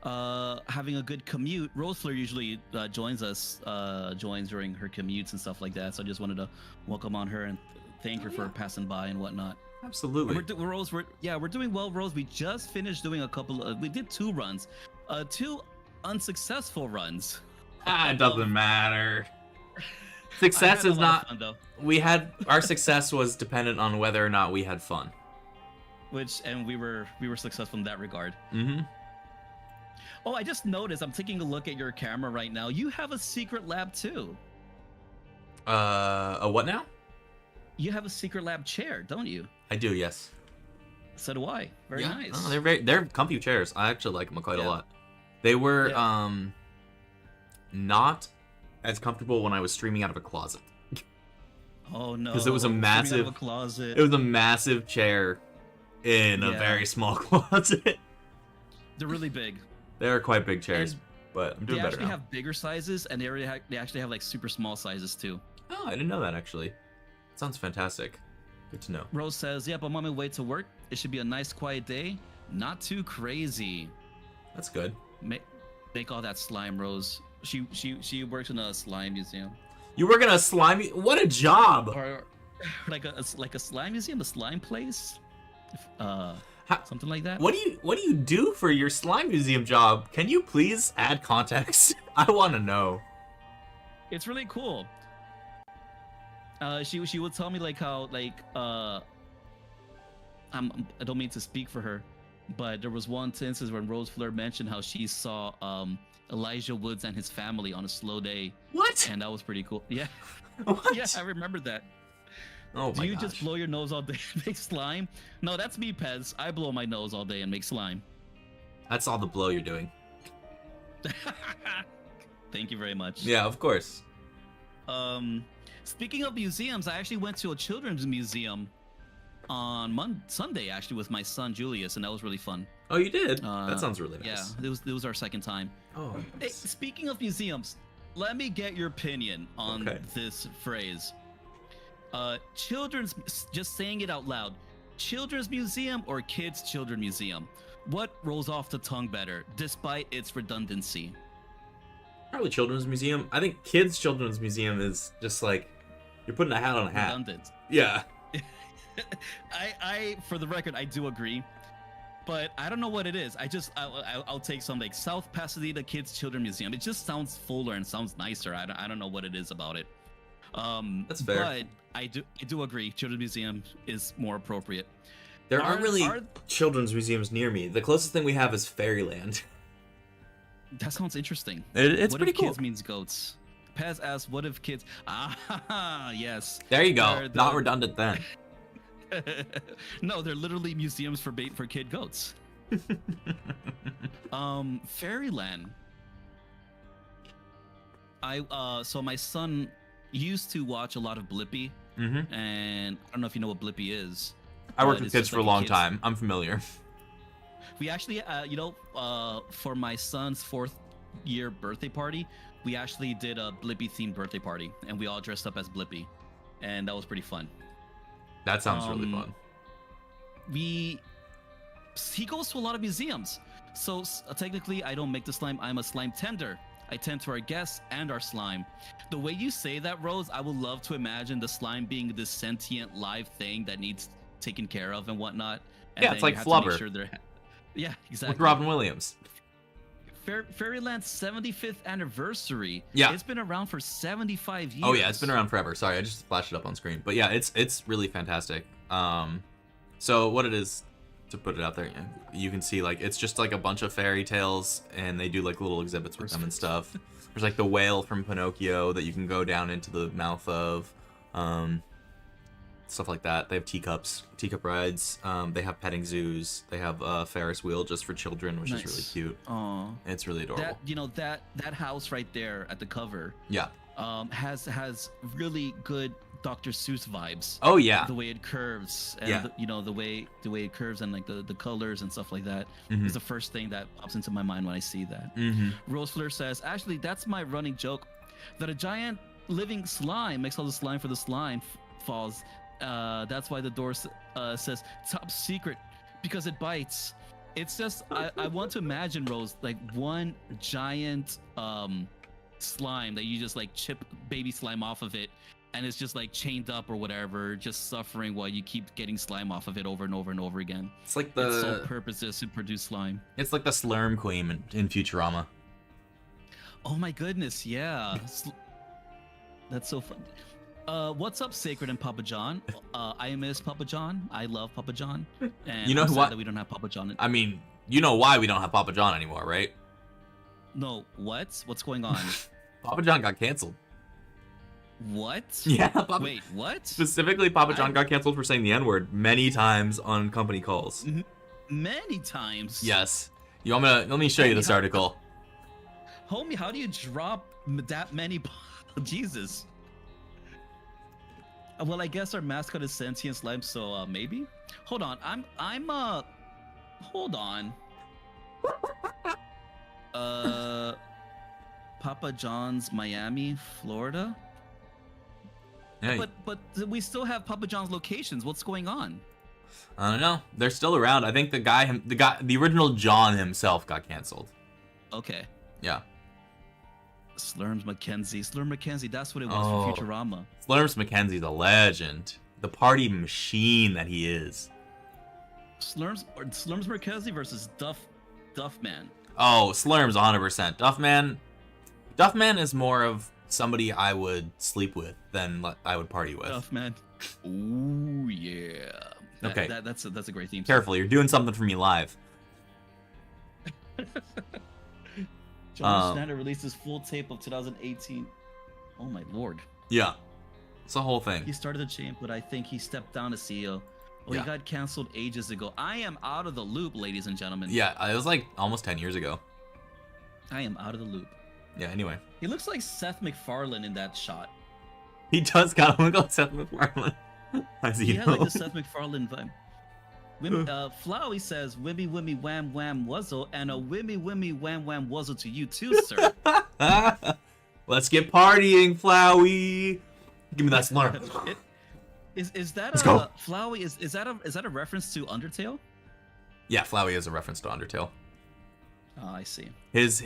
having a good commute. Rose Flare usually joins during her commutes and stuff like that. So I just wanted to welcome on her and thank her for passing by and whatnot.
Absolutely.
Rose, we're doing well, Rose. We just finished doing we did 2 runs, 2 unsuccessful runs.
It doesn't matter. Success is not
fun, though.
Our success was dependent on whether or not we had fun.
And we were successful in that regard.
Mm-hmm.
Oh, I just noticed, I'm taking a look at your camera right now. You have a secret lab too.
A what now?
You have a secret lab chair, don't you?
I do, yes.
So do I. Very nice.
Oh, they're comfy chairs. I actually like them quite a lot. They were not as comfortable when I was streaming out of a closet.
Oh no.
Because it was a massive
closet.
It was a massive chair in a very small closet.
They're really big.
They're quite big chairs, but I'm doing better now.
They actually have bigger sizes, and they actually have like super small sizes too.
Oh, I didn't know that actually. Sounds fantastic. Good to know.
Rose says, "Yep, I'm on my way to work. It should be a nice, quiet day. Not too crazy."
That's good.
Make all that slime, Rose. She works in a slime museum.
You work in a slime? What a job!
Or like a slime museum, a slime place, something like that.
What do you do for your slime museum job? Can you please add context? I want to know.
It's really cool. She would tell me like how I don't mean to speak for her, but there was one instance when Rose Flare mentioned how she saw Elijah Woods and his family on a slow day.
What?
And that was pretty cool. Yeah.
What?
Yeah, I remember that.
Oh my gosh.
Do you just blow your nose all day and make slime? No, that's me, Pez. I blow my nose all day and make slime.
That's all the blow you're doing.
Thank you very much.
Yeah, of course.
Speaking of museums, I actually went to a children's museum on Sunday actually with my son Julius, and that was really fun.
Oh, you did? That sounds really nice.
Yeah, it was our second time.
Oh.
Hey, speaking of museums, let me get your opinion on this phrase. Children's, just saying it out loud, children's museum or kids' children museum? What rolls off the tongue better, despite its redundancy?
Probably children's museum. I think kids' children's museum is just like you're putting a hat on a hat.
Redundant.
Yeah.
I, for the record, I do agree, but I don't know what it is. I'll take something like South Pasadena Kids Children Museum. It just sounds fuller and sounds nicer. I don't know what it is about it.
That's fair.
But I do agree. Children's Museum is more appropriate.
There aren't really children's museums near me. The closest thing we have is Fairyland.
That sounds interesting.
It's
what
pretty
if
cool.
Kids means goats? Paz asks, "What if kids?" Ah, yes.
There you go. Not redundant then.
No, they're literally museums for kid goats. Fairyland. So my son used to watch a lot of Blippi, and I don't know if you know what Blippi is.
I worked with kids for a long time. I'm familiar.
We actually, for my son's 4th year birthday party, we actually did a Blippi themed birthday party, and we all dressed up as Blippi, and that was pretty fun.
That sounds really fun.
He goes to a lot of museums, so technically I don't make the slime. I'm a slime tender. I tend to our guests and our slime. The way you say that, Rose, I would love to imagine the slime being this sentient live thing that needs taken care of and whatnot. And
yeah, it's like Flubber.
Yeah, exactly.
With Robin Williams.
Fairyland's 75th anniversary.
Yeah.
It's been around for 75 years.
Oh yeah, it's been around forever. Sorry, I just flashed it up on screen. But yeah, it's really fantastic. So what it is, to put it out there, you can see like it's just like a bunch of fairy tales, and they do like little exhibits with them and stuff. There's like the whale from Pinocchio that you can go down into the mouth of. Stuff like that. They have teacup rides. They have petting zoos. They have a Ferris wheel just for children, which is really cute.
Aww.
It's really adorable.
That house right there at the cover.
Yeah.
Has really good Dr. Seuss vibes.
Oh yeah.
The way it curves, and the way it curves, and like the colors and stuff like that is the first thing that pops into my mind when I see that. Rose Fleur says, actually, that's my running joke, that a giant living slime makes all the slime for the slime falls. That's why the door says top secret, because it bites. It's just I want to imagine, Rose, like one giant slime that you just like chip baby slime off of it, and it's just like chained up or whatever, just suffering while you keep getting slime off of it over and over and over again.
It's like
its sole purpose is to produce slime.
It's like the Slurm Queen in Futurama.
Oh my goodness, yeah. That's so fun. What's up, Sacred and Papa John? I miss Papa John. I love Papa John. And
you know
I'm sad
what?
that we don't have Papa John.
I mean, you know why we don't have Papa John anymore, right?
No, what? What's going on?
Papa John got canceled.
What?
Yeah.
Wait, what?
Specifically, Papa John got canceled for saying the N-word many times on company calls.
Many times?
Yes. Let me show you this article.
Homie, how do you drop that many? Jesus. Well, I guess our mascot is sentient slime, so maybe. Hold on, hold on. Papa John's, Miami, Florida.
Yeah.
But we still have Papa John's locations. What's going on?
I don't know. They're still around. I think the original John himself got canceled.
Okay.
Yeah.
Slurms McKenzie, that's what it was for Futurama.
Slurms McKenzie's a legend. The party machine that he is.
Slurms McKenzie versus Duffman.
Oh, Slurms 100%. Duffman is more of somebody I would sleep with than I would party with.
Duffman. Ooh, yeah.
Okay.
That's a great theme.
Careful, you're doing something for me live.
John Schneider released his full tape of 2018. Oh my lord.
Yeah. It's a whole thing.
He started the chain, but I think he stepped down as CEO. Oh,
yeah.
He got canceled ages ago. I am out of the loop, ladies and gentlemen.
Yeah, it was like almost 10 years ago.
I am out of the loop.
Yeah, anyway.
He looks like Seth MacFarlane in that shot.
He does kind of look like Seth MacFarlane.
He had like the Seth MacFarlane vibe. Flowey says, "Wimmy wimmy wham wham wuzzle," and a wimmy wimmy wham wham wuzzle to you too, sir.
Let's get partying, Flowey. Give me that slurp.
Is that
Let's
a
go.
Flowey? Is that a reference to Undertale?
Yeah, Flowey is a reference to Undertale.
Oh, I see.
His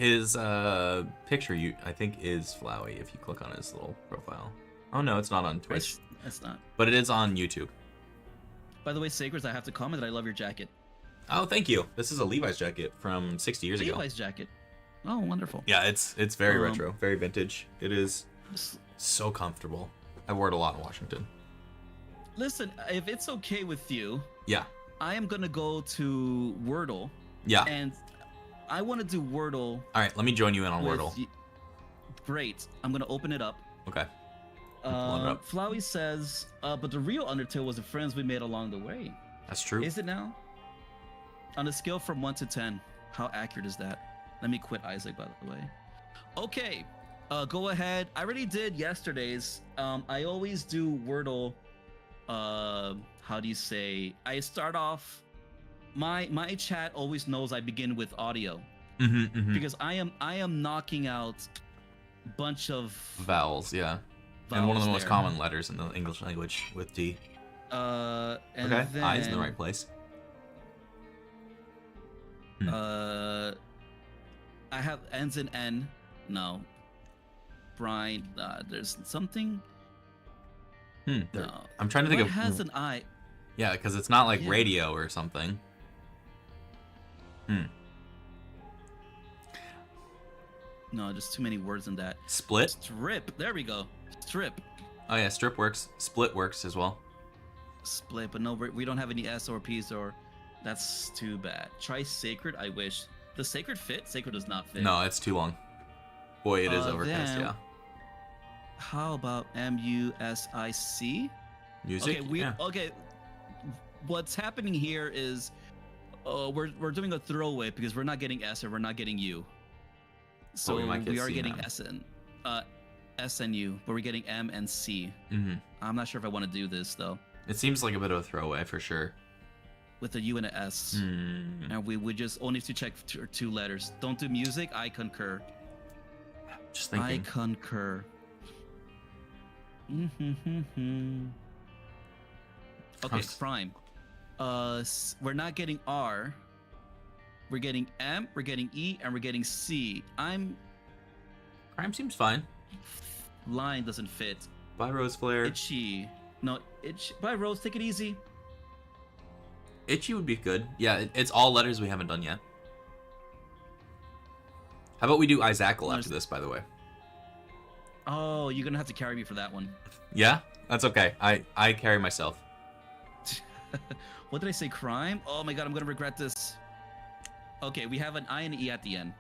picture I think is Flowey if you click on his little profile. Oh no, it's not on Twitch,
It's not.
but it is on YouTube.
By the way, Sacred, I have to comment that I love your jacket.
Oh, thank you. This is a Levi's jacket from 60 years ago.
Levi's jacket. Oh, wonderful.
Yeah, it's very retro, very vintage. It is so comfortable. I wore it a lot in Washington.
Listen, if it's okay with you,
Yeah.
I am gonna go to Wordle.
Yeah.
And I want to do Wordle.
All right, let me join you in on
with
Wordle.
Great. I'm gonna open it up.
Okay. Pulling it up.
Flowey says, but the real Undertale was the friends we made along the way.
That's true.
Is it now? On a scale from 1 to 10, how accurate is that? Let me quit Isaac, by the way. Okay, go ahead. I already did yesterday's. I always do Wordle. How do you say? I start off. My chat always knows I begin with audio because I am knocking out a bunch of
vowels. Yeah. And one of the most common letters in the English language with D.
And
okay,
then,
I's in the right place.
I have ends in N. No. Brian, there's something. No.
I'm trying to think
what
of.
Has an I.
Yeah, because it's not like radio or something.
No, just too many words in that.
Split.
Strip. There we go. Strip.
Oh yeah, strip works. Split works as well.
Split, but no, we don't have any S or P's or. That's too bad. Try sacred. I wish. Does sacred fit? Sacred does not fit.
No, it's too long. Boy, it is overcast. Yeah.
How about music?
Music.
Okay. What's happening here is, we're doing a throwaway because we're not getting S and we're not getting U. So we are getting S and U, but we're getting M and C. I'm not sure if I want to do this though.
It seems like a bit of a throwaway for sure.
With a U and a S, and we would just only have to check two letters. Don't do music. I concur.
Just thinking.
I concur. Okay, prime. We're not getting R. We're getting M. We're getting E, and we're getting C.
Prime seems fine.
Line doesn't fit.
Bye, Rose Flare.
Itchy. No, itch. Bye, Rose. Take it easy.
Itchy would be good. Yeah, it's all letters we haven't done yet. How about we do Isaacl after this, by the way?
Oh, you're gonna have to carry me for that one.
Yeah? That's okay. I carry myself.
What did I say? Crime? Oh my god, I'm gonna regret this. Okay, we have an I and an E at the end.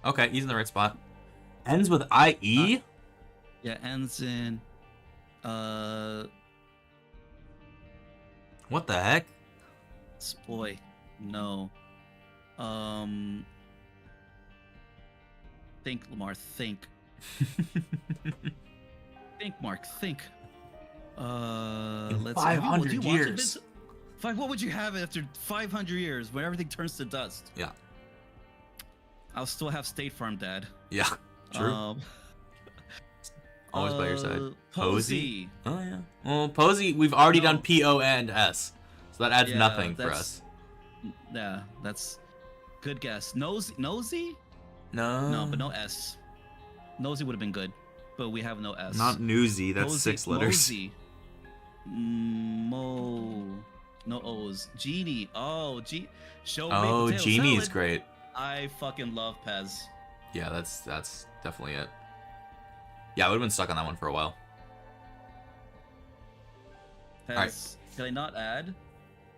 Okay, he's in the right spot. Ends with IE?
Yeah, ends in
What the heck?
boy, no. Think, Lamar, think. Think, Mark, think.
In
Let's
500 years.
What would you have after 500 years when everything turns to dust?
Yeah.
I'll still have State Farm, Dad.
Yeah, true. Always by your side.
Posey.
Oh, yeah. Well, Posey, we've already done P-O and S. So that adds nothing for us.
Yeah, that's good guess. Nosy?
No.
No, but no S. Nosy would have been good, but we have no S.
Not newsy. That's
Mosey,
6 letters.
Mosey. No O's. Genie. Oh, show me potato
Genie is
salad.
great.
I fucking love Pez.
Yeah, that's definitely it. Yeah, I would have been stuck on that one for a while.
Pez.
Alright.
Can I not add?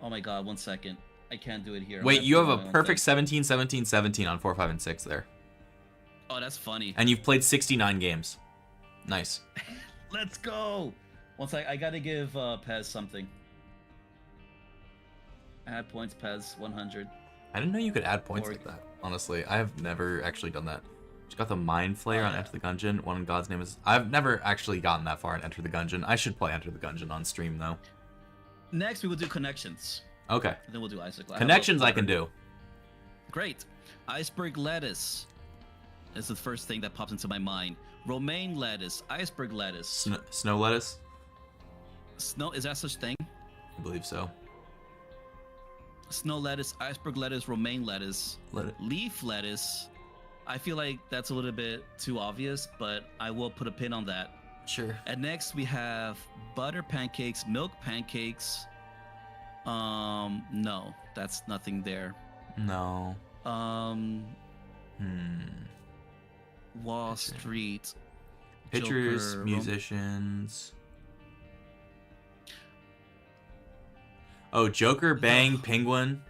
Oh my god, 1 second. I can't do it here.
Wait, you have a perfect 17, 17, 17 on 4, 5, and 6 there.
Oh, that's funny.
And you've played 69 games. Nice.
Let's go. I gotta give Pez something. Add points, Pez, 100.
I didn't know you could add points like that. Honestly, I have never actually done that. Just got the Mind Flayer on Enter the Gungeon. One in God's Name is... I've never actually gotten that far in Enter the Gungeon. I should play Enter the Gungeon on stream, though.
Next, we will do Connections.
Okay.
And then we'll do Isaac.
Connections I can do.
Great. Iceberg lettuce is the first thing that pops into my mind. Romaine lettuce. Iceberg lettuce.
Snow lettuce?
Snow, is that such thing?
I believe so.
Snow lettuce, iceberg lettuce, romaine lettuce,
Let it.
leaf lettuce. I feel like that's a little bit too obvious, but I will put a pin on that.
Sure.
And next we have butter pancakes, milk pancakes. No, that's nothing there.
No.
Wall Street.
Pitchers,
Joker,
musicians. Oh, Joker, Bang, Penguin.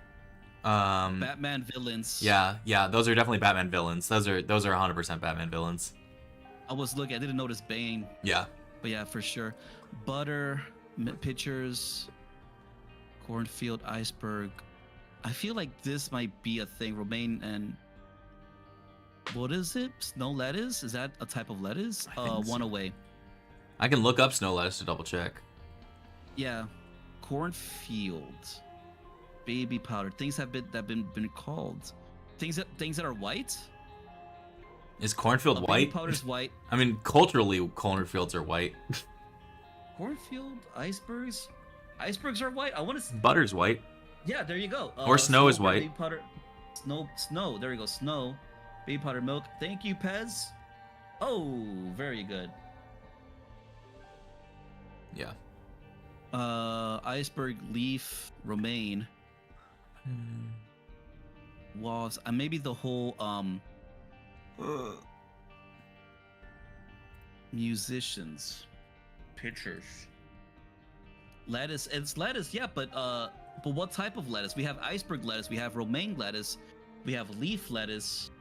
Batman villains.
Yeah, those are definitely Batman villains. Those are 100% Batman villains.
I was looking. I didn't notice Bane,
Yeah.
but yeah, for sure. Butter, pitchers, cornfield, iceberg. I feel like this might be a thing. Romaine and what is it? Snow lettuce? Is that a type of lettuce?
I think so.
One away.
I can look up snow lettuce to double check.
Yeah, cornfield, baby powder. Things have been called. Things that are white.
Is cornfield
Baby
white?
powder's white.
I mean, culturally, cornfields are white.
Cornfield, icebergs. Icebergs are white. I want to.
Butter's white.
Yeah, there you go.
Or snow is
powder,
white.
Baby powder, snow. There you go. Snow, baby powder, milk. Thank you, Pez. Oh, very good.
Yeah.
Iceberg, leaf, romaine, walls. Maybe the whole musicians, pitchers, lettuce. It's lettuce, yeah, but what type of lettuce? We have iceberg lettuce, we have romaine lettuce, we have leaf lettuce.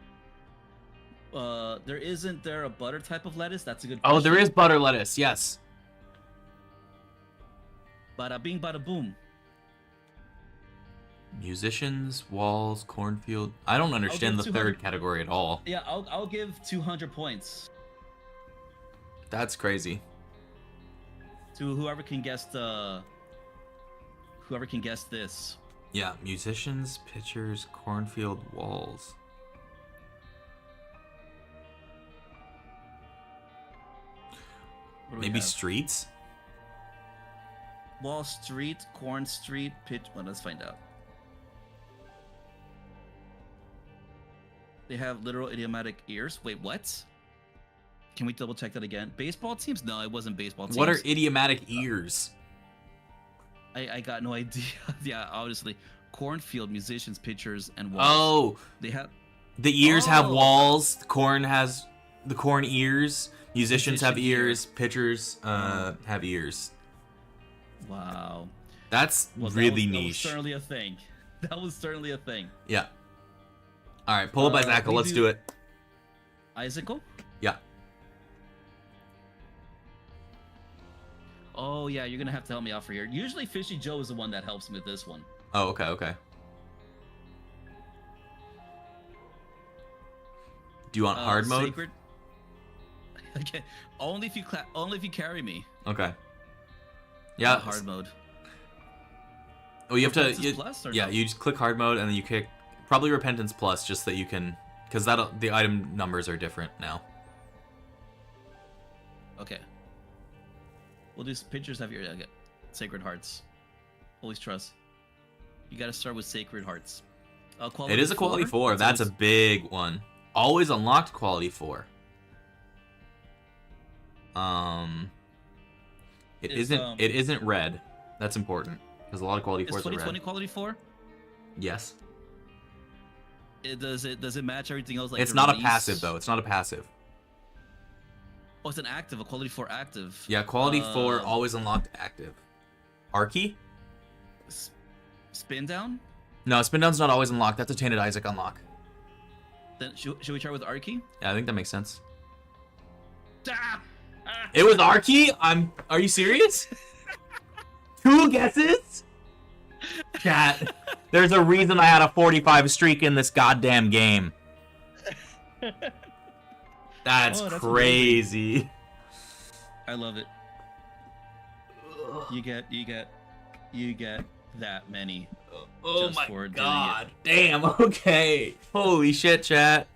Isn't there a butter type of lettuce? That's a good question.
Oh, there is butter lettuce. Yes.
Bada bing, bada boom.
Musicians, walls, cornfield. I don't understand the
200
third category at all.
Yeah, I'll give 200 points
That's crazy.
to whoever can guess this.
Yeah, musicians, pitchers, cornfield, walls.
What do we
Maybe
have?
streets?
Wall Street, Corn Street, pitch. Well, let's find out. They have literal idiomatic ears. Wait, what? Can we double check that again? Baseball teams? No, it wasn't baseball teams.
What are idiomatic ears?
I got no idea. Yeah, obviously. Cornfield, musicians, pitchers, and walls.
Oh,
They have.
the ears have
Oh.
walls. The corn has the corn ears. Musicians have
Musician
ears. Pitchers have ears.
Wow.
That's
Well,
really
that was
niche.
certainly a thing. That was certainly a thing.
Yeah. All right, pull up Isaac.
we
Let's
do-
do it.
Isaac?
Yeah.
Oh, yeah, you're going to have to help me out for here. Usually Fishy Joe is the one that helps me with this one.
Oh, okay. Do you want hard mode?
Sacred... Okay, only if you carry me.
Okay. Yeah.
Hard mode.
Oh, you have to.
Repentance Plus or
yeah,
no?
you just click hard mode and then you click probably Repentance Plus, just that you can, because that the item numbers are different now.
Okay. We'll do pictures of your okay. Sacred Hearts. Always trust. You got to start with Sacred Hearts. Quality
It is a quality 4. That's a
always-
big one. Always unlocked quality 4. It
Is,
isn't. It isn't red. That's important because a lot of quality
Is
4s are
2020
red.
quality 4?
Yes.
Does it match everything else? Like
It's
the
not a
release?
passive though. It's not a passive.
Oh, it's an active, a quality 4 active.
Yeah, quality 4 always unlocked active. Arky?
Spin down?
No, spin down's not always unlocked. That's a Tainted Isaac unlock.
Then should we try with Arky?
Yeah, I think that makes sense.
Ah!
It was Arky? Are you serious? 2 guesses? Chat. There's a reason I had a 45 streak in this goddamn game. That's
Oh, that's
crazy.
I love it. You get that many.
Oh
Just
my
for doing
god. Damn, okay. Holy shit, chat.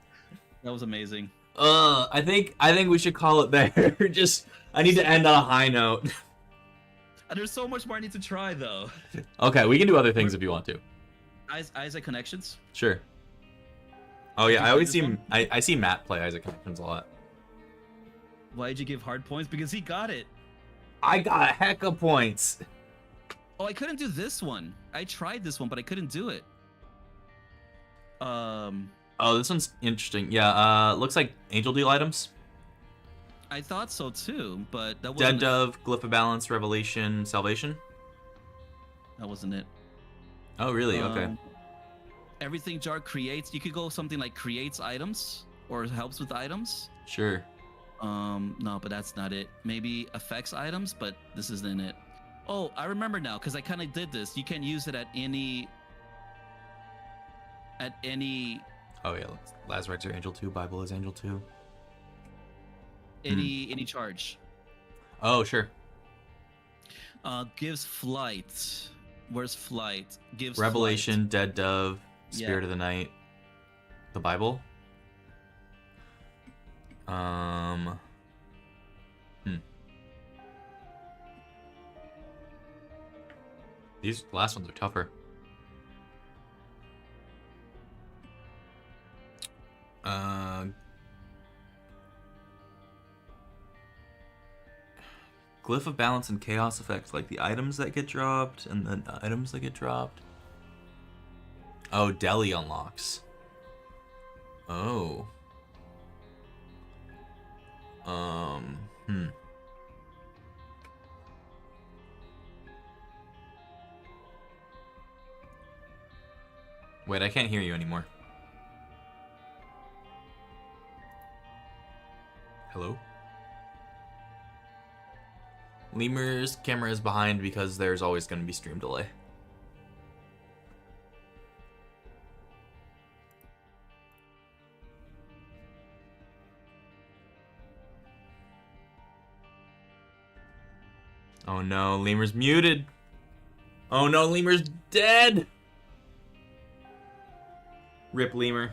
That was amazing.
I think we should call it there. I need to end on a high note.
There's so much more I need to try though.
Okay, we can do other things if you want to.
Isaac Connections.
Sure. Oh
Did
yeah,
you
I
play
always
this
see
one?
I see Matt play Isaac Connections a lot.
Why did you give hard points? Because he got it.
I got a heck of points.
Oh, I couldn't do this one. I tried this one, but I couldn't do it.
Oh, this one's interesting. Yeah, looks like Angel Deal items.
I thought so too, but that
Dead
wasn't
Dove, Glyph of Balance, Revelation, Salvation.
that wasn't it.
Oh, really? Okay.
Everything jar creates. You could go something like creates items or helps with items.
Sure.
No, but that's not it. Maybe affects items, but this isn't it. Oh, I remember now because I kind of did this. You can use it at any.
Oh yeah, Lazarus or Angel 2, Bible is Angel 2.
Any charge.
Oh, sure.
Gives flight. Where's flight? Gives
Revelation, Dead Dove, Spirit
Yeah.
of the Night, the Bible. These last ones are tougher. Glyph of Balance and Chaos effects, like the items that get dropped and the items that get dropped. Oh, Deli unlocks. Oh. Wait, I can't hear you anymore. Hello? Lemur's camera is behind because there's always going to be stream delay. Oh no, Lemur's muted. Oh no, Lemur's dead. Rip Lemur.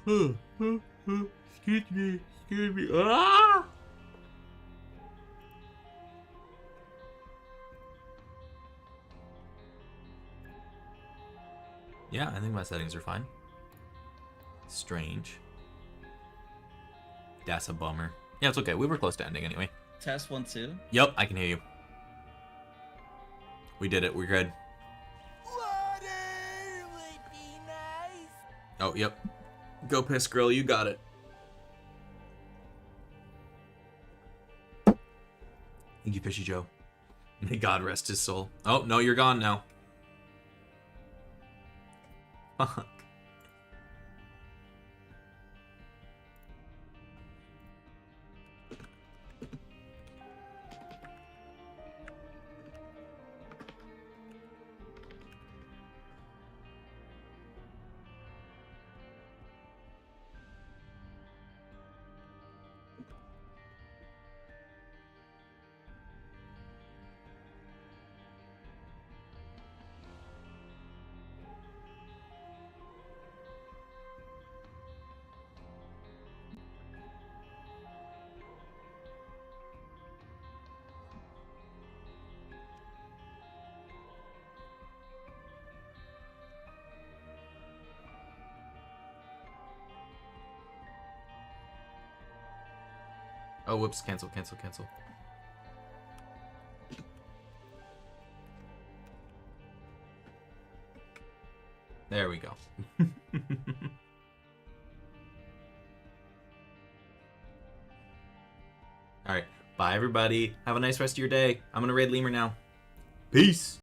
Excuse me, excuse me. Ah! Yeah, I think my settings are fine. Strange. That's a bummer. Yeah, it's okay. We were close to ending anyway.
Test 1 2.
Yep, I can hear you. We did it. We're good.
Water would be nice.
Oh, yep. Go piss, girl. You got it. Thank you, Fishy Joe. May God rest his soul. Oh, no, you're gone now. Fuck. Oh, whoops. Cancel, cancel, cancel. There we go. Alright. Bye, everybody. Have a nice rest of your day. I'm gonna raid Lemur now. Peace.